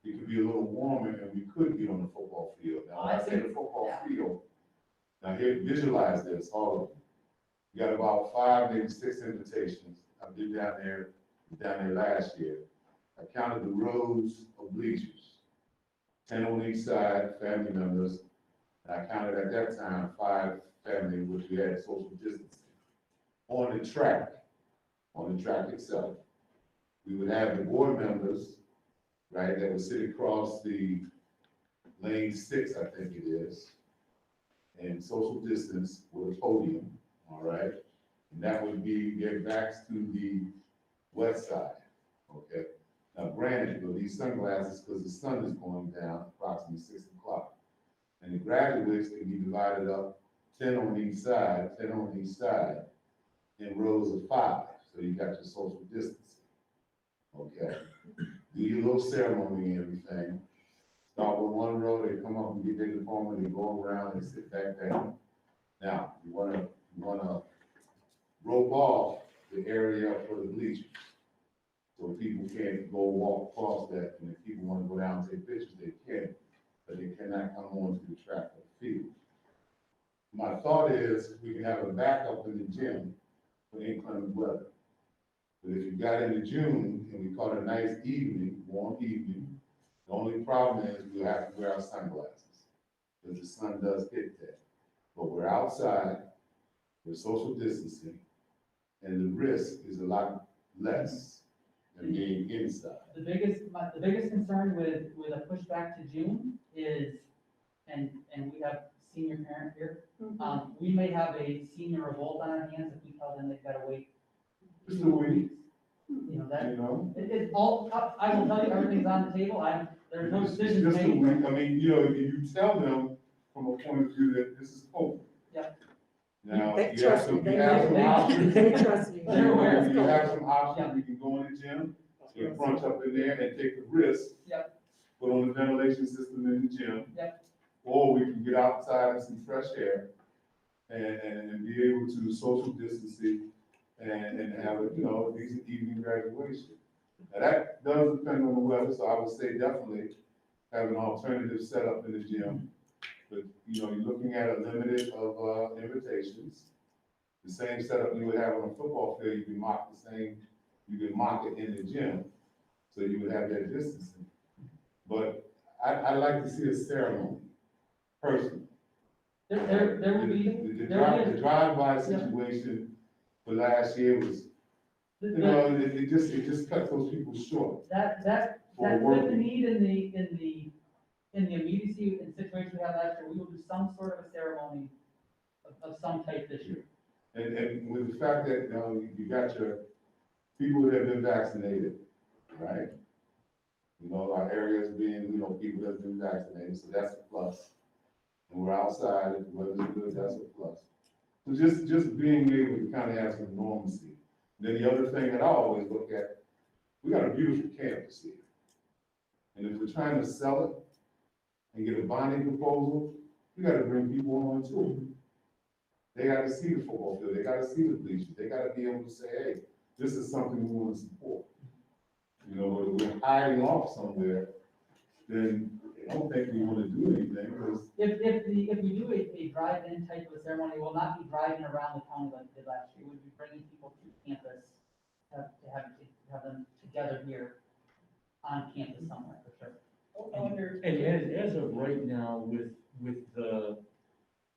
it could be a little warmer and we could be on the football field. Now, when I say the football Yeah. field, now here, visualize this, all of you. You got about 5, maybe 6 invitations. I've been down there last year. I counted the rows of bleachers, 10 on each side, family members. And I counted at that time 5 family, which we had social distancing. On the track itself, we would have the board members, right, that would sit across the lane 6, I think it is, and social distance with a podium, all right? And that would be their backs to the west side, okay? Now granted, with these sunglasses, because the sun is going down approximately 6 o'clock, and the graduates can be divided up 10 on each side, in rows of 5, so you got your social distancing, okay? Do your little ceremony and everything. Start with one row, they come up and get their diploma, they go around, they sit back down. Now, you wanna rope off the area for the bleachers. So people can't go walk across that, and if people wanna go down and take pictures, they can, but they cannot come onto the track or field. My thought is, we can have a backup in the gym for inclement weather. But if you got into June, and we caught a nice evening, warm evening, the only problem is we have to wear our sunglasses, because the sun does hit that. But we're outside, we're social distancing, and the risk is a lot less than being inside. The biggest concern with a pushback to June is, and we have senior parent here, we may have a senior revolt on our hands if we tell them they've got to wait Just 2 a more week, weeks. You know, that, you know? it all, I will tell you, everything's on the table, there's no It's decision just a made. week. I mean, you know, if you tell them from a point of view that this is COVID. Yep. Now, They you have trust me, some, they you have some know. options. They trust me. They're aware. You have some options, we can go in the gym, get front up in there and take the risk. Yep. Put on the ventilation system in the gym. Yep. Or we can get outside in some fresh air and be able to social distancing and have a, you know, decent evening graduation. Now, that does depend on the weather, so I would say definitely have an alternative setup in the gym. But, you know, you're looking at a limited of invitations. The same setup you would have on a football field, you can mock it in the gym, so you would have that distancing. But I'd like to see a ceremony, personally. There will be, The drive-by situation for last year was, you know, it just cut those people short. that For with the working. need in the immediacy and situation we had last year, we will do some sort of a ceremony of some type this year. And with the fact that, you know, you got your people that have been vaccinated, right? You know, our areas being, you know, people that have been vaccinated, so that's a plus. And we're outside, if the weather's good, that's a plus. So just being able to kind of have some normalcy. Then the other thing that I always look at, we got a beautiful campus here. And if we're trying to sell it and get a bonding proposal, we gotta bring people on too. They gotta see the football field, they gotta see the bleachers, they gotta be able to say, hey, this is something we wanna support. You know, if we're hiding off somewhere, then I don't think we wanna do anything, because If we do a drive-in type of ceremony, we'll not be driving around the county like we did last year. We'll be bringing people to campus, have them together here on campus somewhere, for sure. And as of right now, with the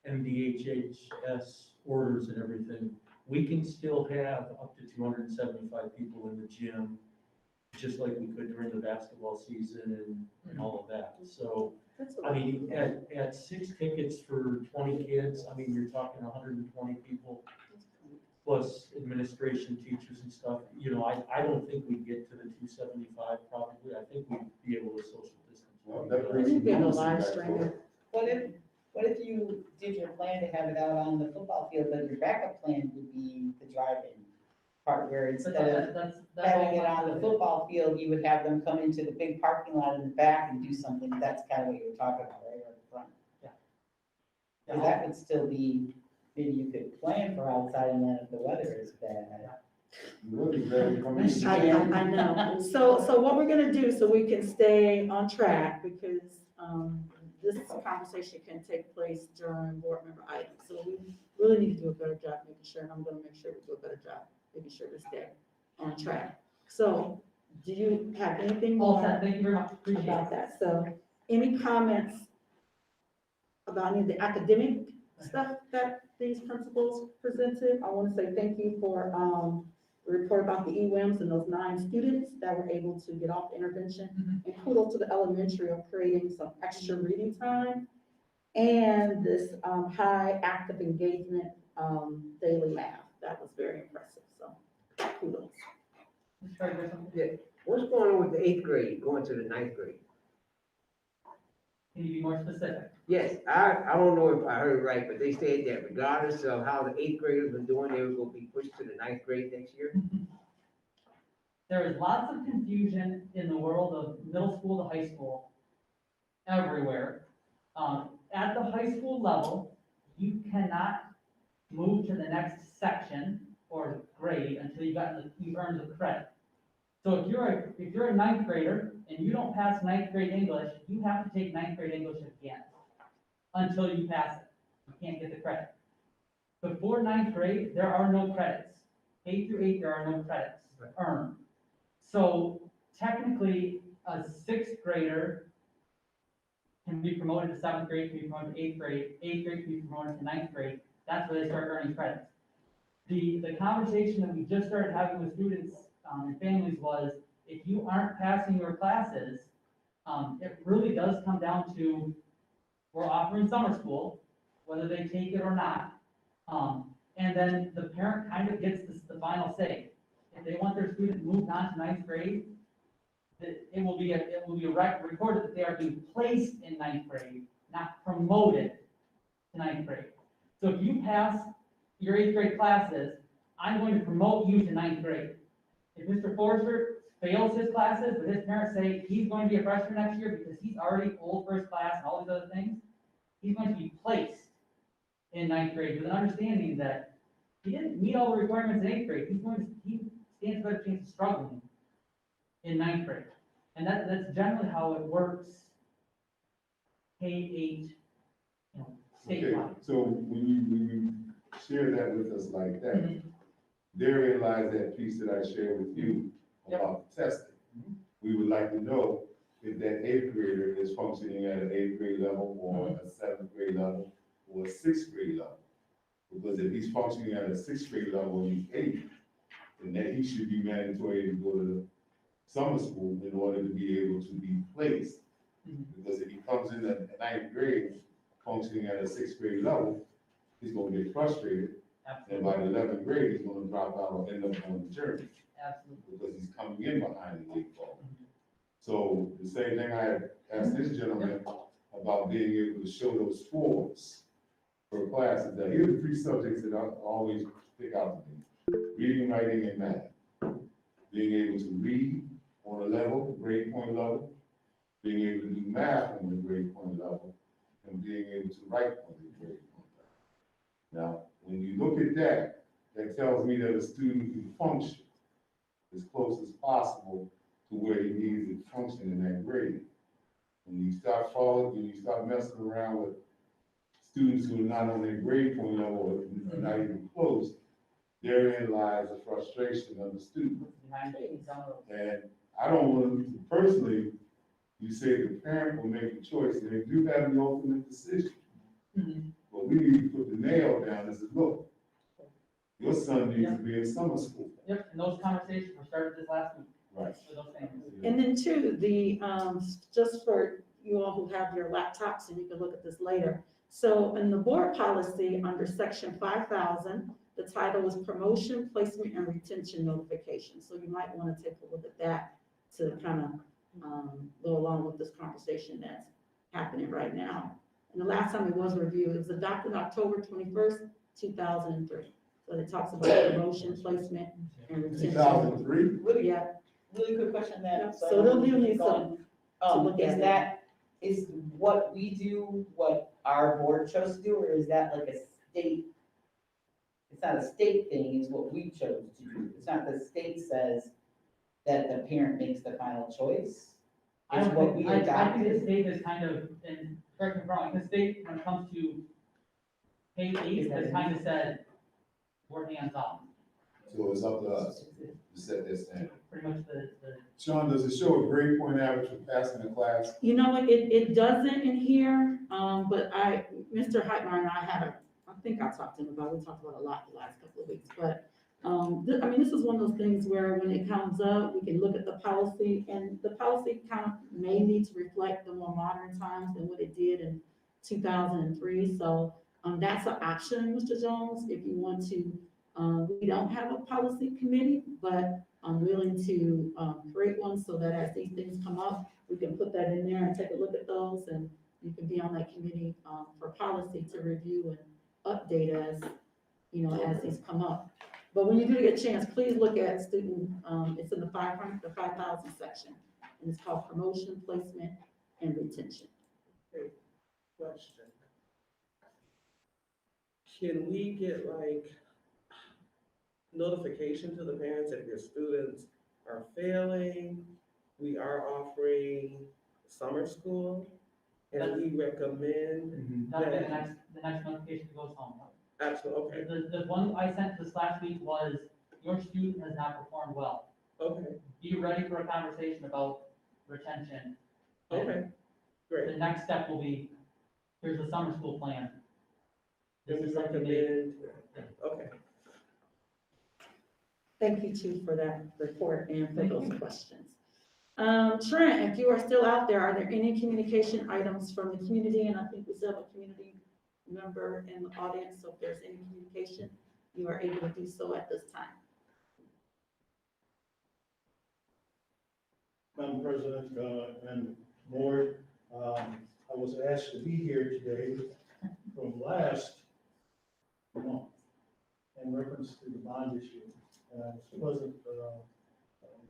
MDHHS orders and everything, we can still have up to 275 people in the gym, just like we could during the basketball season and all of that. So, I mean, at 6 tickets for 20 kids, I mean, you're talking 120 people. plus administration, teachers and stuff, I don't think we'd get to the 275 probably. I think we'd be able to social Well, distance. that brings You get a normalcy live back to stream. it. What if you did your plan to have it out on the football field, but your backup plan would be the drive-in part where But instead of that's having all it on the football field, you would have them come into the big parking lot in the back and do something. That's kind of what you were talking about, right, or the front. Yeah. Because that would still be, maybe you could plan for outside and then if the weather is bad. Really very coming. I know. So what we're gonna do, so we can stay on track, because, this conversation can take place during board member items. So we really need to do a better job making sure, and I'm gonna make sure we do a better job making sure we stay on track. So, do you have anything All more set, thank you very much, appreciate it. about that? So, any comments about any of the academic stuff that these principals presented? I want to say thank you for, the report about the EWIMs and those 9 students that were able to get off intervention. And kudos to the elementary of creating some extra reading time and this, high active engagement, daily math. That was very impressive, so kudos. Mr. Craig, something? Yeah, what's going on with the 8th grade, going to the 9th grade? Can you be more specific? Yes, I don't know if I heard right, but they said that regardless of how the 8th graders are doing, they were gonna be pushed to the 9th grade next year. There is lots of confusion in the world of middle school to high school everywhere. At the high school level, you cannot move to the next section or grade until you've earned the credit. So if you're a 9th grader and you don't pass 9th grade English, you have to take 9th grade English again until you pass it. You can't get the credit. Before 9th grade, there are no credits. K through 8, there are no credits earned. So technically, a 6th grader can be promoted to 7th grade, can be promoted to 8th grade, 8th grade can be promoted to 9th grade. That's where they start earning credits. The conversation that we just started having with students and families was, if you aren't passing your classes, it really does come down to, we're offering summer school, whether they take it or not. And then the parent kind of gets the final say. If they want their student moved on to 9th grade, it will be recorded that they are being placed in 9th grade, not promoted to 9th grade. So if you pass your 8th grade classes, I'm going to promote you to 9th grade. If Mr. Forrester fails his classes, but his parents say he's going to be a freshman next year because he's already old for his class and all these other things, he's going to be placed in 9th grade with an understanding that he didn't meet all the requirements in 8th grade. He stands a better chance of struggling in 9th grade. And that's generally how it works K-8, Okay, statewide. so when you share that with us like that, therein lies that piece that I shared with you about the testing. We would like to know if that 8th grader is functioning at an 8th grade level or a 7th grade level or a 6th grade level. Because if he's functioning at a 6th grade level and he's 8, then that he should be mandatory to go to the summer school in order to be able to be placed. Because if he comes in at 9th grade, functioning at a 6th grade level, he's gonna get frustrated. And by the 11th grade, he's gonna drop out or end up on the journey. Absolutely. Because he's coming in behind the 8 ball. So the same thing I had asked this gentleman about being able to show those scores for classes, that here are the 3 subjects that I always stick out to me: reading, writing, and math. Being able to read on a level, grade point level, being able to do math on the grade point level, and being able to write on the grade point level. Now, when you look at that, that tells me that a student can function as close as possible to where he needs to function in that grade. When you start messing around with students who are not on their grade point level or not even close, therein lies the frustration of the student. And I don't want to, personally, you say the parent will make the choice, and they do have the ultimate decision. But we need to put the nail down and say, look, your son needs to be in summer school. Yep, and those conversations were started this last week. Right. With those things. And then too, just for you all who have your laptops, and you can look at this later. So in the board policy, under section 5,000, The title is Promotion, Placement, and Retention Notification. So you might want to take a look at that to kind of go along with this conversation that's happening right now. And the last time it was reviewed, it was adopted October 21st, 2003. So it talks about promotion, placement, and retention. 2003? Really, Yeah, really quick question then. so they'll give me some, to look at Is it. that, is what we do, what our board chose to do, or is that like a state? It's not a state thing, it's what we chose to do. It's not the state says that the parent makes the final choice. I It's don't what think, we I think the adopted. state is kind of, and correct me if I'm wrong, the state, when it comes to K-8, has kind of said, we're hands-on. So it's up to us to set that standard. Pretty much the Sean, does it show a grade point average for passing the class? you know what, it doesn't in here, but Mr. Heitmeyer and I I think I talked to him about, we talked about a lot the last couple of weeks, but, I mean, this is one of those things where when it comes up, we can look at the policy, and the policy kind of may need to reflect the more modern times than what it did in 2003, so, that's an option, Mr. Jones, if you want to. We don't have a policy committee, but I'm willing to, create one so that as these things come up, we can put that in there and take a look at those, and you can be on that committee, for policy to review and update as, as these come up. But when you do get a chance, please look at student, it's in the 5,000 section, and it's called Promotion, Placement, and Retention. Great question. Can we get like notification to the parents that your students are failing? We are offering summer school, and we recommend that'll be that. the next notification goes home. Absolutely, okay, The one I sent this last week was, your student has not performed well. okay, Be ready for a conversation about retention. And okay, great. the next step will be, here's the summer school plan. This Then we is something they, recommend, okay. Thank you, Chief, for that report and for those questions. Trent, if you are still out there, are there any communication items from the community? And I think we still have a community member in the audience, so if there's any communication, you are able to do so at this time. Madam President, and Board, I was asked to be here today from last month in reference to the bond issue. And I was present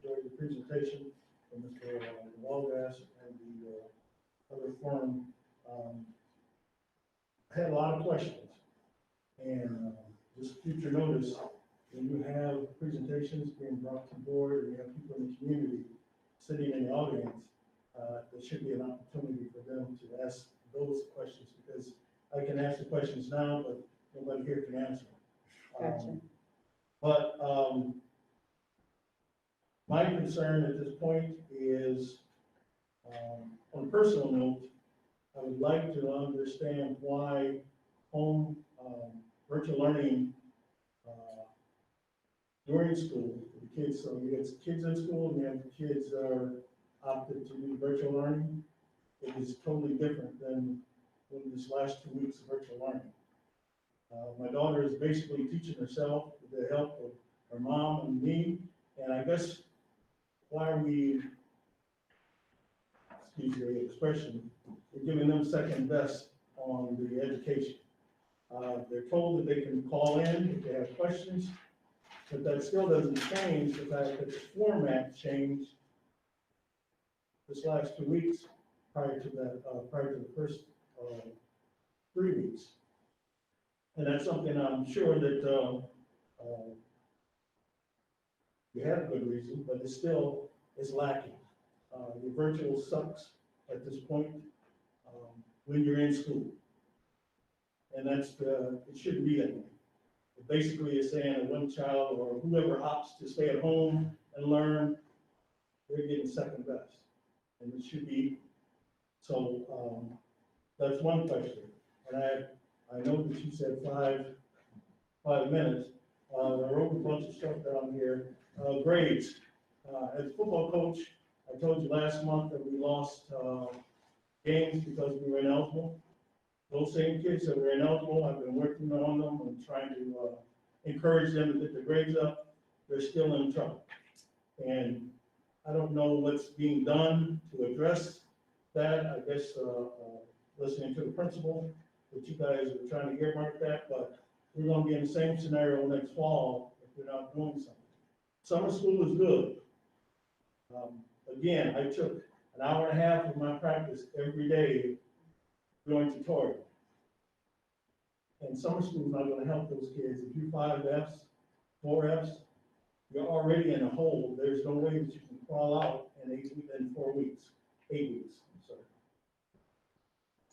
during the presentation from Mr. Walgas and the other firm. I had a lot of questions, and just future notice, when you have presentations being brought to the board, and you have people in the community sitting in the audience, there should be an opportunity for them to ask those questions, because I can ask the questions now, but nobody here can answer. Gotcha. But my concern at this point is, on a personal note, I would like to understand why home virtual learning during school for the kids. So you have kids in school and you have kids that are opted to do virtual learning. It is totally different than this last 2 weeks of virtual learning. My daughter is basically teaching herself with the help of her mom and me. And I guess why are we, excuse the expression, we're giving them second best on the education. They're told that they can call in if they have questions, but that still doesn't change the fact that the format changed this last 2 weeks prior to the first 3 weeks. And that's something I'm sure that we have a good reason, but it still is lacking. The virtual sucks at this point when you're in school. And that's, it shouldn't be that way. It basically is saying that one child or whoever opts to stay at home and learn, they're getting second best. And it should be, so that's one question. And I know that you said five minutes. I wrote a bunch of stuff down here. Grades. As a football coach, I told you last month that we lost games because we were ineligible. Those same kids that were ineligible, I've been working on them and trying to encourage them to get their grades up, they're still in trouble. And I don't know what's being done to address that. I guess, listening to the principal, that you guys are trying to earmark that, but we're gonna be in the same scenario next fall if we're not doing something. Summer school is good. Again, I took an hour and a half of my practice every day going tutorial. And summer school is not gonna help those kids. If you 5Fs, 4Fs, you're already in a hole. There's no way that you can crawl out in 4 weeks, 8 weeks, I'm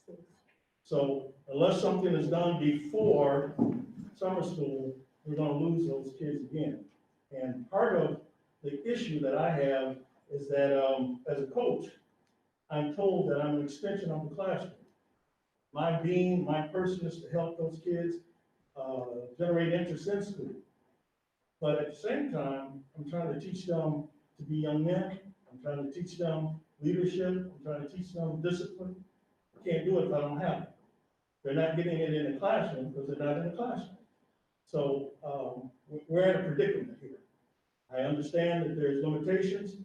sorry. So unless something is done before summer school, we're gonna lose those kids again. And part of the issue that I have is that, as a coach, I'm told that I'm an extension of the classroom. My being, my person is to help those kids, generate interest in school. But at the same time, I'm trying to teach them to be young men. I'm trying to teach them leadership. I'm trying to teach them discipline. I can't do it if I don't have it. They're not getting it in the classroom because they're not in the classroom. So we're at a predicament here. I understand that there's limitations,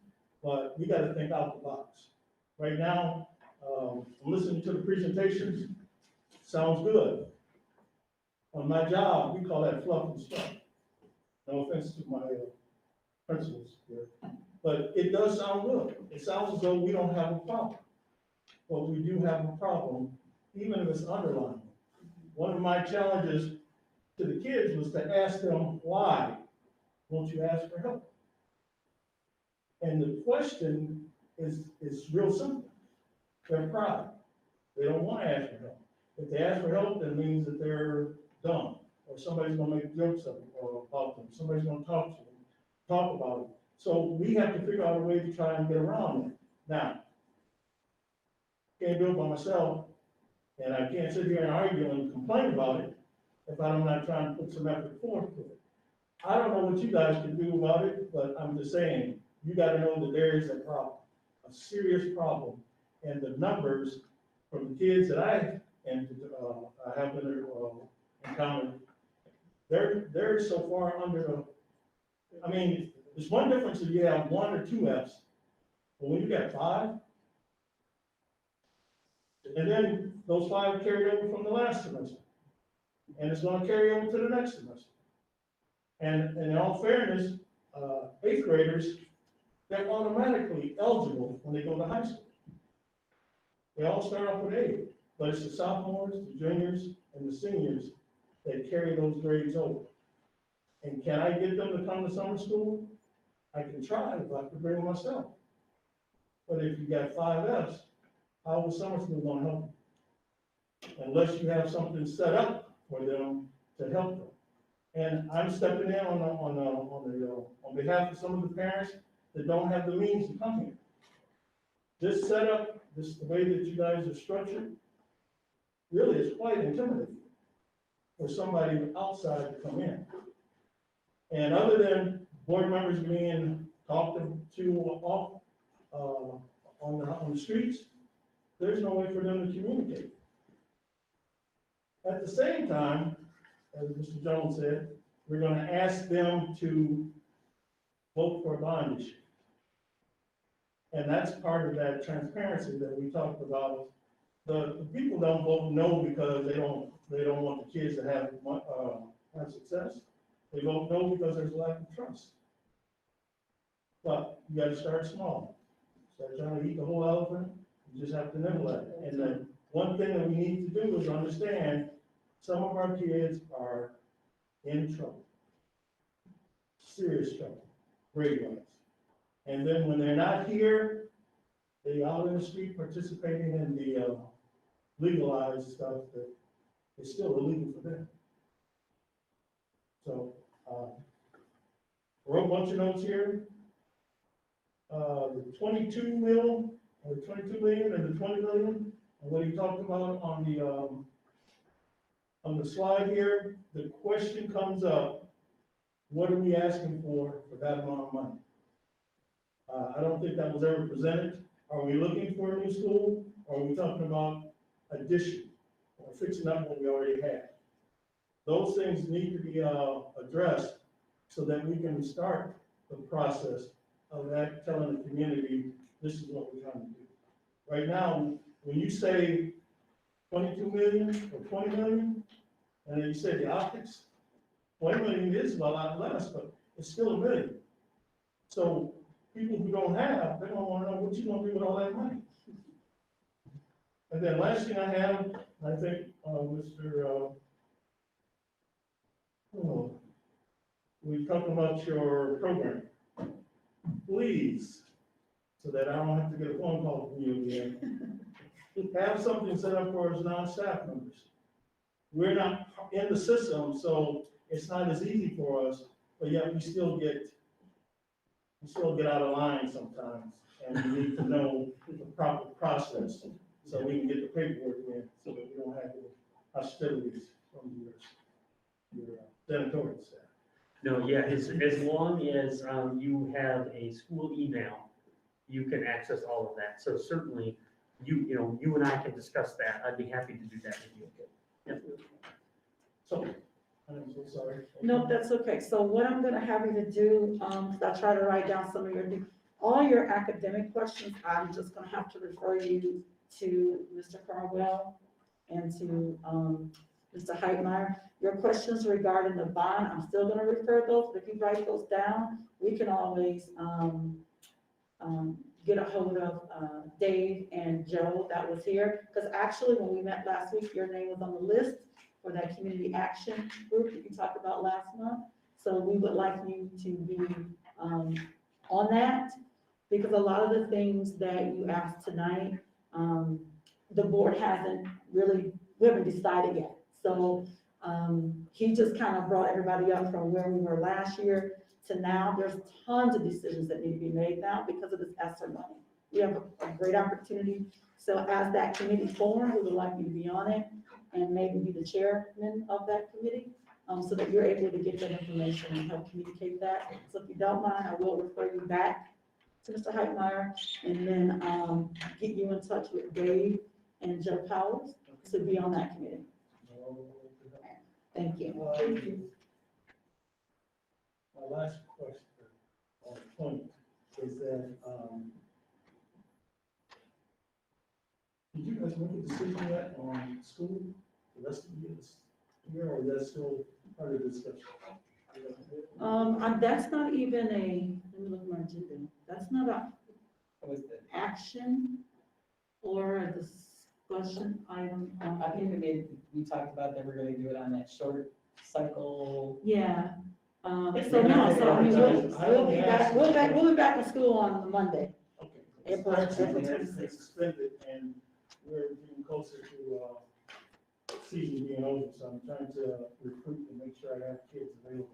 but we got to think out the box. Right now, I'm listening to the presentations. Sounds good. On my job, we call that fluff and stuff. No offense to my principals here, but it does sound good. It sounds as though we don't have a problem. But we do have a problem, even if it's underlying. One of my challenges to the kids was to ask them, why won't you ask for help? And the question is real simple. Their pride. They don't want to ask for help. If they ask for help, that means that they're dumb, or somebody's gonna make jokes of them, or about them, somebody's gonna talk to them, talk about them. So we have to figure out a way to try and get around it. Now, can't do it by myself, and I can't sit here and argue and complain about it if I'm not trying to put some effort forth to it. I don't know what you guys can do about it, but I'm just saying, you gotta know that there is a problem, a serious problem, and the numbers from the kids that I have been encountered, they're so far under the, I mean, there's one difference if you have 1 or 2 Fs, but when you got 5, and then those 5 carried over from the last semester, and it's gonna carry over to the next semester. And in all fairness, 8th graders, they're automatically eligible when they go to high school. They all start off with A, but it's the sophomores, the juniors, and the seniors that carry those grades over. And can I get them to come to summer school? I can try if I can bring them myself. But if you got 5 Fs, how is summer school gonna help them? Unless you have something set up for them to help them. And I'm stepping in on behalf of some of the parents that don't have the means to come here. This setup, the way that you guys are structured, really is quite intimidating for somebody outside to come in. And other than board members being talked to off on the streets, there's no way for them to communicate. At the same time, as Mr. Jones said, we're going to ask them to vote for a bond issue. And that's part of that transparency that we talked about. The people don't vote no because they don't want the kids to have success. They vote no because there's a lack of trust. But you got to start small. Start trying to eat the whole elephant. You just have to nibble at it. And then one thing that we need to do is understand some of our kids are in trouble, serious trouble, grade-wise. And then when they're not here, they out in the street participating in the legalized stuff that is still illegal for them. So, wrote a bunch of notes here. The 22 mil, or the 22 million and the 20 million, and what he talked about on the slide here, the question comes up, what are we asking for that amount of money? I don't think that was ever presented. Are we looking for a new school, or are we talking about addition, or fixing up what we already have? those things need to be, addressed so that we can start the process of that, telling the community, this is what we're trying to do. Right now, when you say 22 million or 20 million, and then you say the optics, 20 million is a lot less, but it's still $1 million. So people who don't have, they're gonna wanna know what you gonna do with all that money. And then last thing I have, I think, Mr. We talked about your program. Please, so that I don't have to get a phone call from you again, have something set up for us non-staff members. We're not in the system, so it's not as easy for us, but yet we still get out of line sometimes, and we need to know the proper process, so we can get the paperwork in, so that we don't have the hostilities from your janitorial staff. No, yeah, as long as you have a school email, you can access all of that. So certainly, you and I can discuss that. I'd be happy to do that with you. Yep. So, I'm so sorry. No, that's okay. So what I'm gonna have you to do, 'cause I try to write down some of all your academic questions, I'm just gonna have to refer you to Mr. Carwell and to, Mr. Heitmeyer. Your questions regarding the bond, I'm still gonna refer those, but if you write those down, we can always, get a hold of, Dave and Joe that was here. Because actually, when we met last week, your name was on the list for that community action group that you talked about last month. So we would like you to be, on that, because a lot of the things that you asked tonight, the board hasn't really, we haven't decided yet. So, he just kind of brought everybody up from where we were last year to now. There's tons of decisions that need to be made now because of this ESSER money. We have a great opportunity. So as that committee forms, we would like you to be on it and maybe be the chairman of that committee, so that you're able to get that information and help communicate that. So if you don't mind, I will refer you back to Mr. Heitmeyer and then, get you in touch with Dave and Joe Powers to be on that committee. Thank you. My last question on the point is that, did you guys make a decision yet on school, the rest of the year, or is that still part of the discussion? That's not even let me look at my agenda. That's not a What was the, action or a discussion item. I think we talked about that we're gonna do it on that short cycle. Yeah. So no, so I mean, we'll be back in school on Monday. Okay. April Actually, 26th. it's suspended, and we're getting closer to, season being over, so I'm trying to recruit and make sure I have kids available.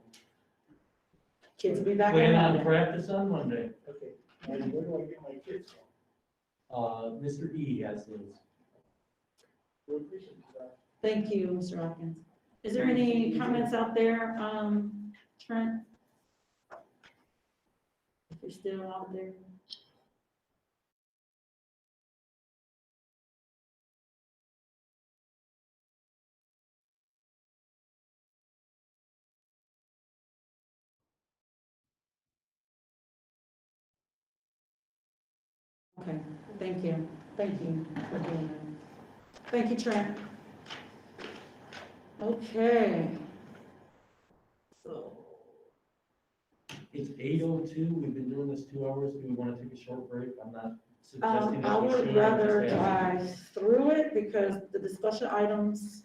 Kids will be back on Plan on Monday. practice on Monday. Okay, and where do I get my kids from? Mr. E has those. We appreciate that. Thank you, Mr. Hopkins. Is there any comments out there, Trent? If you're still out there. Okay, thank you. Thank you for doing that. Thank you, Trent. Okay. So, It's 8:02. We've been doing this 2 hours. Do we want to take a short break? I'm not suggesting I that we would should. rather I'm just asking. drive through it because the discussion items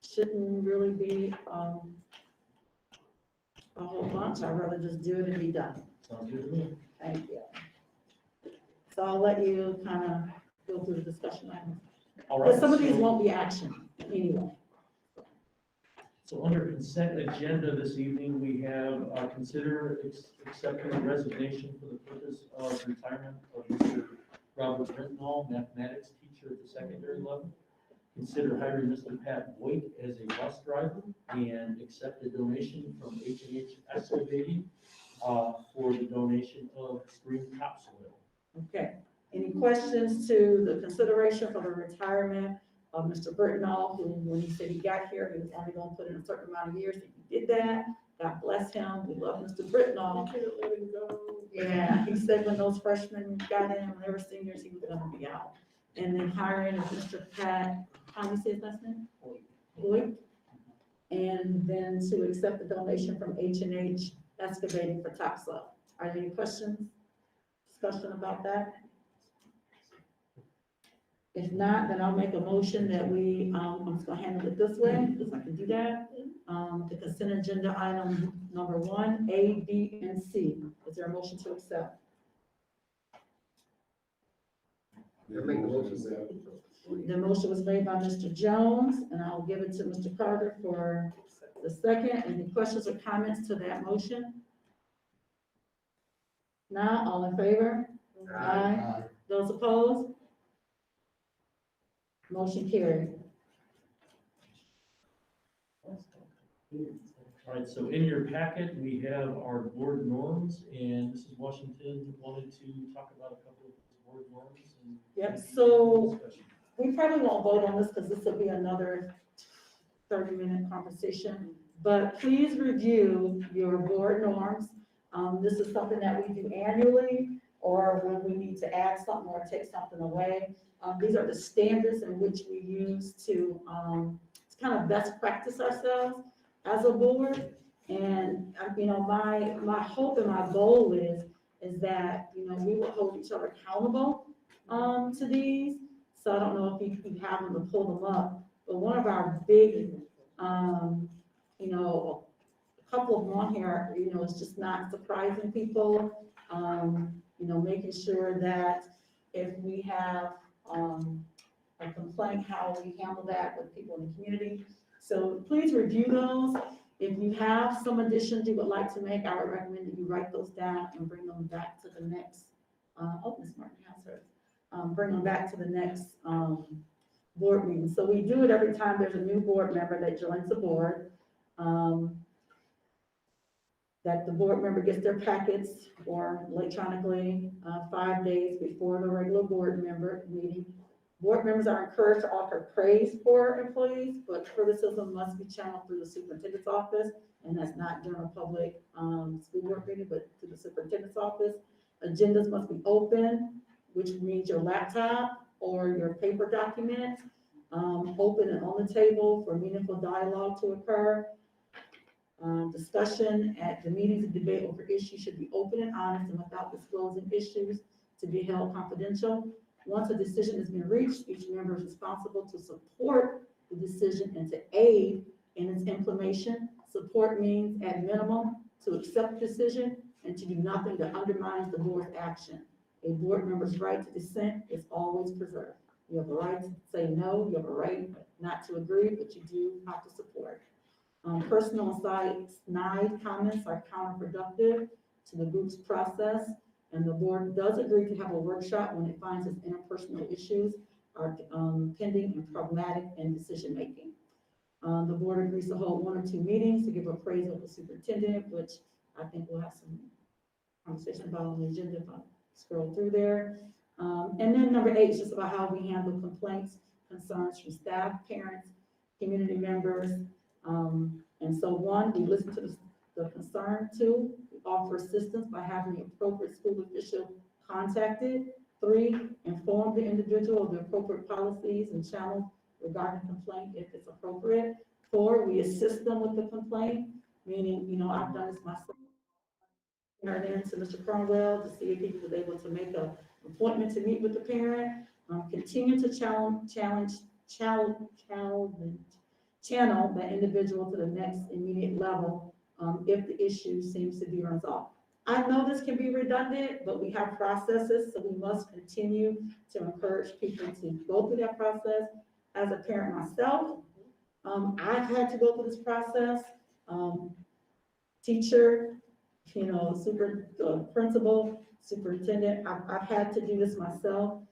shouldn't really be, a whole bunch. I'd rather just do it and be done. Sounds good to me. Thank you. So I'll let you kind of go through the discussion items. All right. But some of these so- won't be action anyway. So under consent agenda this evening, we have consider accepting a resignation for the purpose of retirement of Mr. Robert Brittenall, mathematics teacher at the secondary level. Consider hiring Mr. Pat Boyd as a bus driver and accept a donation from H&H Excavating for the donation of spring topsoil. Okay. Any questions to the consideration for the retirement Mr. Brittenall, who, when he said he got here, he was only gonna put in a certain amount of years, and he did that. God bless him, we love Mr. Brittenall. Yeah, he said when those freshmen got in, when they were seniors, he was gonna be out. And then hiring of Mr. Pat, how do you say his last name? Boyd. And then to accept the donation from H&H Excavating for topsoil. Are there any questions, discussion about that? If not, then I'll make a motion that we, I'm just gonna handle it this way, because I can do that. The consent agenda item number 1, A, B, and C. Is there a motion to accept? I make a motion. The motion was made by Mr. Jones, and I'll give it to Mr. Carter for the second. Any questions or comments to that motion? Now, all in favor? Aye. Those opposed? Motion carried. All right, so in your packet, we have our board norms, and Mrs. Washington wanted to talk about a couple of those board norms and. Yep, so we probably won't vote on this because this will be another 30-minute conversation, but please review your board norms. This is something that we do annually, or when we need to add something or take something away. These are the standards in which we use to kind of best practice ourselves as a board. And, you know, my hope and my goal is that, you know, we will hold each other accountable to these. So I don't know if you have them to pull them up, but one of our big, you know, a couple of them on here, you know, it's just not surprising people. You know, making sure that if we have a complaint, how we handle that with people in the community. So please review those. If you have some additions you would like to make, I would recommend that you write those down and bring them back to the next, Ms. Martin has hers. Bring them back to the next board meeting. So we do it every time there's a new board member that joins the board. That the board member gets their packets or electronically 5 days before the regular board member meeting. Board members are encouraged to offer praise for employees, but criticism must be channeled through the superintendent's office, and that's not during a public school board meeting, but to the superintendent's office. Agendas must be open, which means your laptop or your paper document, open and on the table for meaningful dialogue to occur. Discussion at the meetings and debate over issues should be open and honest and without disclosing issues to be held confidential. Once a decision has been reached, each member is responsible to support the decision and to aid in its implementation. Support means at minimum to accept the decision and to do nothing that undermines the board's action. A board member's right to dissent is always preserved. You have a right to say no, you have a right not to agree, but you do have to support. Personal snide comments are counterproductive to the group's process, and the board does agree to have a workshop when it finds its interpersonal issues are pending and problematic in decision-making. The board agrees to hold 1 or 2 meetings to give appraisal of the superintendent, which I think we'll have some conversation about on the agenda if I scroll through there. And then number 8 is just about how we handle complaints, concerns from staff, parents, community members. And so 1, we listen to the concern. 2, we offer assistance by having the appropriate school official contacted. 3, inform the individual of the appropriate policies and channels regarding complaint if it's appropriate. 4, we assist them with the complaint, meaning, you know, I've done this myself. Turn in to Mr. Cromwell to see if he was able to make an appointment to meet with the parent. Continue to channel the individual to the next immediate level if the issue seems to be resolved. I know this can be redundant, but we have processes, so we must continue to encourage people to go through that process. As a parent myself, I've had to go through this process. Teacher, you know, principal, superintendent, I've had to do this myself.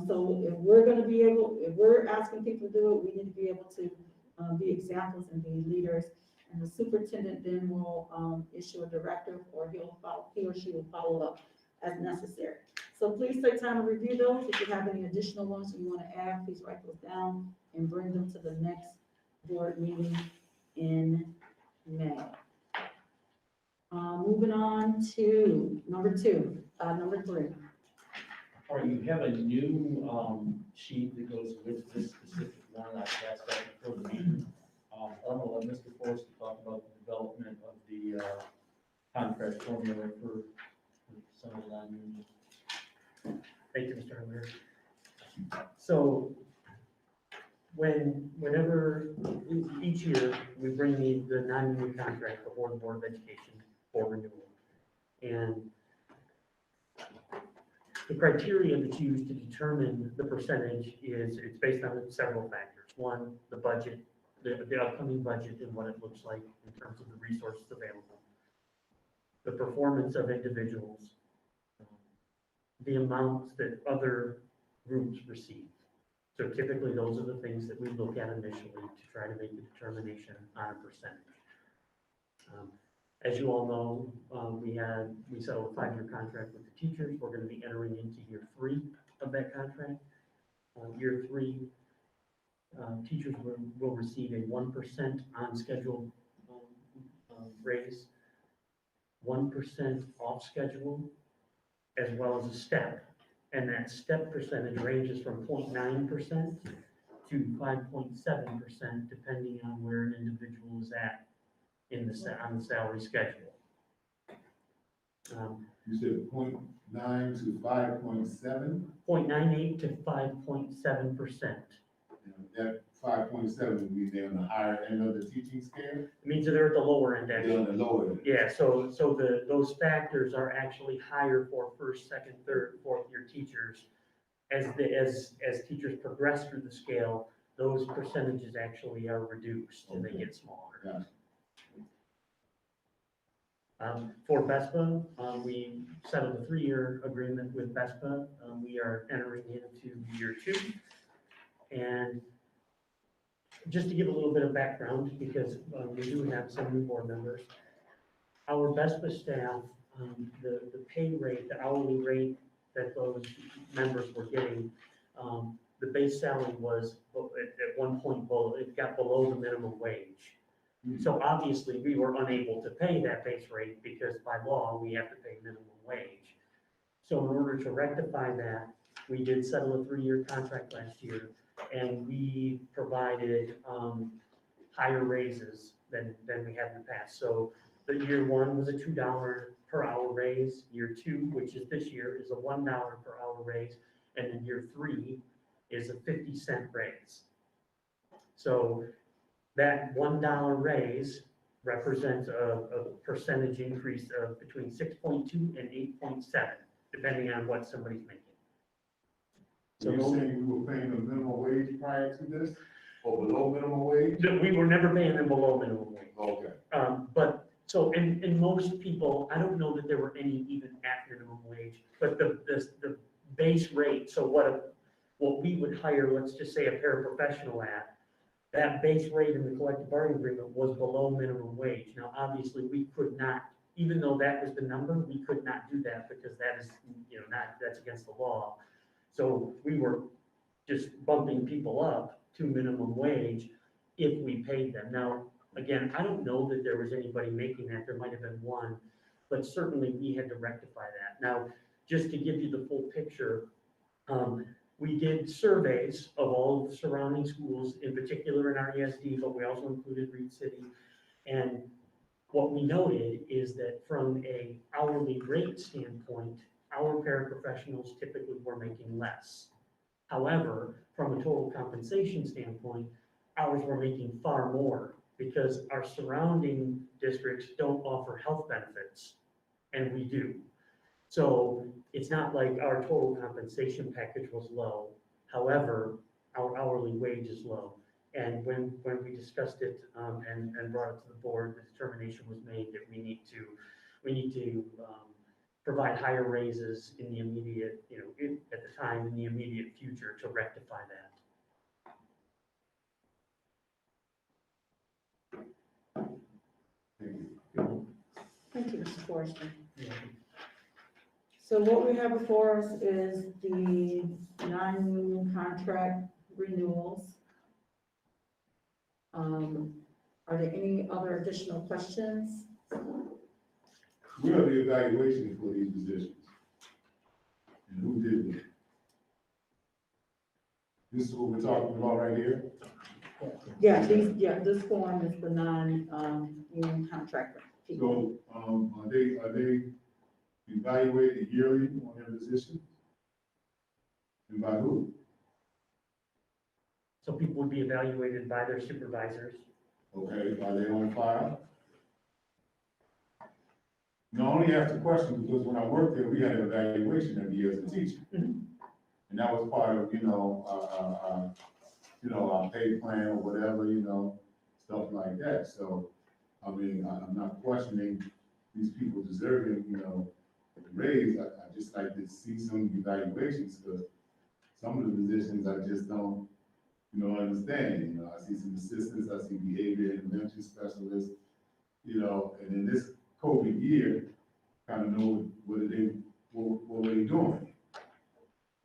So if we're asking people to do it, we need to be able to be examples and be leaders. And the superintendent then will issue a directive, or he or she will follow up as necessary. So please take time to review those. If you have any additional ones you want to add, please write those down and bring them to the next board meeting in May. Moving on to number three. All right, you have a new, sheet that goes with this specific one, I passed that before the meeting. I'm gonna let Mr. Forrest talk about the development of the, contract formula for some of the non-union. Thank you, Mr. Hunter. So whenever, each year, we bring the non-union contract before the Board of Education for renewal. And the criteria that's used to determine the percentage is, it's based on several factors. One, the budget, the upcoming budget and what it looks like in terms of the resources available. The performance of individuals, the amounts that other groups receive. So typically, those are the things that we look at initially to try to make a determination on a percentage. As you all know, we settled a 5-year contract with the teachers. We're going to be entering into year 3 of that contract. Year 3, teachers will receive a 1% on schedule raise, 1% off schedule, as well as a step. And that step percentage ranges from 0.9% to 5.7%, depending on where an individual is at on the salary schedule. You said 0.9 to 5.7? 0.98 to 5.7%. That 5.7 would be there on the higher end of the teaching scale? It means that they're at the lower end, They're actually. on the lower end. Yeah, so those factors are actually higher for first, second, third, fourth year teachers. As teachers progress through the scale, those percentages actually are reduced and they get smaller. Gotcha. For BESPA, we settled a 3-year agreement with BESPA. We are entering into year 2. And just to give a little bit of background, because we do have some new board members, our BESPA staff, the pay rate, the hourly rate that those members were getting, the base salary was at one point it got below the minimum wage. So obviously, we were unable to pay that base rate because by law, we have to pay minimum wage. So in order to rectify that, we did settle a 3-year contract last year, and we provided higher raises than we had in the past. So the year 1 was a $2 per hour raise. Year 2, which is this year, is a $1 per hour raise, and then year 3 is a 50-cent raise. So that $1 raise represents a percentage increase of between 6.2 and 8.7, depending on what somebody's making. So you're saying we were paying the minimum wage prior to this, or below minimum wage? We were never paying them below minimum wage. Okay. But so, and most people, I don't know that there were any even at minimum wage, but the base rate, so what we would hire, let's just say a paraprofessional at, that base rate in the collective bargaining agreement was below minimum wage. Now, obviously, we could not, even though that was the number, we could not do that because that is, that's against the law. So we were just bumping people up to minimum wage if we paid them. Now, again, I don't know that there was anybody making that. There might have been one, but certainly we had to rectify that. Now, just to give you the full picture, we did surveys of all of the surrounding schools, in particular in our ESD, but we also included Reed City. And what we noted is that from a hourly rate standpoint, our paraprofessionals typically were making less. However, from a total compensation standpoint, ours were making far more because our surrounding districts don't offer health benefits, and we do. So it's not like our total compensation package was low. However, our hourly wage is low. And when we discussed it and brought it to the board, the determination was made that we need to provide higher raises in the immediate, at the time in the immediate future to rectify that. Thank you. Thank you, Mr. Forrester. So what we have before us is the non-union contract renewals. Are there any other additional questions? Where are the evaluations for these positions? And who did them? This is what we're talking about right here? Yeah, this form is the non-union contract people. So, are they evaluated yearly on their position? And by who? So people would be evaluated by their supervisors. Okay, are they on file? No, I only asked the question because when I worked there, we had an evaluation every year as a teacher. And that was part of, our pay plan or whatever, stuff like that. So, I mean, I'm not questioning these people deserving, the raise. I just like to see some evaluations because some of the positions I just don't, understand. I see some assistants, I see behavior intervention specialists, and in this COVID year, kind of know what were they doing?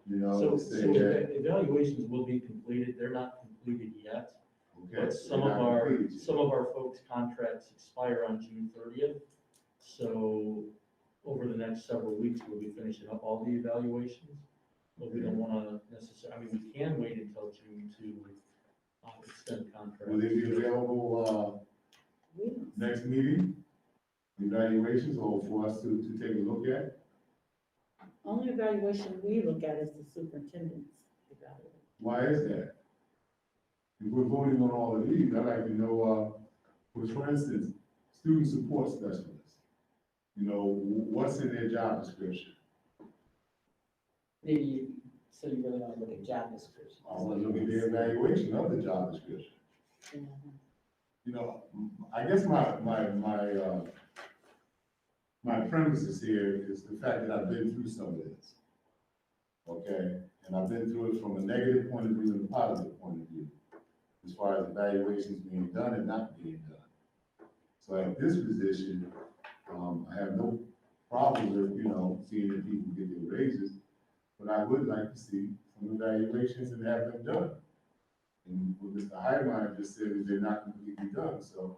So saying that, evaluations will be completed, they're not completed yet. okay. But some they're of not our, completed yet. some of our folks' contracts expire on June 30th. So over the next several weeks, we'll be finishing up all the evaluations. But we don't want to necessarily, we can wait until June to extend contracts. Will they be available, next meeting? Evaluations or for us to take a look at? Only evaluation we look at is the superintendent's evaluation. Why is that? If we're voting on all of these, I'd like to know, for instance, student support specialists. What's in their job description? So you really want to look at job description? I want to look at the evaluation of the job description. I guess my premises here is the fact that I've been through some of this. Okay, and I've been through it from a negative point of view and a positive point of view, as far as evaluations being done and not being done. So at this position, I have no problem with, seeing that people get their raises, but I would like to see some evaluations and have them done. And what Mr. Heidemeyer just said is they're not completely done, so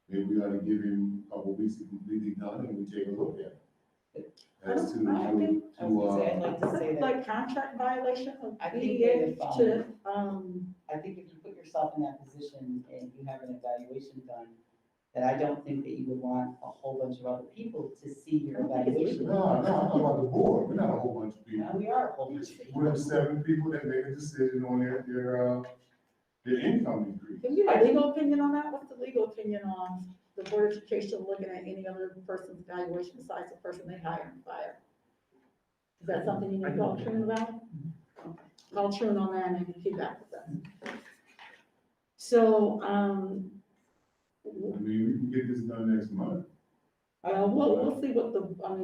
maybe we ought to give him a couple weeks to completely done and we take a look at it. As to, I was gonna say, I'd like to say that, Like contract violation of I think BDA that if, to, I think if you put yourself in that position and you have an evaluation done, that I don't think that you would want a whole bunch of other people to see your evaluation. no, I'm talking about the board, we're not a whole bunch of people. Now, we are a whole bunch of people. We're 7 people that make a decision on their income increase. can you have a legal opinion on that? What's the legal opinion on the Board of Education looking at any other person's evaluation besides the person they hire and fire? Is that something you need to call Trune about? Okay. Call Trune on that and keep back with that. So, I mean, we can get this done next month. we'll see what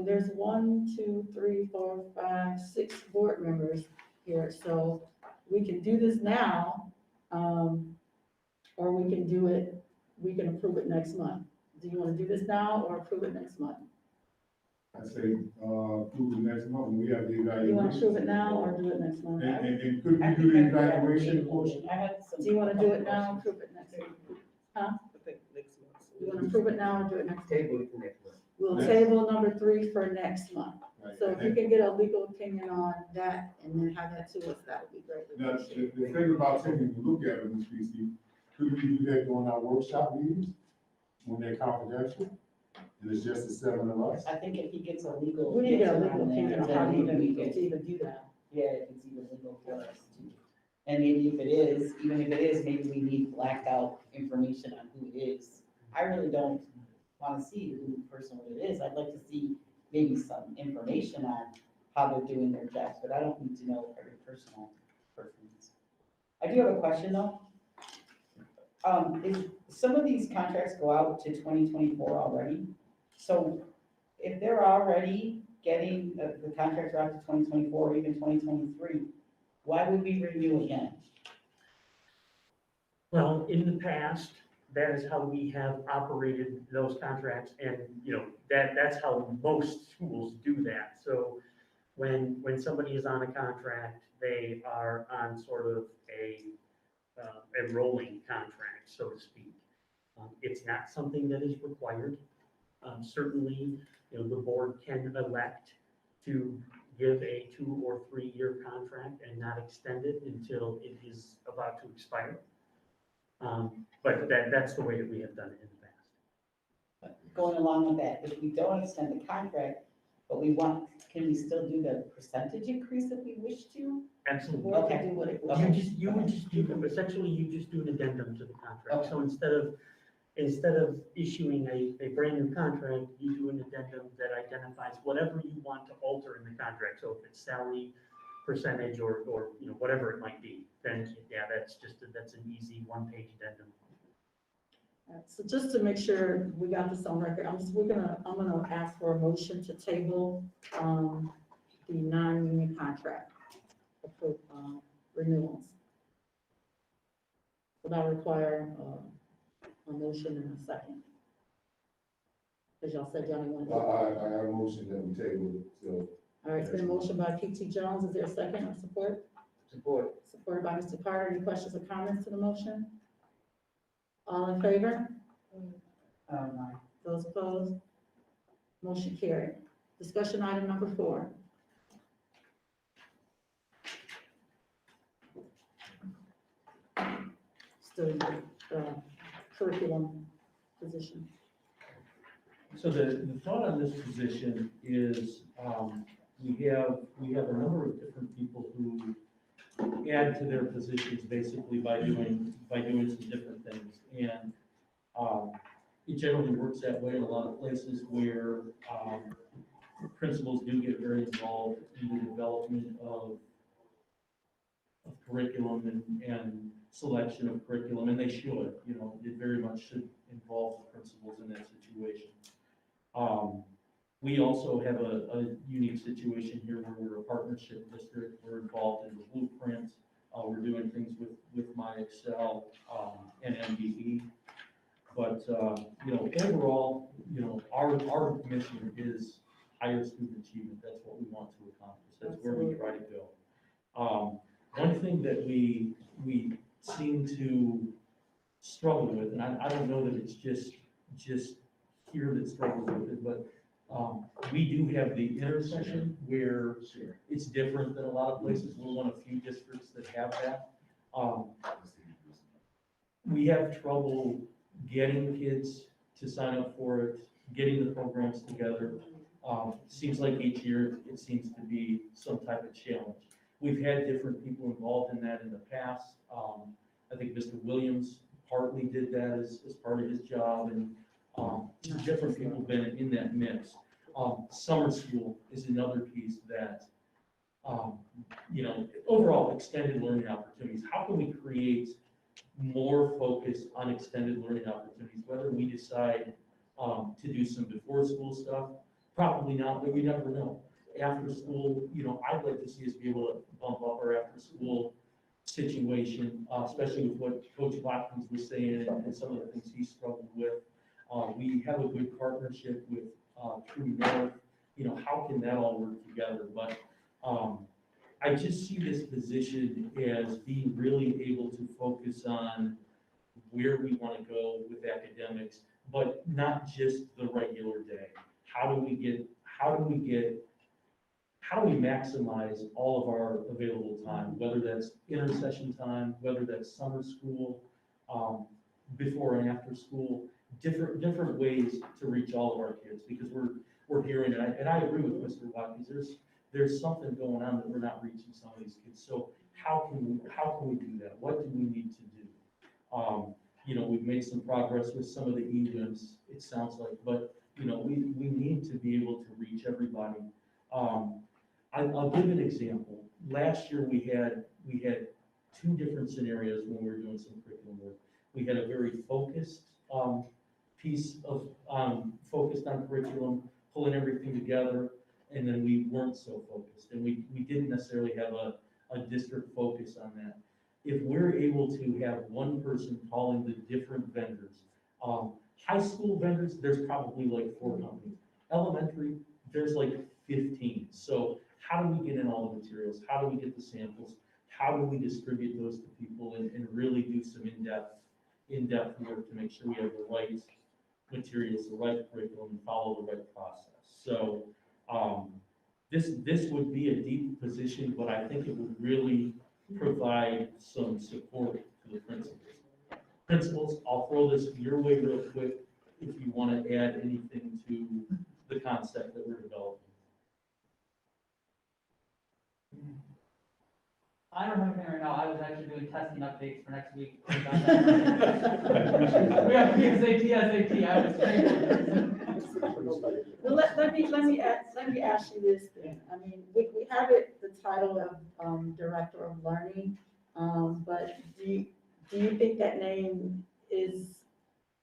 there's 1, 2, 3, 4, 5, 6 board members here, so we can do this now, or we can approve it next month. Do you want to do this now or approve it next month? I say, approve it next month, when we have the Do evaluation. you want to approve it now or do it next month? And could we do the evaluation portion? I had some. Do you want to do it now or approve it next month? I think next month. You want to approve it now or do it next month? Table it for next month. We'll Next. table number 3 for next month. Right. So if you can get a legal opinion on that and then have that to us, that would be great. Now, the thing about taking a look at it, Ms. Beasley, could we do that during our workshop meetings, when they're confidential? And it's just the 7 of us? I think if he gets a legal. We need to get a answer legal on opinion there, on then how maybe we you can- to even do that. Yeah, if it's even legal for us to. And maybe if it is, even if it is, maybe we need blacked out information on who it is. I really don't want to see who the person what it is. I'd like to see maybe some information on how they're doing their jobs, but I don't need to know every personal person's. I do have a question though. Is some of these contracts go out to 2024 already? So if they're already getting, the contracts are out to 2024, or even 2023, why would we renew again? Well, in the past, that is how we have operated those contracts, and, that's how most schools do that. So, when somebody is on a contract, they are on sort of a rolling contract, so to speak. It's not something that is required. Certainly, the board can elect to give a 2 or 3 year contract and not extend it until it is about to expire. But that's the way that we have done it in the past. Going along with that, if we don't extend the contract, but can we still do the percentage increase if we wish to? The Absolutely. board can do what it You wishes. would just do, essentially, you just do an addendum to the contract. Okay. So instead of issuing a brand new contract, you do an addendum that identifies whatever you want to alter in the contract. So if it's salary percentage or whatever it might be, then yeah, that's an easy one-page addendum. All right, so just to make sure we got this on record, I'm gonna ask for a motion to table, the non-union contract for, renewals. Will that require, a motion in a second? Because y'all said y'all didn't want to. I have a motion that we table it, so. All right, it's been a motion by PT Jones. Is there a second or support? Support. Supported by Mr. Carter. Any questions or comments to the motion? All in favor? Those opposed? Motion carried. Discussion item number 4. Still curriculum position. So the thought on this position is, we have a number of different people who add to their positions basically by doing some different things. And, it generally works that way in a lot of places where, principals do get very involved in the development of curriculum and selection of curriculum, and they should, it very much should involve the principals in that situation. We also have a unique situation here where we're a partnership district, we're involved in the blueprint, we're doing things with My Excel, and MBE. But, overall, our mission is higher student achievement, that's what we want to accomplish, that's where we try to go. One thing that we seem to struggle with, and I don't know that it's just here that struggles with it, but we do have the intersection where it's different than a lot of places. We're one of few districts that have that. We have trouble getting kids to sign up for it, getting the programs together. Seems like each year it seems to be some type of challenge. We've had different people involved in that in the past. I think Mr. Williams partly did that as part of his job, and different people have been in that mix. Summer school is another piece that, overall extended learning opportunities. How can we create more focus on extended learning opportunities? Whether we decide to do some before school stuff, probably not, but you never know. After school, I'd like to see us be able to bump up our after school situation, especially with what Coach Watkins was saying and some of the things he struggled with. We have a good partnership with True North. How can that all work together? But I just see this position as being really able to focus on where we want to go with academics, but not just the regular day. How do we maximize all of our available time, whether that's intersession time, whether that's summer school, before and after school, different ways to reach all of our kids, because we're hearing, and I agree with Mr. Watkins, there's something going on that we're not reaching some of these kids. So how can we do that? What do we need to do? We've made some progress with some of the e-wins, it sounds like, but we need to be able to reach everybody. I'll give an example. Last year we had 2 different scenarios when we were doing some curriculum work. We had a very focused piece of focused on curriculum, pulling everything together, and then we weren't so focused, and we didn't necessarily have a district focus on that. If we're able to have one person calling the different vendors, high school vendors, there's probably like 4 companies. Elementary, there's like 15. So how do we get in all the materials? How do we get the samples? How do we distribute those to people and really do some in-depth work to make sure we have the right materials, the right curriculum, and follow the right process. So, this would be a deep position, but I think it would really provide some support to the principals. Principals, I'll throw this your way real quick if you want to add anything to the concept that we're developing. I don't have anything right now. I was actually doing testing updates for next week. We have PSAT, SAT, I was training. Well, let me ask you this then. I mean, we have it, the title of, Director of Learning, but do you think that name is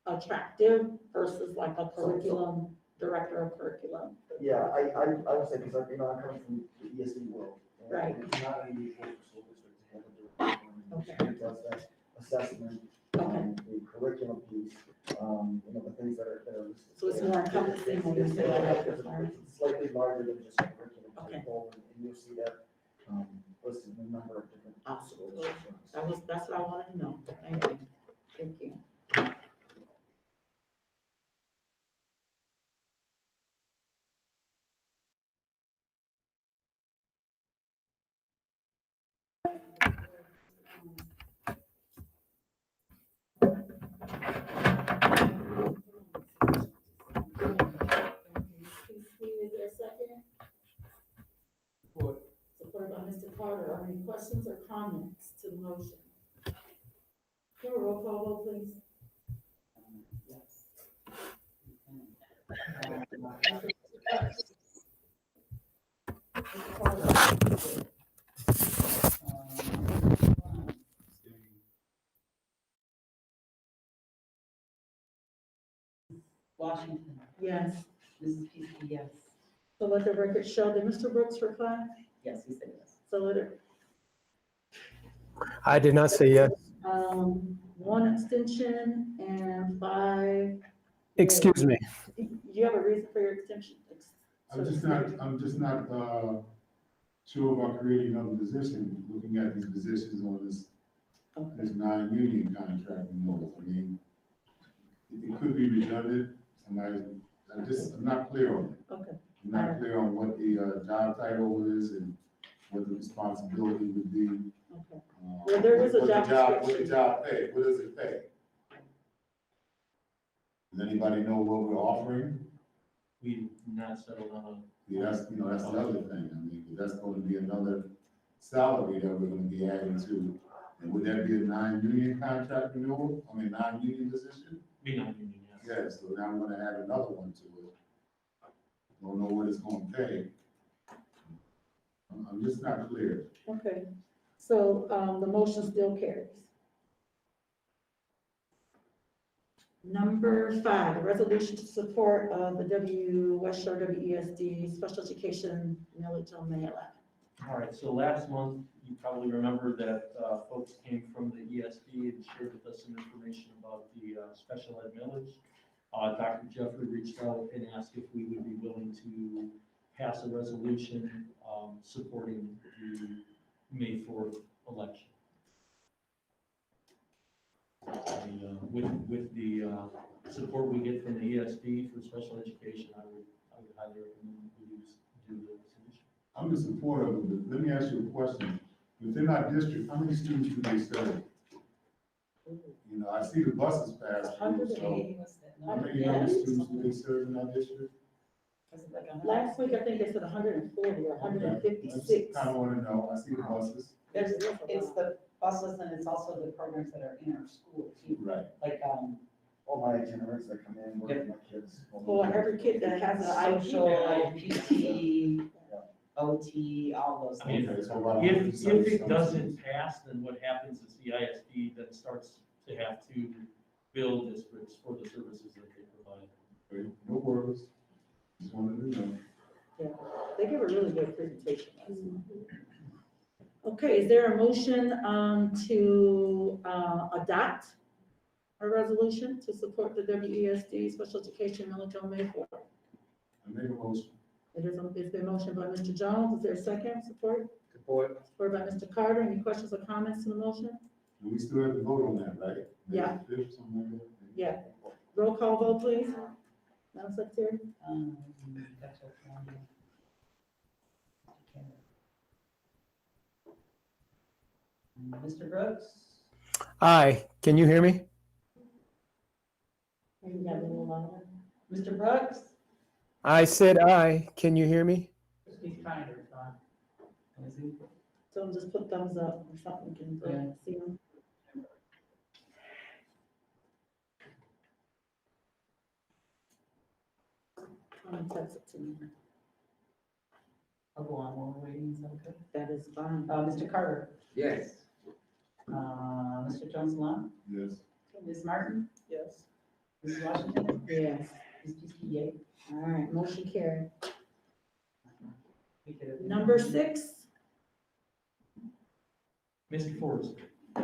attractive versus like a curriculum, Director of Curriculum? Yeah, I would say, because, you know, I'm coming from the ESD world. and Right. It's not an easy for the school district to have a director. Okay. It does that assessment, the curriculum piece, you know, the things that are listed. So it's more encompassing when you say Director of Learning? It's slightly larger than just a curriculum. Okay. table, and you'll see that, listed in a number of different. Awesome. schools. That's what I wanted to know. Thank you. Thank you. Is there a second? Supported by Mr. Carter. Are there any questions or comments to the motion? Can we roll call vote, please? Yes. Mr. Carter. Washington, Yes. Mrs. Peasley, yes. So let the record show that Mr. Brooks reply. Yes, he said yes. So let it, I did not say yes. one abstention and 5. Excuse me. You have a reason for your extension? I'm just not, sure about creating another position, looking at these positions on this non-union contract, you know, I mean, it could be redundant, and I'm not clear on it. Okay. I'm not clear on what the, job title is and what the responsibility would be. Okay. Well, there is a What the job What the description. job pay, what does it pay? Does anybody know what we're offering? We've not settled on Yeah, that's the other thing, I mean, 'cause that's gonna be another salary that we're gonna be adding to. And would that be a non-union contract renewal, non-union position? be non-union, yes. Yeah, so now I'm gonna add another one to it. Don't know what it's gonna pay. I'm just not clear. Okay. So, the motion still carries. Number 5, a resolution to support, the West Shore WESD Special Education Millage on May 11th. All right, so last month, you probably remember that folks came from the ESD and shared with us some information about the special ed millage. Dr. Jeffrey reached out and asked if we would be willing to pass a resolution supporting the May 4th election. And, with the support we get from the ESD for special education, I would highly recommend we do the resolution. I'm in support of it, but let me ask you a question. Within our district, how many students do they serve? You know, I see the buses pass through, so 180 was that how number? many students do they serve in our district? Was it like 100? Last week, I think they said 140 or 156. Kind of want to know, I see the buses. It's the buses and it's also the programs that are in our school too. Right. Like, All my itineraries that come in, work with my kids. For every kid that has an social, IP. PT, OT, all those I mean, things. Okay, so about If 170 it doesn't students. pass, then what happens is the ISD then starts to have to bill districts for the services that they provide. Okay, no worries. Just wanted to know. Yeah, they give a really good presentation. Okay, is there a motion to adopt a resolution to support the WESD Special Education Millage on May 4th? I make a motion. It's been motioned by Mr. Jones. Is there a second? Support? Support. Support by Mr. Carter. Any questions or comments to the motion? And we still have to vote on that, right? Yeah. May 5th, something like that? Yeah. Roll call vote, please. Madam Secretary? That's what I wanted. Mr. Brooks? Aye. Can you hear me? You got me a little louder. Mr. Brooks? I said aye. Can you hear me? He's trying to respond. Is he? So just put thumbs up or something, can Yeah. see them. Text it to me. I'll go on while we're waiting, is that okay? That is fine. Mr. Carter? Yes. Mr. Jones-Long? Yes. Ms. Martin? Yes. Ms. Washington? Yes. Ms. Peaskey, yay? All right, motion carried. We could have- Number 6, Mr. Forrest. I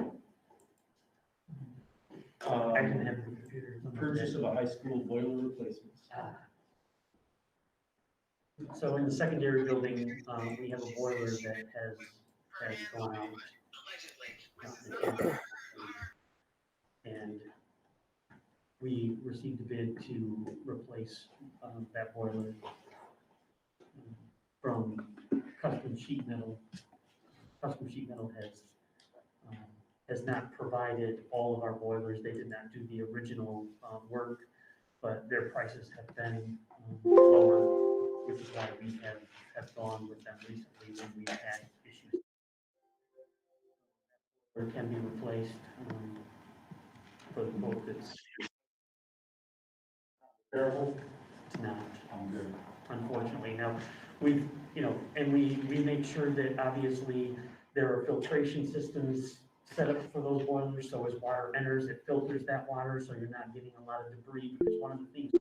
didn't have the computer. Purchase of a high school boiler replacement. So in the secondary building, we have a boiler that has gone out. And we received a bid to replace, that boiler from Custom Sheet Metal. Custom Sheet Metal has not provided all of our boilers. They did not do the original, work, but their prices have been, lower, which is why we have gone with them recently when we've had issues. Or can be replaced, for the quote that's Careful. not, I'm good. unfortunately. Now, we've, and we make sure that obviously there are filtration systems set up for those boilers, so as water enters, it filters that water, so you're not getting a lot of debris, because one of the things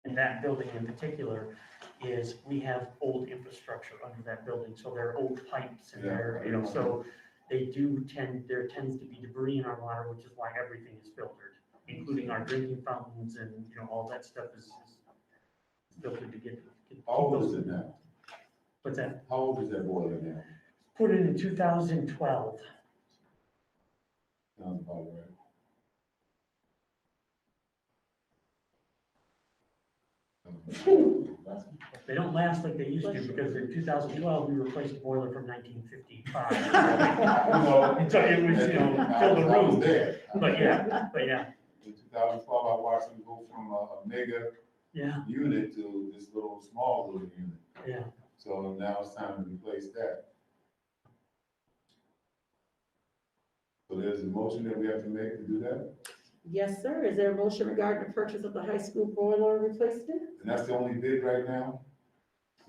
in that building in particular is we have old infrastructure under that building, so there are old pipes and there, so there tends to be debris in our water, which is why everything is filtered, including our drinking fountains and, all that stuff is filtered to get. How old is it now? What's that? How old is that boiler now? Put it in 2012. Sounds about right. They don't last like they used to, because in 2012, we replaced a boiler from 1955. So it was, fill the I was room. there. But yeah. In 2012, I watched them go from a mega Yeah, unit to this little small little unit. yeah. So now it's time to replace that. So there's a motion that we have to make to do that, yes, sir. Is there a motion regarding the purchase of the high school boiler replacement? and that's the only bid right now?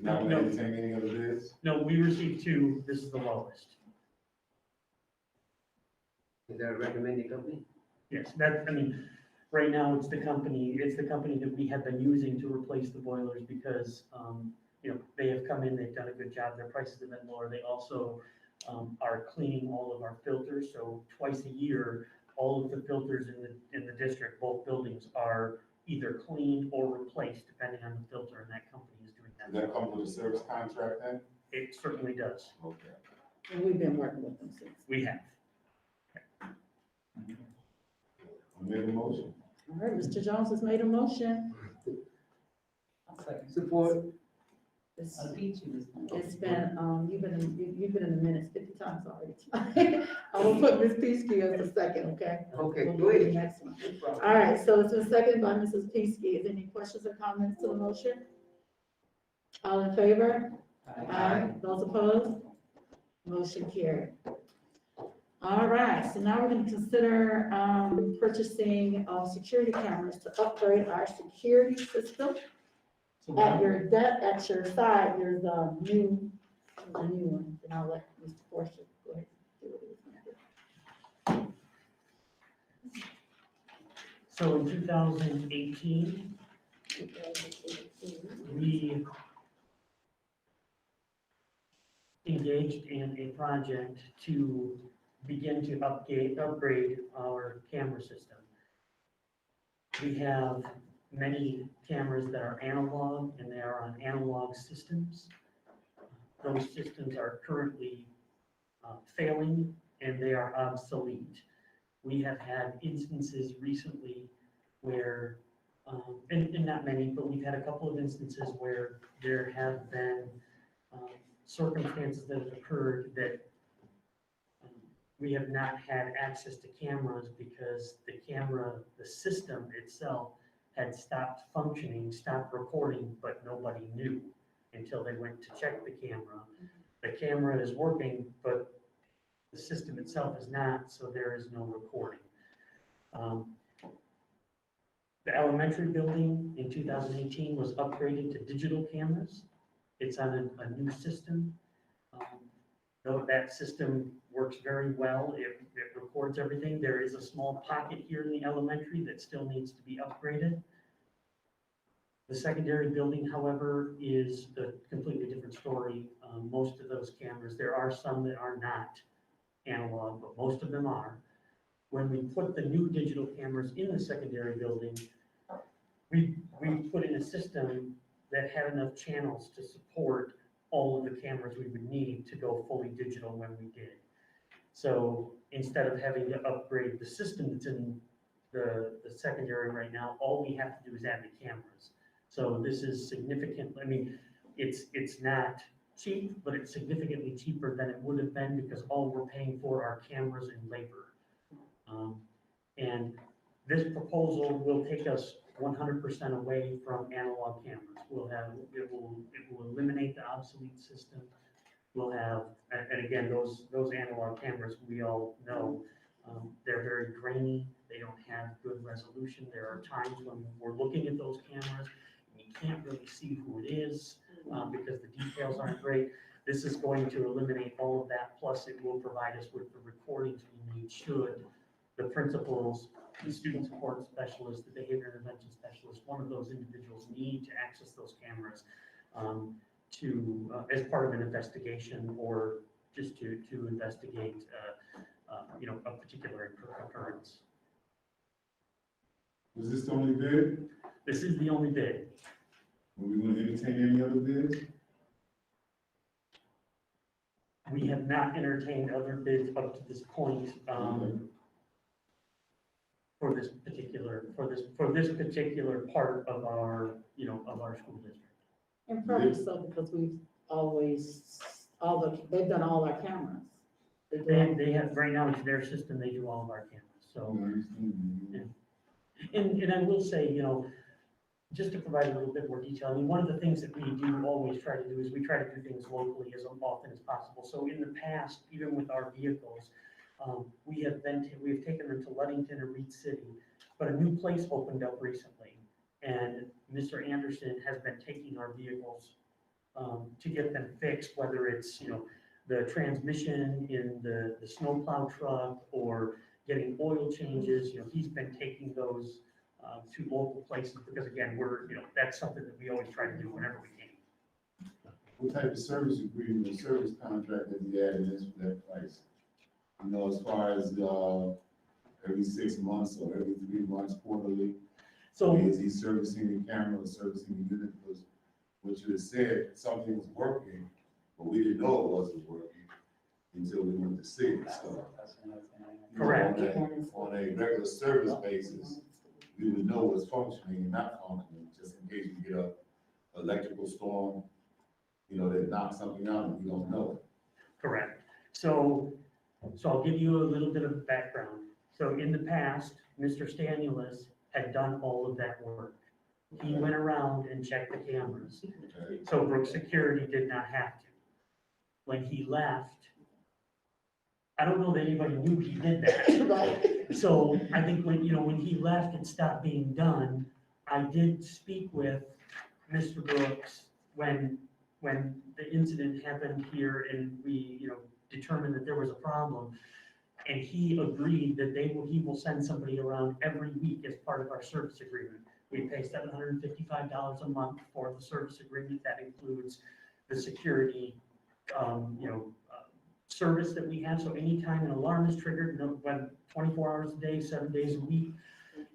Not gonna entertain any other bids? No, we received 2, this is the lowest. Is that a recommended company? Yes, right now, it's the company that we have been using to replace the boilers because, they have come in, they've done a good job, their prices have been lower. They also, are cleaning all of our filters, so twice a year, all of the filters in the district, both buildings are either cleaned or replaced, depending on the filter, and that company is doing Does that. that come with a service contract then? It certainly does. Okay. And we've been working with them since. We have. I made a motion. All right, Mr. Jones has made a motion. I'll second. Support. It's I'll beat you this time. it's been, you've been in the minutes 50 times already tonight. I'm gonna put Ms. Peaskey as the second, okay? Okay, We'll go do the ahead. next one. All right, so it's been seconded by Mrs. Peaskey. Is there any questions or comments to the motion? All in favor? Aye. Those opposed? Motion carried. All right, so now we're gonna consider, purchasing, security cameras to upgrade our security system. So At your side, there's a new one, and I'll let Mr. Forster go ahead. Do what he was gonna do. So in 2018, we engaged in a project to begin to upgrade our camera system. We have many cameras that are analog, and they are on analog systems. Those systems are currently failing, and they are obsolete. We have had instances recently where, and not many, but we've had a couple of instances where there have been circumstances that have occurred that we have not had access to cameras because the system itself had stopped functioning, stopped recording, but nobody knew until they went to check the camera. The camera is working, but the system itself is not, so there is no recording. The elementary building in 2018 was upgraded to digital cameras. It's on a new system. Though that system works very well, it records everything. There is a small pocket here in the elementary that still needs to be upgraded. The secondary building, however, is a completely different story. Most of those cameras, there are some that are not analog, but most of them are. When we put the new digital cameras in the secondary building, we put in a system that had enough channels to support all of the cameras we would need to go fully digital when we did. So instead of having to upgrade the system that's in the secondary right now, all we have to do is add the cameras. So this is significant. I mean, it's not cheap, but it's significantly cheaper than it would have been because all we're paying for are cameras and labor. And this proposal will take us 100% away from analog cameras. It will eliminate the obsolete system. We'll have, and again, those analog cameras, we all know, they're very grainy. They don't have good resolution. There are times when we're looking at those cameras and you can't really see who it is because the details aren't great. This is going to eliminate all of that. Plus it will provide us with the recordings we need should the principals, the student support specialist, the behavior intervention specialist, one of those individuals need to access those cameras as part of an investigation or just to investigate, a particular occurrence. Was this the only bid? This is the only bid. Are we going to entertain any other bids? We have not entertained other bids up to this point. For this particular part of our, of our school district. And probably so because they've done all our cameras. They have, right now, it's their system, they do all of our cameras, so. Yeah. And I will say, just to provide a little bit more detail, I mean, one of the things that we do always try to do is we try to do things locally as often as possible. So in the past, even with our vehicles, we have taken them to Ludington and Reed City, but a new place opened up recently. And Mr. Anderson has been taking our vehicles to get them fixed, whether it's, the transmission in the snowplow truck or getting oil changes. He's been taking those to local places because again, that's something that we always try to do whenever we can. What type of service agreement or service contract has he added into that price? As far as every 6 months or every 3 months quarterly? So is he servicing the camera or servicing the unit? Because what you had said, something was working, but we didn't know it wasn't working until we went to see it. So, correct. On a regular service basis, we would know what's functioning and not functioning, just in case we get a electrical storm, that knocks something out and we don't know it. Correct. So I'll give you a little bit of background. So in the past, Mr. Stanulus had done all of that work. He went around and checked the cameras. So Brooks Security did not have to. When he left, I don't know that anybody knew he did that. Right. So I think when he left, it stopped being done. I did speak with Mr. Brooks when the incident happened here and we, determined that there was a problem. And he agreed that he will send somebody around every week as part of our service agreement. We pay $755 a month for the service agreement. That includes the security, service that we have. So anytime an alarm is triggered, when 24 hours a day, 7 days a week,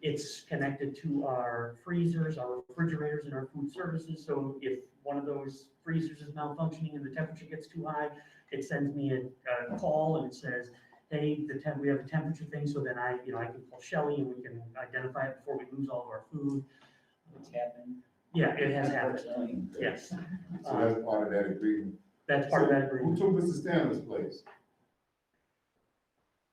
It's connected to our freezers, our refrigerators, and our food services. So if one of those freezers is malfunctioning and the temperature gets too high, it sends me a call and it says, hey, we have a temperature thing. So then I can call Shelley and we can identify it before we lose all of our food. It's happened. Yeah, it has happened. Unfortunately. Yes. So that's part of that agreement. That's part of that Who agreement. took Mr. Stanley's place?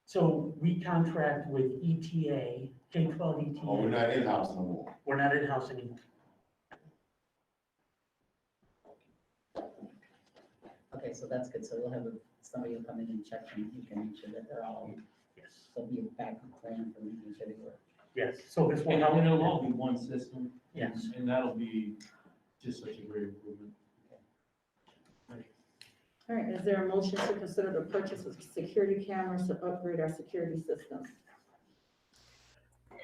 So we contract with ETA, K-12 ETA. Oh, we're not in-house no more. We're not in-house anymore. Okay, so that's good. So we'll have somebody will come in and check and you can make sure that they're all, Yes. there'll be a backup plan for making sure they work. Yes, so this one. And it'll all be one system. Yes. And that'll be just such a great improvement. All right, is there a motion to consider the purchase of security cameras to upgrade our security systems?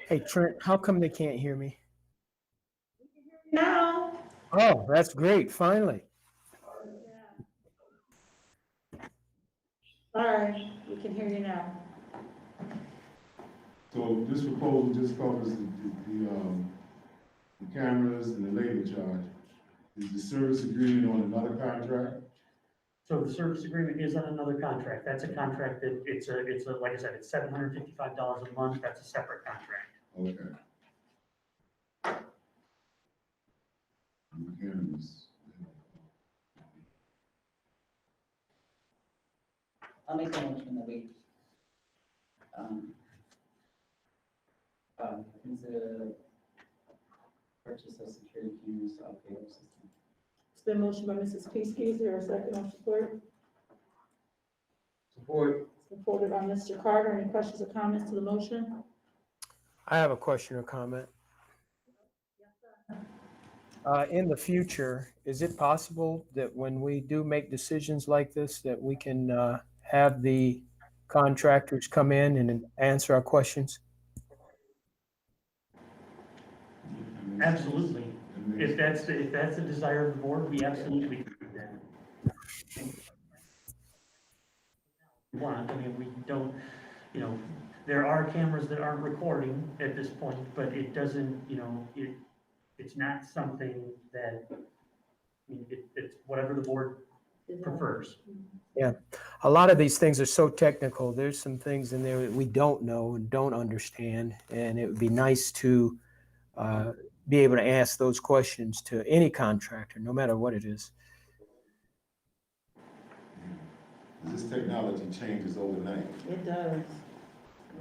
Hey, Trent, how come they can't hear me? Now. Oh, that's great, finally. Sorry, we can hear you now. So this proposal just covers the cameras and the labor charge. Is the service agreement on another contract? So the service agreement is on another contract. That's a contract that it's a, like I said, it's $755 a month. That's a separate contract. Okay. The cameras. I'll make a motion that we, consider purchase of security cameras to upgrade our system. It's been motioned by Mrs. Peasky. Is there a second on support? Support. Supported by Mr. Carter. Any questions or comments to the motion? I have a question or comment. In the future, is it possible that when we do make decisions like this, that we can have the contractors come in and answer our questions? Absolutely. If that's the desire of the board, we absolutely can do that. I mean, we don't, there are cameras that aren't recording at this point, but it doesn't, it's not something that, I mean, it's whatever the board prefers. Yeah, a lot of these things are so technical. There's some things in there that we don't know and don't understand, and it would be nice to be able to ask those questions to any contractor, no matter what it is. This technology changes overnight. It does.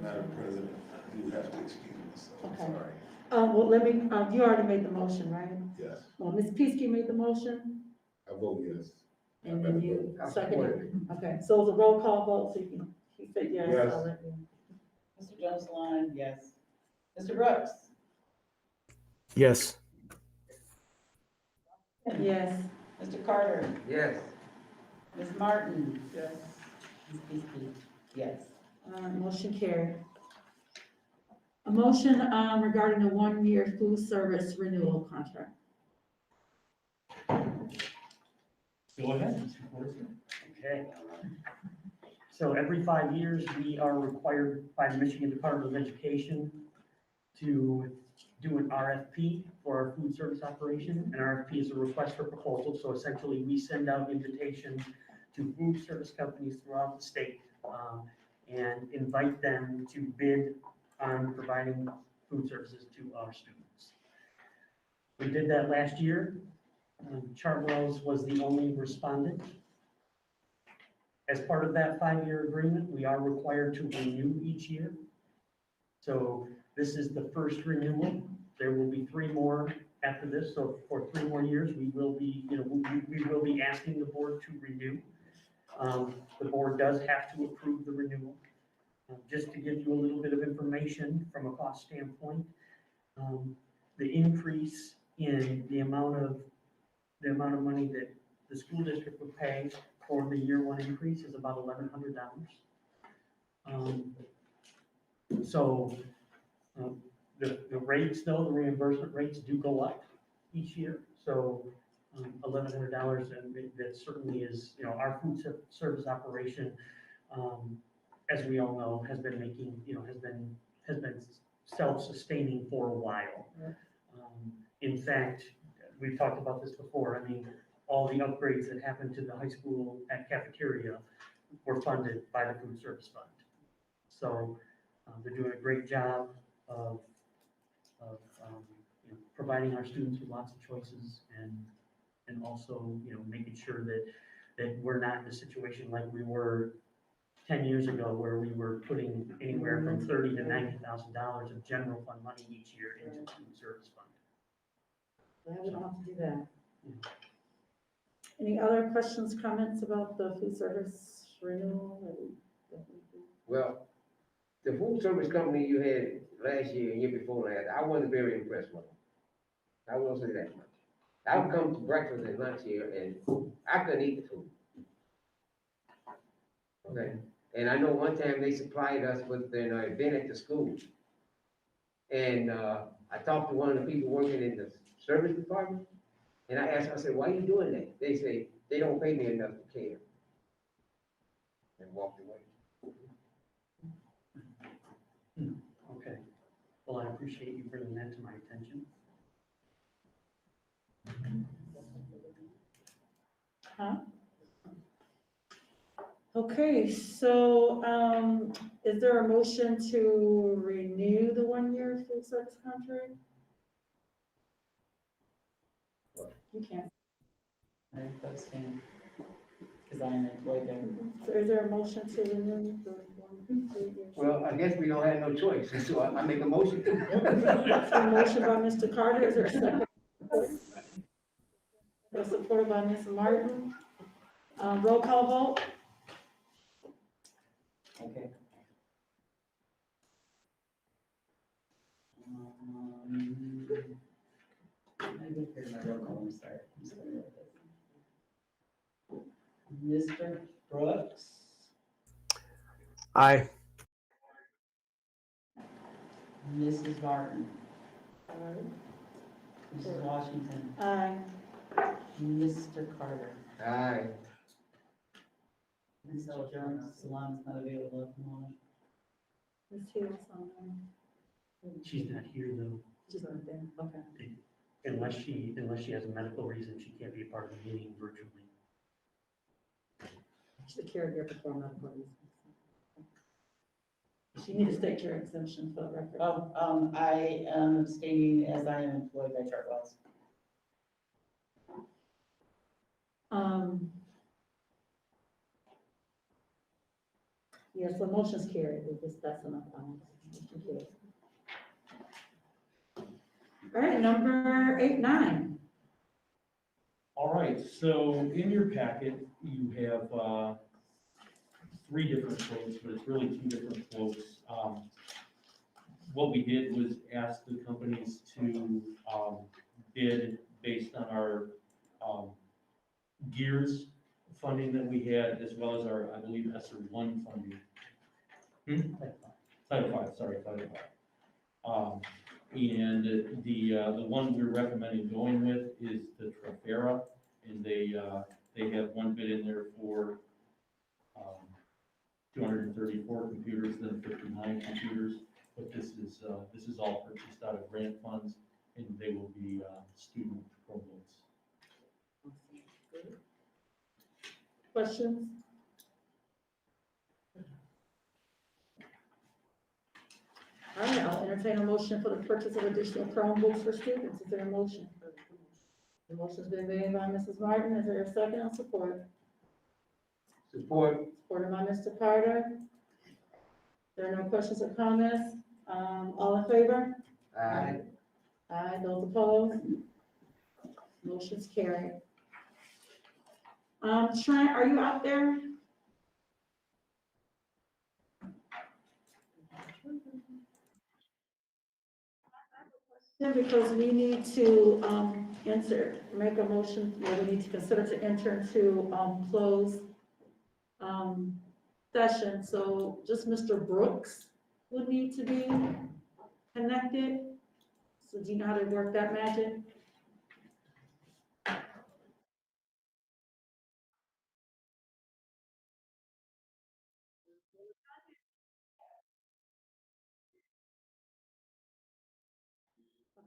Madam President, you have to excuse me, Okay. sorry. Well, let me, you already made the motion, right? Yes, Well, Ms. Peasky made the motion, I vote yes. and then you I seconded. support it. Okay, so it's a roll call vote, so he said yes. Yes. I'll let you. Mr. Jones Salon, yes. Mr. Brooks? Yes. Yes. Mr. Carter? Yes. Ms. Martin? Yes. Ms. Peasky? Yes. Motion carried. A motion, regarding the 1-year food service renewal contract. Go ahead, Mr. Forrester. Okay. So every 5 years, we are required by the Michigan Department of Education to do an RFP for our food service operation. An RFP is a request for proposal, so essentially we send out invitations to food service companies throughout the state and invite them to bid on providing food services to our students. We did that last year. Chartwell's was the only respondent. As part of that 5-year agreement, we are required to renew each year. So this is the first renewal. There will be 3 more after this. So for 3 more years, we will be, we will be asking the board to renew. The board does have to approve the renewal. Just to give you a little bit of information from a cost standpoint, the increase in the amount of money that the school district would pay for the year 1 increase is about $1,100. So the rates though, the reimbursement rates do go up each year. So $1,100, and that certainly is, our food service operation, as we all know, has been making, has been self-sustaining for a while. In fact, we've talked about this before, I mean, all the upgrades that happened to the high school cafeteria were funded by the food service fund. So they're doing a great job of providing our students with lots of choices and also, making sure that we're not in a situation like we were 10 years ago, where we were putting anywhere from $30,000 to $90,000 of general fund money each year into the food service fund. Glad we don't have to do that. Any other questions, comments about the food service renewal? Well, the food service company you had last year and year before last, I wasn't very impressed with them. I won't say that much. I would come to breakfast and lunch here and I couldn't eat the food. Okay, and I know one time they supplied us with an event at the school. And I talked to one of the people working in the service department, and I asked, I said, why are you doing that? They say, they don't pay me enough to care. And walked away. Okay, well, I appreciate you bringing that to my attention. Huh? Okay, so, is there a motion to renew the one-year food service contract? You can't. I abstain, because I'm employed there. So is there a motion to renew the 1 year? Well, I guess we don't have no choice, so I make a motion. So a motion by Mr. Carter, is there a second? Supported by Ms. Martin. Roll call vote? Okay. I didn't hear my roll call, I'm sorry. Mr. Brooks, Aye. Mrs. Martin, Mrs. Washington, Aye. Mr. Carter. Aye. Ms. Jones, Salon's not available at the moment. Ms. Hill's on She's not here though, She's not there, okay. unless she has a medical reason, she can't be a part of the meeting virtually. She's a caregiver for medical reasons. She needs a state care exemption for the record. Oh, I am abstaining as I am employed by Chartwell's. Yes, the motion's carried, we just, that's enough. Motion carried. All right, number 8, 9. All right, so in your packet, you have 3 different quotes, but it's really 2 different quotes. What we did was ask the companies to bid based on our gears funding that we had, as well as our, I believe, ESSER 1 funding. Title 5, sorry, Title 5. And the one we're recommending going with is the Trafera, and they have one bid in there for 234 computers, then 59 computers. But this is all purchased out of grant funds, and they will be student Chromebooks. Questions? All right, I'll entertain a motion for the purchase of additional Chromebooks for students. Is there a motion? The motion's been made by Mrs. Martin. Is there a second on support? Support. Supported by Mr. Carter. There are no questions or comments. All in favor? Aye. Aye, those opposed? Motion's carried. Trent, are you out there? Because we need to, make a motion, we need to consider to enter into, closed, session. So just Mr. Brooks would need to be connected. So do you know how to work that magic?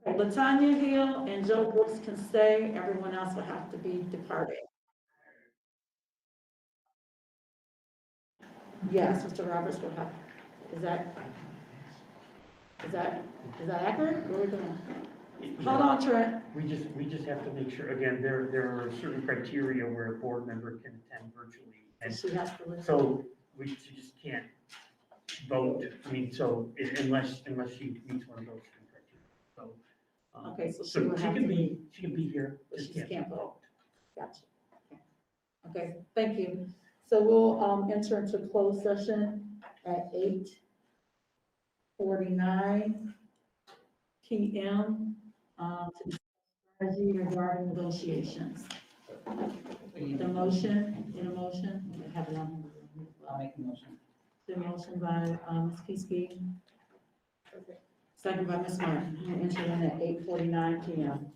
Latanya Hill and Joe Brooks can stay, everyone else will have to be departed. Yes, Mr. Roberts will have, is that, is that, is that accurate? Where are we going? Hold on, Trent. We just have to make sure, again, there are certain criteria where a board member can attend virtually. And She has to listen. so she just can't vote, I mean, so unless she meets one of those three criteria. So, Okay, so she so will she have can to be, she can be here, but just she can't can't vote. Gotcha. Okay, thank you. So we'll, enter into closed session at 8:49 PM, to discuss strategy regarding negotiations. The motion, in a motion, we have it on. I'll make a motion. The motion by, Ms. Peasky. Second by Ms. Martin. We'll enter in at 8:49 PM.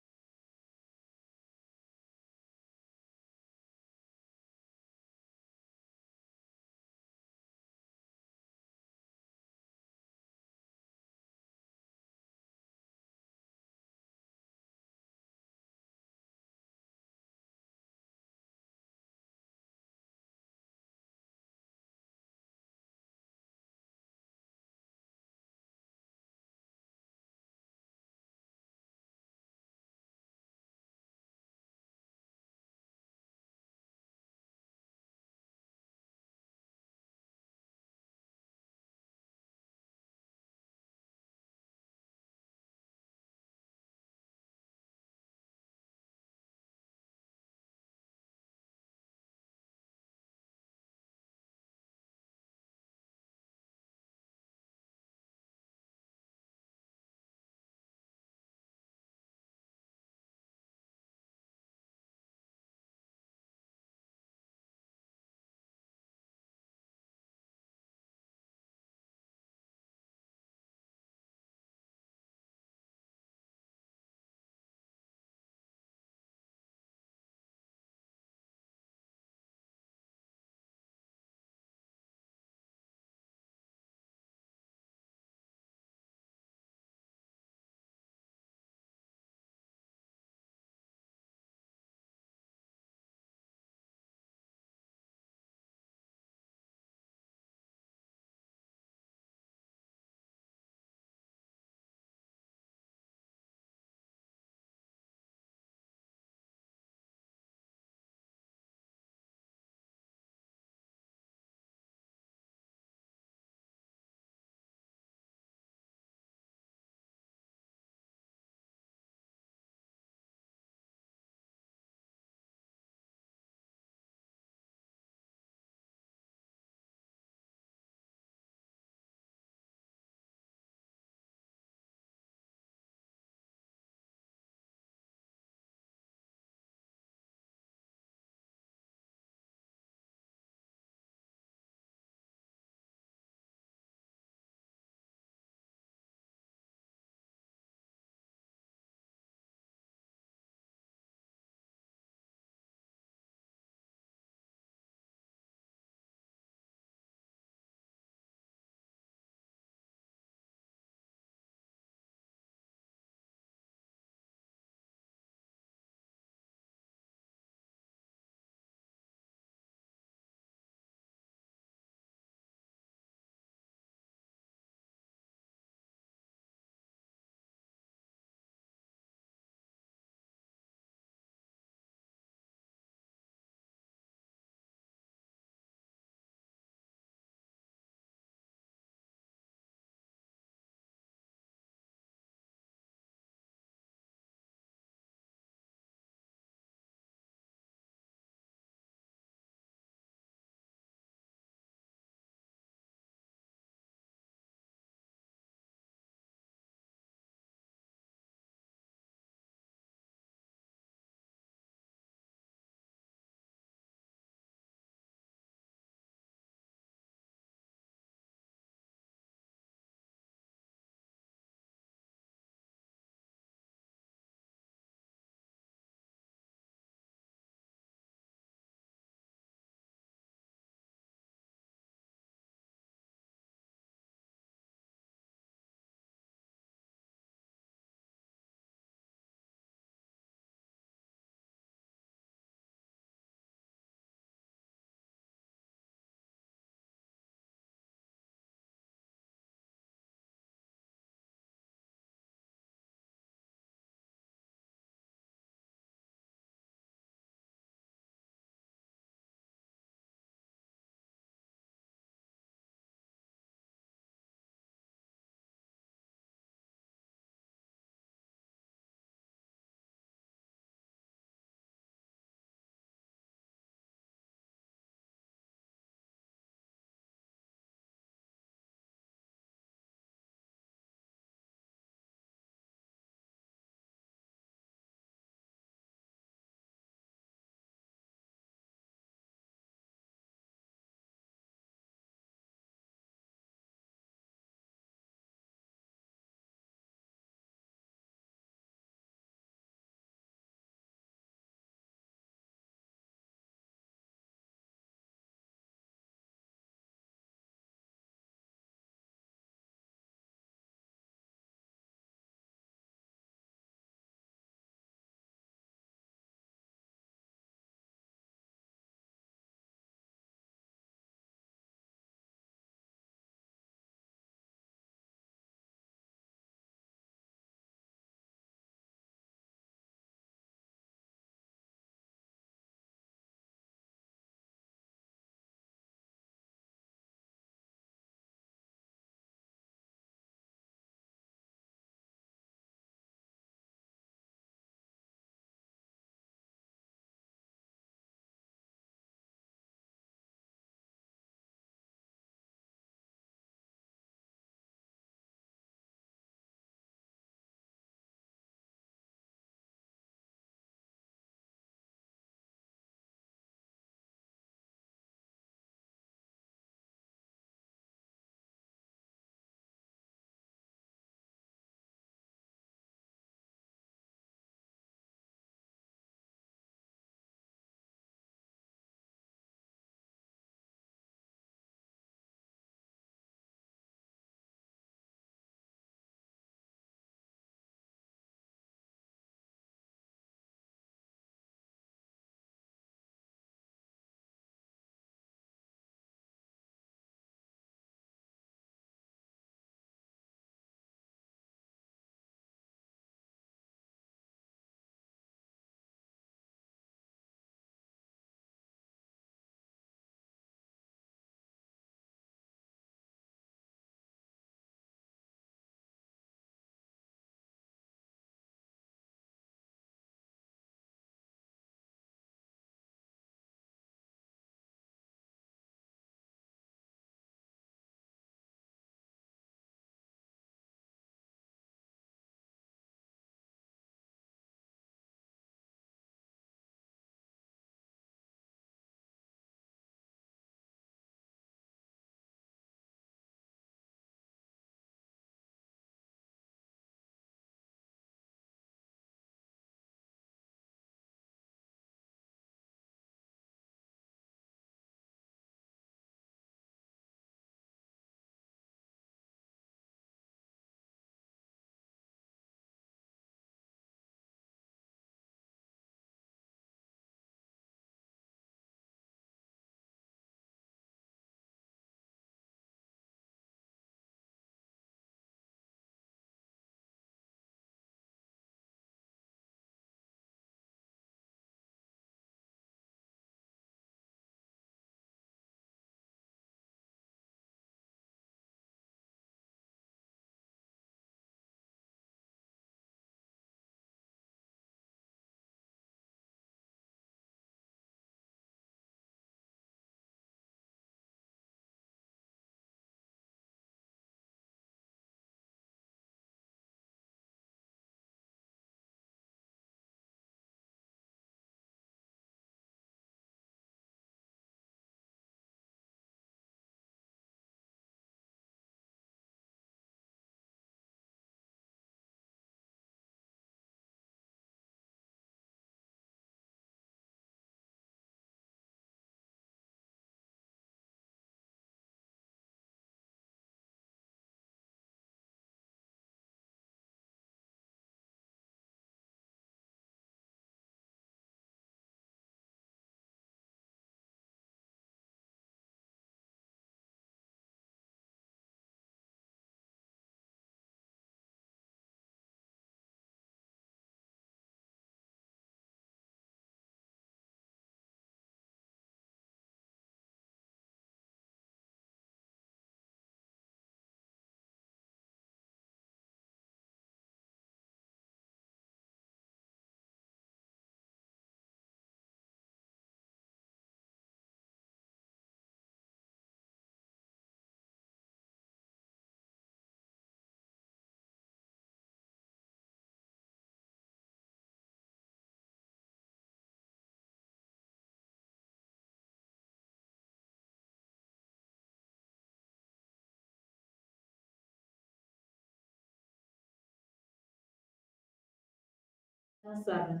7.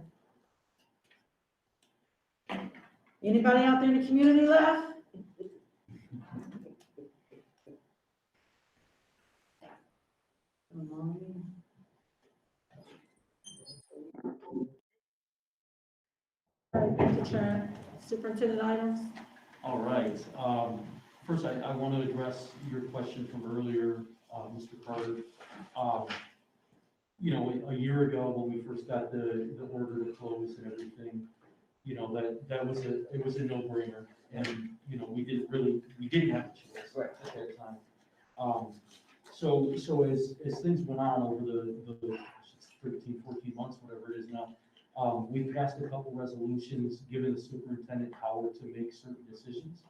Anybody out there in the community left? Superintendent items? All right, first, I want to address your question from earlier, Mr. Carter. You know, a year ago, when we first got the order to close and everything, you know, it was a no-brainer. And, you know, we didn't have a choice at that time. So as things went on over the 13, 14 months, whatever it is now, we passed a couple resolutions giving the superintendent power to make certain decisions.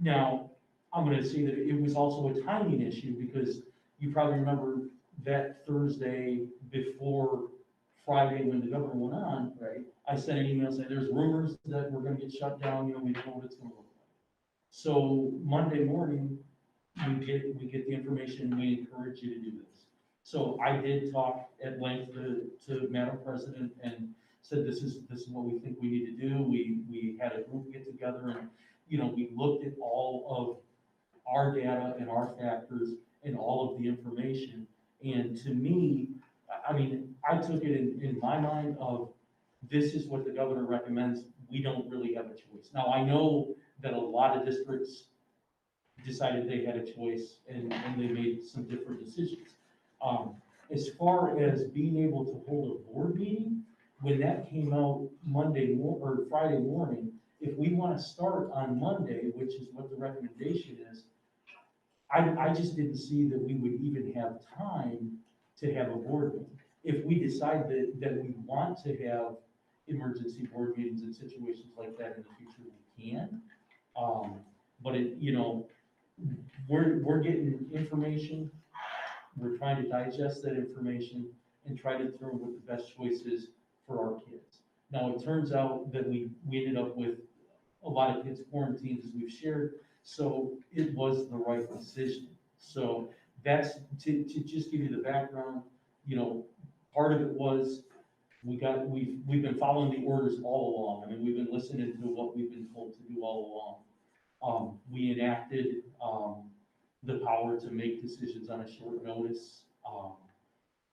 Now, I'm gonna say that it was also a timing issue, because you probably remember that Thursday before Friday when the governor went on, Right. I sent an email saying there's rumors that we're gonna get shut down, you know, we don't know what it's gonna look like. So Monday morning, we get the information, we encourage you to do this. So I did talk at length to Madam President and said, this is what we think we need to do. We had a group get together and, you know, we looked at all of our data and our factors and all of the information. And to me, I mean, I took it in my mind of, this is what the governor recommends. We don't really have a choice. Now, I know that a lot of districts decided they had a choice and they made some different decisions. As far as being able to hold a board meeting, when that came out or Friday morning, if we want to start on Monday, which is what the recommendation is, I just didn't see that we would even have time to have a board meeting. If we decide that we want to have emergency board meetings in situations like that in the future, we can. But you know, we're getting information, we're trying to digest that information and try to determine what the best choice is for our kids. Now, it turns out that we ended up with a lot of kids quarantined, as we've shared, so it was the right decision. So that's, to just give you the background, you know, part of it was, we've been following the orders all along. I mean, we've been listening to what we've been told to do all along. We enacted, the power to make decisions on a short notice.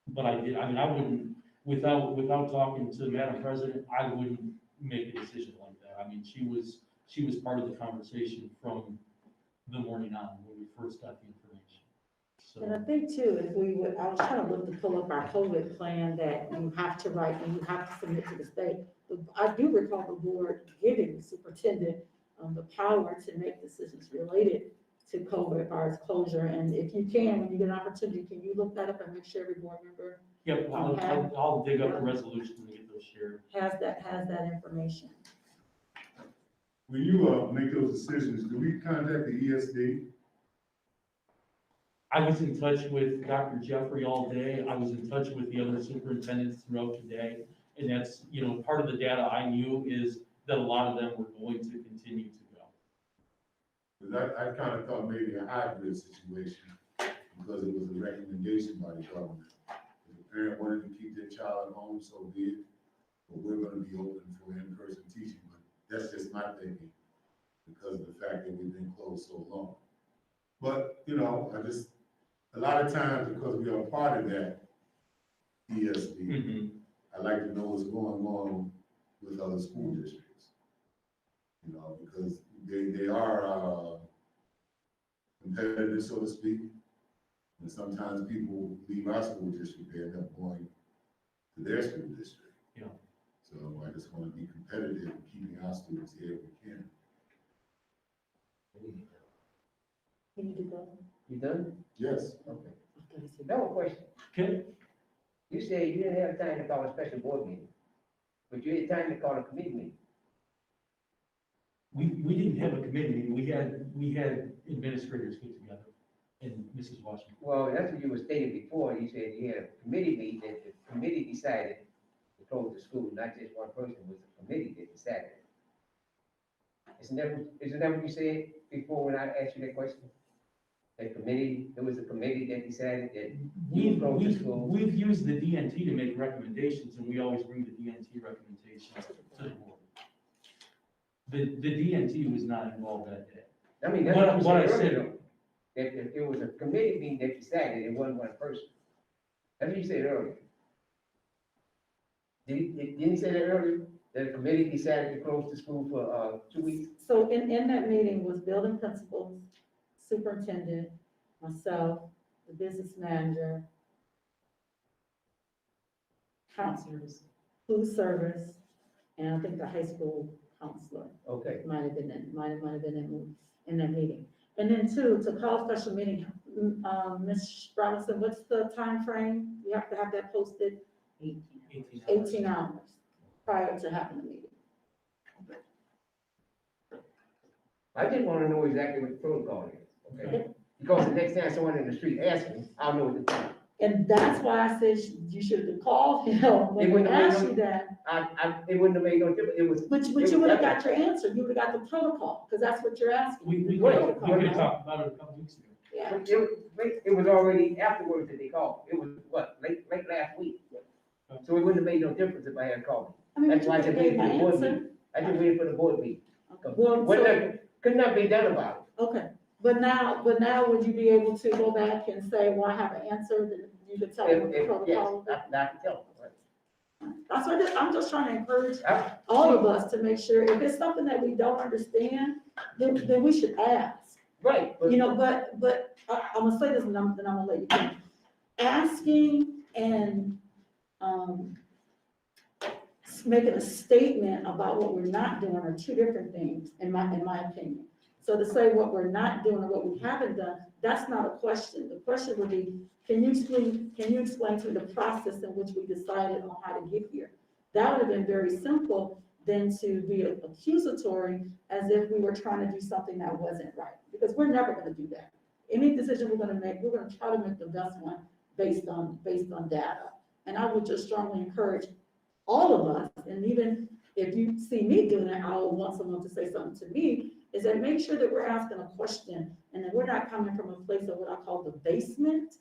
But I wouldn't, without talking to Madam President, I wouldn't make a decision like that. I mean, she was part of the conversation from the morning on when we first got the information. So, And I think too, I was trying to look to pull up our COVID plan that you have to write and you have to submit to the state. I do recall the board giving the superintendent the power to make decisions related to COVID as far as closure. And if you can, when you get an opportunity, can you look that up and make sure every board member yep, I'll dig up the resolution and get those shared. has that information? When you make those decisions, do we contact the ESD? I was in touch with Dr. Jeffrey all day. I was in touch with the other superintendents throughout the day. And that's, you know, part of the data I knew is that a lot of them were going to continue to go. Because I kind of thought maybe a hybrid situation, because it was a recommendation by the government. If the parent wanted to keep their child at home, so be it. But we're going to be open for in-person teaching. But that's just my thinking, because of the fact that we've been closed so long. But, you know, a lot of times, because we are part of that ESD, I like to know what's going on with other school districts. You know, because they are competitive, so to speak. And sometimes people leave our school district, they end up going to their school district. Yeah. So I just want to be competitive in keeping our students here if we can. Can you do that? You done? Yes. Okay. Okay, so- Now a question. Okay. You said you didn't have time to call a special board meeting, but you had time to call a committee meeting. We didn't have a committee meeting. We had administrators get together and Mrs. Washington. Well, that's what you were stating before. You said you had a committee meeting, that the committee decided to close the school, not just one person, it was the committee that decided. Isn't that what you said before when I asked you that question? A committee, it was a committee that decided that you We've, close the we've, school. we've used the DNT to make recommendations, and we always bring the DNT recommendations to the board. The DNT was not involved that day. I mean, that's What- what what I I said said- earlier. That it was a committee meeting that decided, it wasn't one person. That's what you said earlier. Didn't you say that earlier? That a committee decided to close the school for, 2 weeks? So in that meeting was building principals, superintendent, myself, the business manager, counselors, food service, and I think the high school counselor Okay. might have been in that meeting. And then two, to call a special meeting, Ms. Robinson, what's the time frame? You have to have that posted 18 hours prior to having the meeting. I just wanna know exactly what the protocol is, okay? Because the next time someone in the street asks me, I'll know what to do. And that's why I said you should have called him when It we wouldn't have asked made you that. It wouldn't have made no difference, it was. But you would have got your answer, you would have got the protocol, because that's what you're asking. We The could protocol, have talked about it a couple weeks ago. Yeah, It was already afterwards that they called, it was what, late last week? So it wouldn't have made no difference if I had called. I mean, That's you why I would have just waited gave for my the board answer. meeting. I just waited for the board meeting. Well, What so, could not be done about okay, but now would you be able to go back and say, well, I have an answer, that you could tell me what the it? Yes, protocol is? I can tell. That's what I'm just trying to encourage I- all of us to make sure, if it's something that we don't understand, then we should ask. Right, but. You know, but I'm gonna say this and then I'm gonna let you go. Asking and, making a statement about what we're not doing are two different things, in my opinion. So to say what we're not doing or what we haven't done, that's not a question. The question would be, can you explain to me the process in which we decided on how to get here? That would have been very simple than to be accusatory as if we were trying to do something that wasn't right, because we're never gonna do that. Any decision we're gonna make, we're gonna try to make the best one based on data. And I would just strongly encourage all of us, and even if you see me doing it, I will want someone to say something to me, is that make sure that we're asking a question and that we're not coming from a place of what I call the basement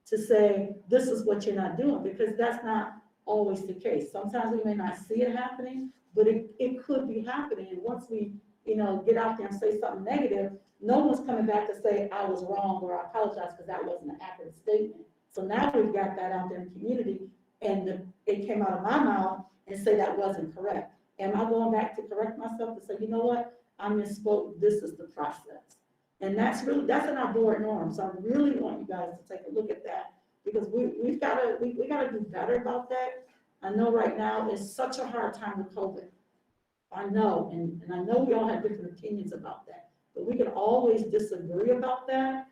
to say, this is what you're not doing, because that's not always the case. Sometimes we may not see it happening, but it could be happening. And once we, get out there and say something negative, no one's coming back to say I was wrong or I apologize because that wasn't an accurate statement. So now we've got that out there in the community, and it came out of my mouth and say that wasn't correct. Am I going back to correct myself to say, you know what, I misspoke, this is the process? And that's in our board norm. So I really want you guys to take a look at that, because we gotta do better about that. I know right now it's such a hard time with COVID. I know, and I know we all have different opinions about that, but we can always disagree about that.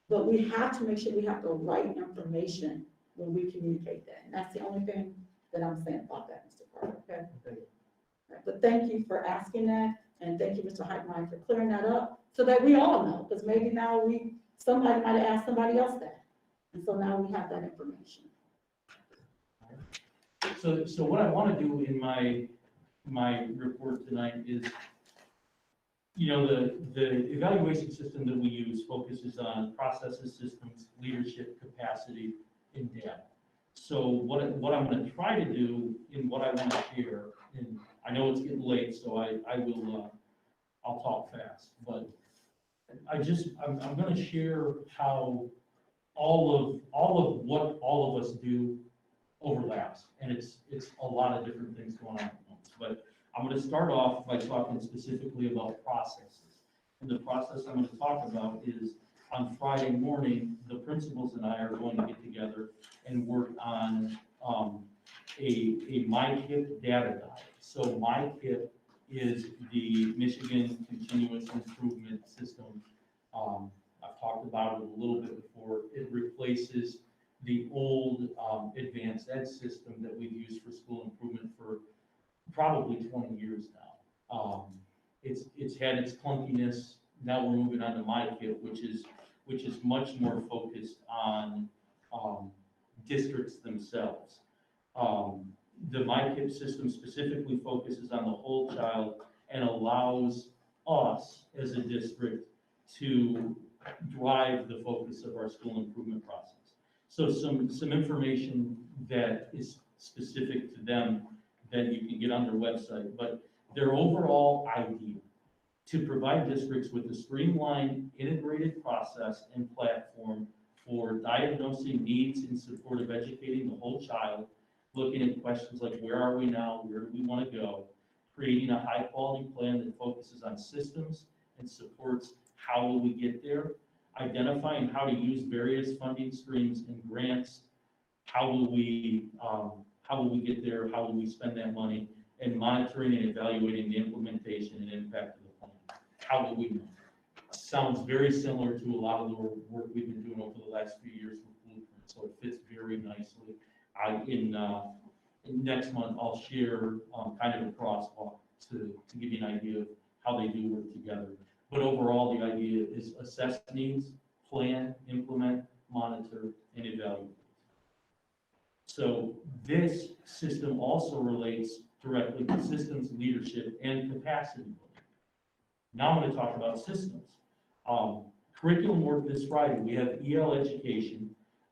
But we have to make sure we have the right information when we communicate that. And that's the only thing that I'm saying about that, Mr. Carter, okay? All right, but thank you for asking that, and thank you, Mr. Heitmeyer, for clearing that up, so that we all know, because maybe now somebody might have asked somebody else that. And so now we have that information. So what I want to do in my report tonight is, the evaluation system that we use focuses on processes, systems, leadership, capacity, and data. So what I'm going to try to do in what I want to share, and I know it's getting late, so I'll talk fast, but I'm going to share how all of what all of us do overlaps, and it's a lot of different things going on at once. But I'm going to start off by talking specifically about processes. And the process I'm going to talk about is, on Friday morning, the principals and I are going to get together and work on a MyKIP data guide. So MyKIP is the Michigan Continuous Improvement System. I've talked about it a little bit before. It replaces the old advanced ed system that we've used for school improvement for probably 20 years now. It's had its clunkiness. Now we're moving on to MyKIP, which is much more focused on districts themselves. The MyKIP system specifically focuses on the whole child and allows us as a district to drive the focus of our school improvement process. So some information that is specific to them that you can get on their website, but their overall idea to provide districts with a streamlined, integrated process and platform for diagnosing needs in support of educating the whole child, looking at questions like where are we now, where do we want to go, creating a high-quality plan that focuses on systems and supports how will we get there, identifying how to use various funding streams and grants, how will we get there, how will we spend that money, and monitoring and evaluating the implementation and impact of the plan. How will we know? Sounds very similar to a lot of the work we've been doing over the last few years with Blueprint, so it fits very nicely. In next month, I'll share kind of a crosswalk to give you an idea of how they do work together. But overall, the idea is assess needs, plan, implement, monitor, and evaluate. So this system also relates directly to systems, leadership, and capacity building. Now I'm going to talk about systems. Curriculum work this Friday, we have EL education.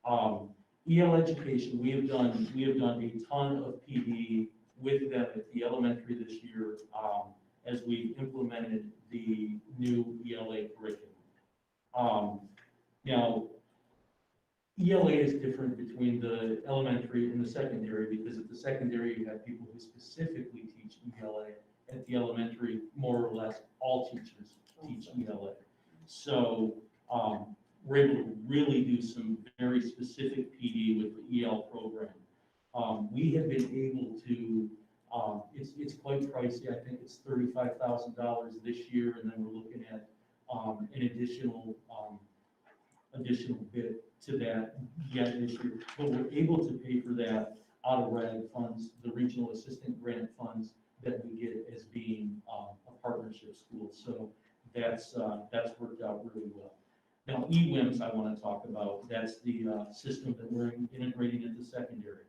EL education, we have done a ton of PD with them at the elementary this year as we implemented the new ELA curriculum. Now, ELA is different between the elementary and the secondary because at the secondary you have people who specifically teach ELA. At the elementary, more or less, all teachers teach ELA. So we're able to really do some very specific PD with the EL program. We have been able to, it's quite pricey. I think it's $35,000 this year, and then we're looking at an additional bit to that yet this year. But we're able to pay for that out of RAG funds, the regional assistant grant funds that we get as being a partnership school. So that's worked out really well. Now, EWIMS I want to talk about. That's the system that we're integrating into secondary.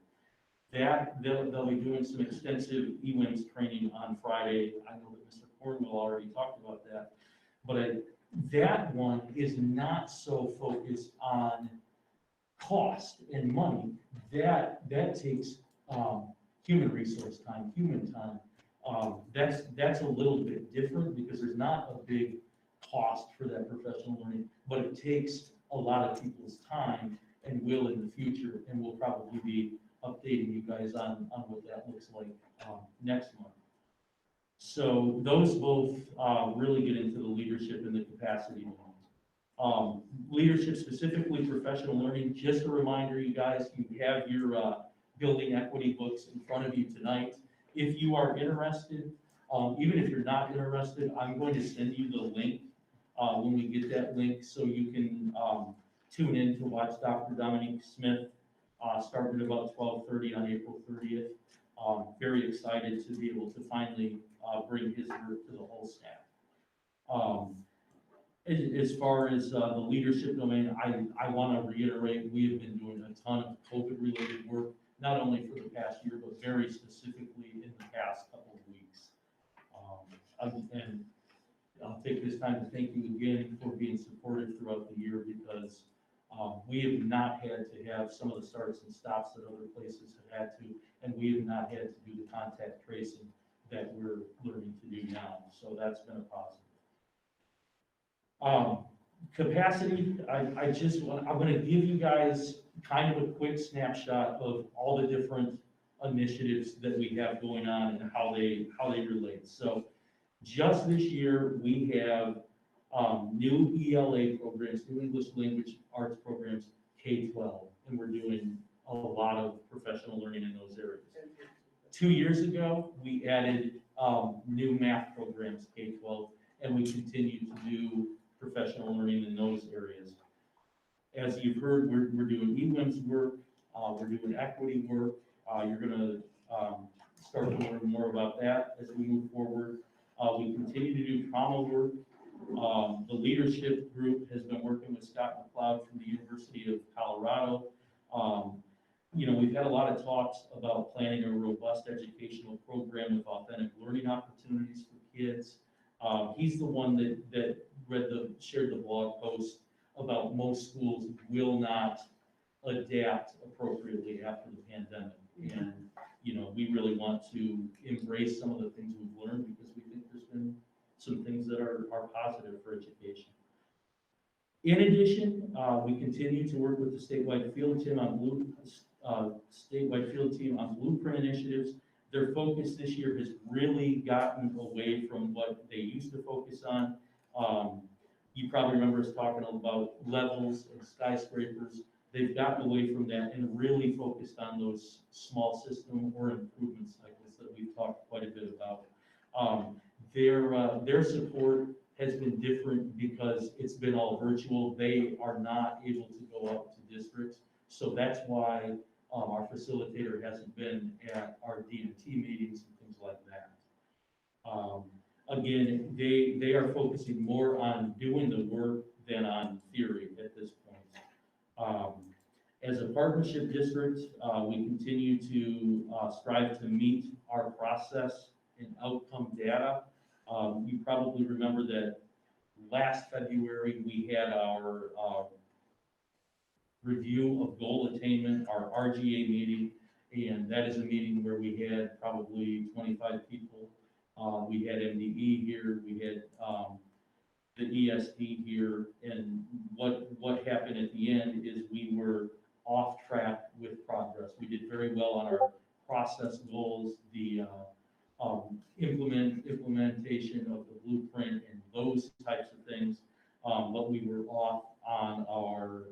They'll be doing some extensive EWIMS training on Friday. I know that Mr. Cornwell already talked about that, but that one is not so focused on cost and money. That takes human resource time, human time. That's a little bit different because there's not a big cost for that professional learning, but it takes a lot of people's time and will in the future, and we'll probably be updating you guys on what that looks like next month. So those both really get into the leadership and the capacity. Leadership, specifically professional learning, just a reminder, you guys, you have your building equity books in front of you tonight. If you are interested, even if you're not interested, I'm going to send you the link when we get that link so you can tune in to watch Dr. Dominique Smith starting at about 12:30 on April 30th. Very excited to be able to finally bring his work to the whole staff. As far as the leadership domain, I want to reiterate, we have been doing a ton of COVID-related work, not only for the past year, but very specifically in the past couple of weeks. And I'll take this time to thank you again for being supportive throughout the year because we have not had to have some of the starts and stops that other places have had to, and we have not had to do the contact tracing that we're learning to do now. So that's been a positive. Capacity, I'm going to give you guys kind of a quick snapshot of all the different initiatives that we have going on and how they relate. So just this year, we have new ELA programs, new English language arts programs, K-12, and we're doing a lot of professional learning in those areas. 2 years ago, we added new math programs, K-12, and we continue to do professional learning in those areas. As you've heard, we're doing EWIMS work, we're doing equity work. You're going to start to learn more about that as we move forward. We continue to do trauma work. The leadership group has been working with Scott McLeod from the University of Colorado. We've had a lot of talks about planning a robust educational program with authentic learning opportunities for kids. He's the one that shared the blog post about most schools will not adapt appropriately after the pandemic. And, you know, we really want to embrace some of the things we've learned because we think there's been some things that are positive for education. In addition, we continue to work with the statewide field team on blueprint initiatives. Their focus this year has really gotten away from what they used to focus on. You probably remember us talking about levels and skyscrapers. They've gotten away from that and really focused on those small system or improvement cycles that we've talked quite a bit about. Their support has been different because it's been all virtual. They are not able to go out to districts. So that's why our facilitator hasn't been at our D&T meetings and things like that. Again, they are focusing more on doing the work than on theory at this point. As a partnership district, we continue to strive to meet our process and outcome data. You probably remember that last February, we had our review of goal attainment, our RGA meeting, and that is a meeting where we had probably 25 people. We had MDE here, we had the ESD here, and what happened at the end is we were off track with progress. We did very well on our process goals, the implementation of the blueprint and those types of things, but we were off on our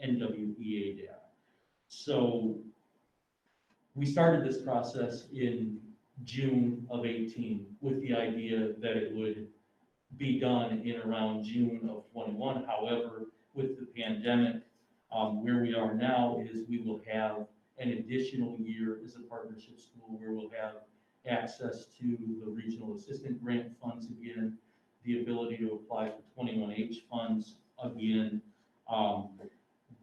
NWEA data. So we started this process in June of 18 with the idea that it would be done in around June of 21. However, with the pandemic, where we are now is we will have an additional year as a partnership school where we'll have access to the regional assistant grant funds again, the ability to apply for 21H funds again.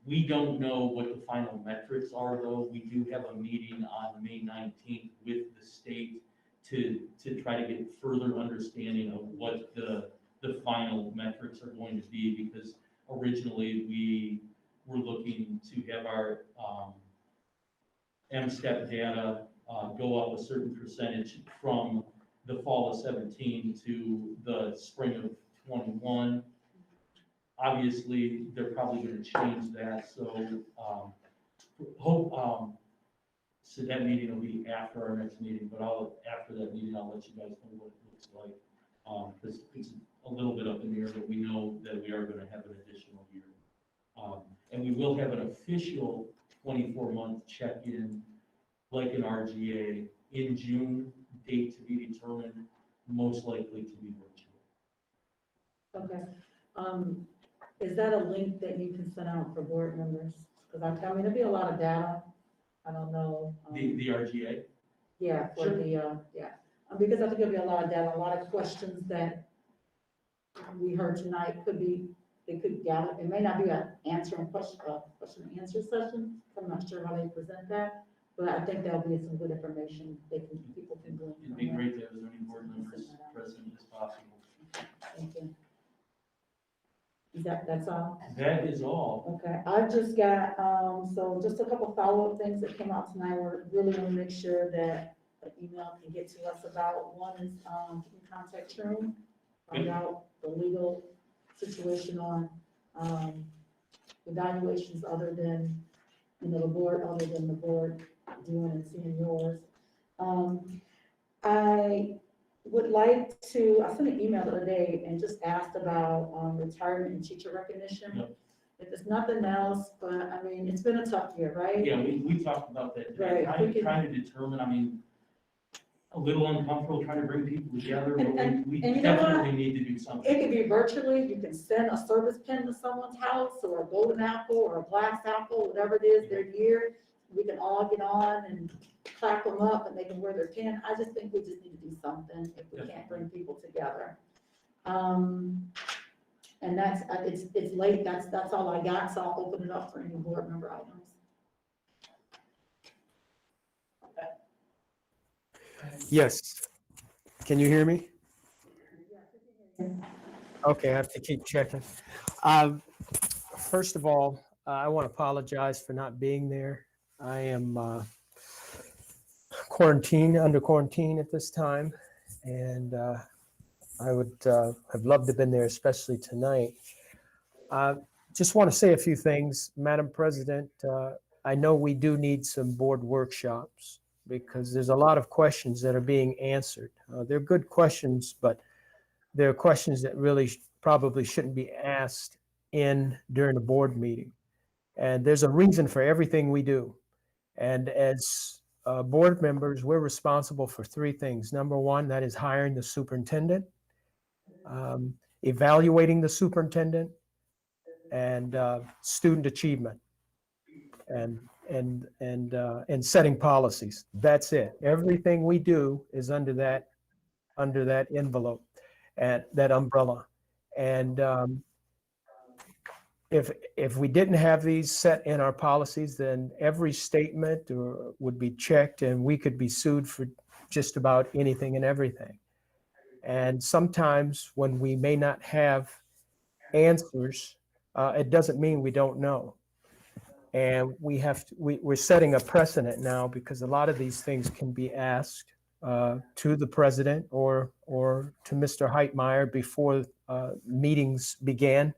We don't know what the final metrics are though. We do have a meeting on May 19th with the state to try to get further understanding of what the final metrics are going to be, because originally we were looking to have our MSTEP data go up a certain percentage from the fall of 17 to the spring of 21. Obviously, they're probably going to change that, so so that meeting will be after our next meeting, but after that meeting, I'll let you guys know what it looks like, because it's a little bit up in the air, but we know that we are going to have an additional year. And we will have an official 24-month check-in, like an RGA, in June, date to be determined, most likely to be virtual. Okay. Is that a link that you can send out for board members? Because I mean, there'll be a lot of data. I don't know. The RGA? Yeah, for Sure. the, yeah. Because I think there'll be a lot of data, a lot of questions that we heard tonight they could gather. It may not be an question and answer session. I'm not sure how they present that, but I think there'll be some good information people can glean. It'd be great to have as many board members present as possible. Thank you. That's all? That is all. Okay, I've just got, so just a couple follow-up things that came out tonight. We're really want to make sure that an email can get to us about. One is, can you contact True, find out the legal situation on, evaluations other than, the board, other than the board doing and seeing yours. I would like to, I sent an email the other day and just asked about retirement and teacher recognition. Yep. If it's nothing else, but I mean, it's been a tough year, right? Yeah, we talked about that today. Right. Trying to determine, I mean, a little uncomfortable trying to bring people together, but we and you know what? definitely need to do something. It could be virtually, you can send a service pen to someone's house, or a golden apple, or a glass apple, whatever it is, their year. We can all get on and clap them up and they can wear their pin. I just think we just need to do something if we can't bring people together. And that's, it's late, that's all I got, so I'll open it up for any board member items. Yes. Can you hear me? Okay, I have to keep checking. first of all, I want to apologize for not being there. I am under quarantine at this time, and I would have loved to have been there, especially tonight. Just want to say a few things, Madam President. I know we do need some board workshops because there's a lot of questions that are being answered. They're good questions, but they're questions that really probably shouldn't be asked during a board meeting. And there's a reason for everything we do. And as board members, we're responsible for three things. Number one, that is hiring the superintendent, evaluating the superintendent, and student achievement, and setting policies. That's it. Everything we do is under that envelope and that umbrella. And if we didn't have these set in our policies, then every statement would be checked and we could be sued for just about anything and everything. And sometimes when we may not have answers, it doesn't mean we don't know. And we're setting a precedent now because a lot of these things can be asked to the president or to Mr. Heitmeyer before meetings began.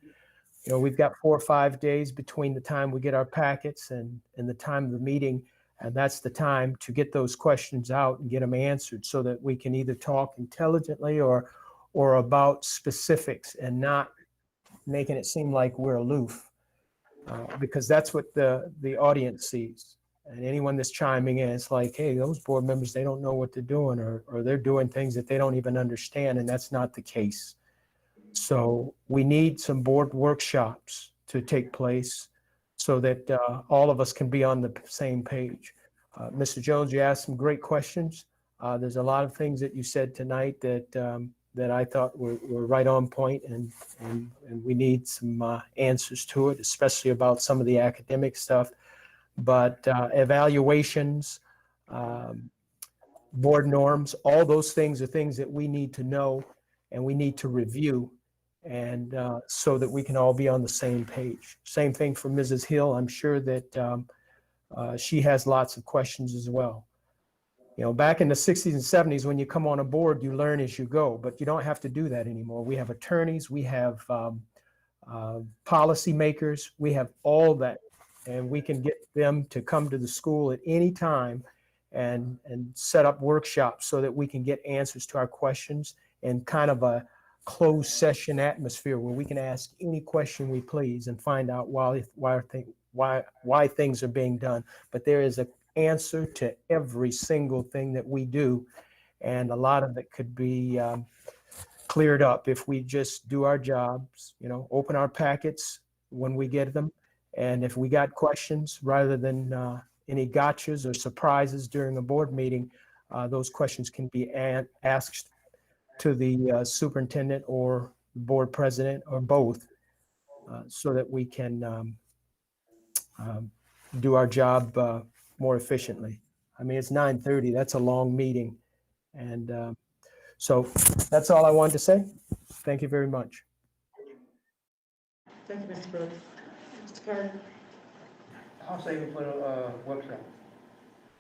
You know, we've got 4 or 5 days between the time we get our packets and the time of the meeting, and that's the time to get those questions out and get them answered so that we can either talk intelligently or about specifics and not making it seem like we're aloof, because that's what the audience sees. And anyone that's chiming in, it's like, hey, those board members, they don't know what they're doing, or they're doing things that they don't even understand, and that's not the case. So we need some board workshops to take place so that all of us can be on the same page. Mr. Jones, you asked some great questions. There's a lot of things that you said tonight that I thought were right on point, and we need some answers to it, especially about some of the academic stuff. But evaluations, board norms, all those things are things that we need to know and we need to review, and so that we can all be on the same page. Same thing for Mrs. Hill. I'm sure that she has lots of questions as well. You know, back in the 60s and 70s, when you come on a board, you learn as you go, but you don't have to do that anymore. We have attorneys, we have policy makers, we have all that, and we can get them to come to the school at any time and set up workshops so that we can get answers to our questions in kind of a closed session atmosphere where we can ask any question we please and find out why things are being done. But there is an answer to every single thing that we do, and a lot of it could be cleared up if we just do our jobs, you know, open our packets when we get them, and if we got questions, rather than any gotchas or surprises during a board meeting, those questions can be asked to the superintendent or board president or both, so that we can do our job more efficiently. I mean, it's 9:30, that's a long meeting. And so that's all I wanted to say. Thank you very much. Thank you, Mr. Brooks. Mr. Carter? I'll save it for the workshop.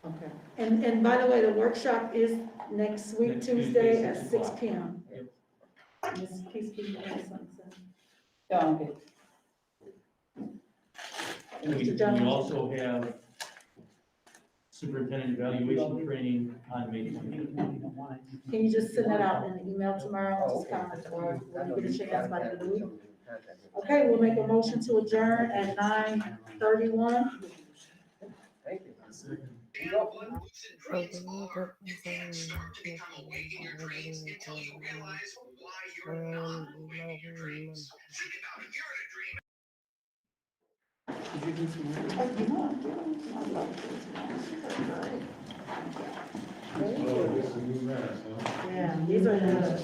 Okay. And by the way, the workshop is next week, Next Tuesday Tuesday, at 6 6 o'clock. p.m. Yep. Mrs. Peace, can you add something? Yeah, okay. And we also have superintendent evaluation training on May 20th. Can you just send that out in an email tomorrow, just kind of, or when you get a chance by the end of the week? Okay, we'll make a motion to adjourn at 9:31. Thank you. Oh, this is a new mask, huh? Yeah, these are the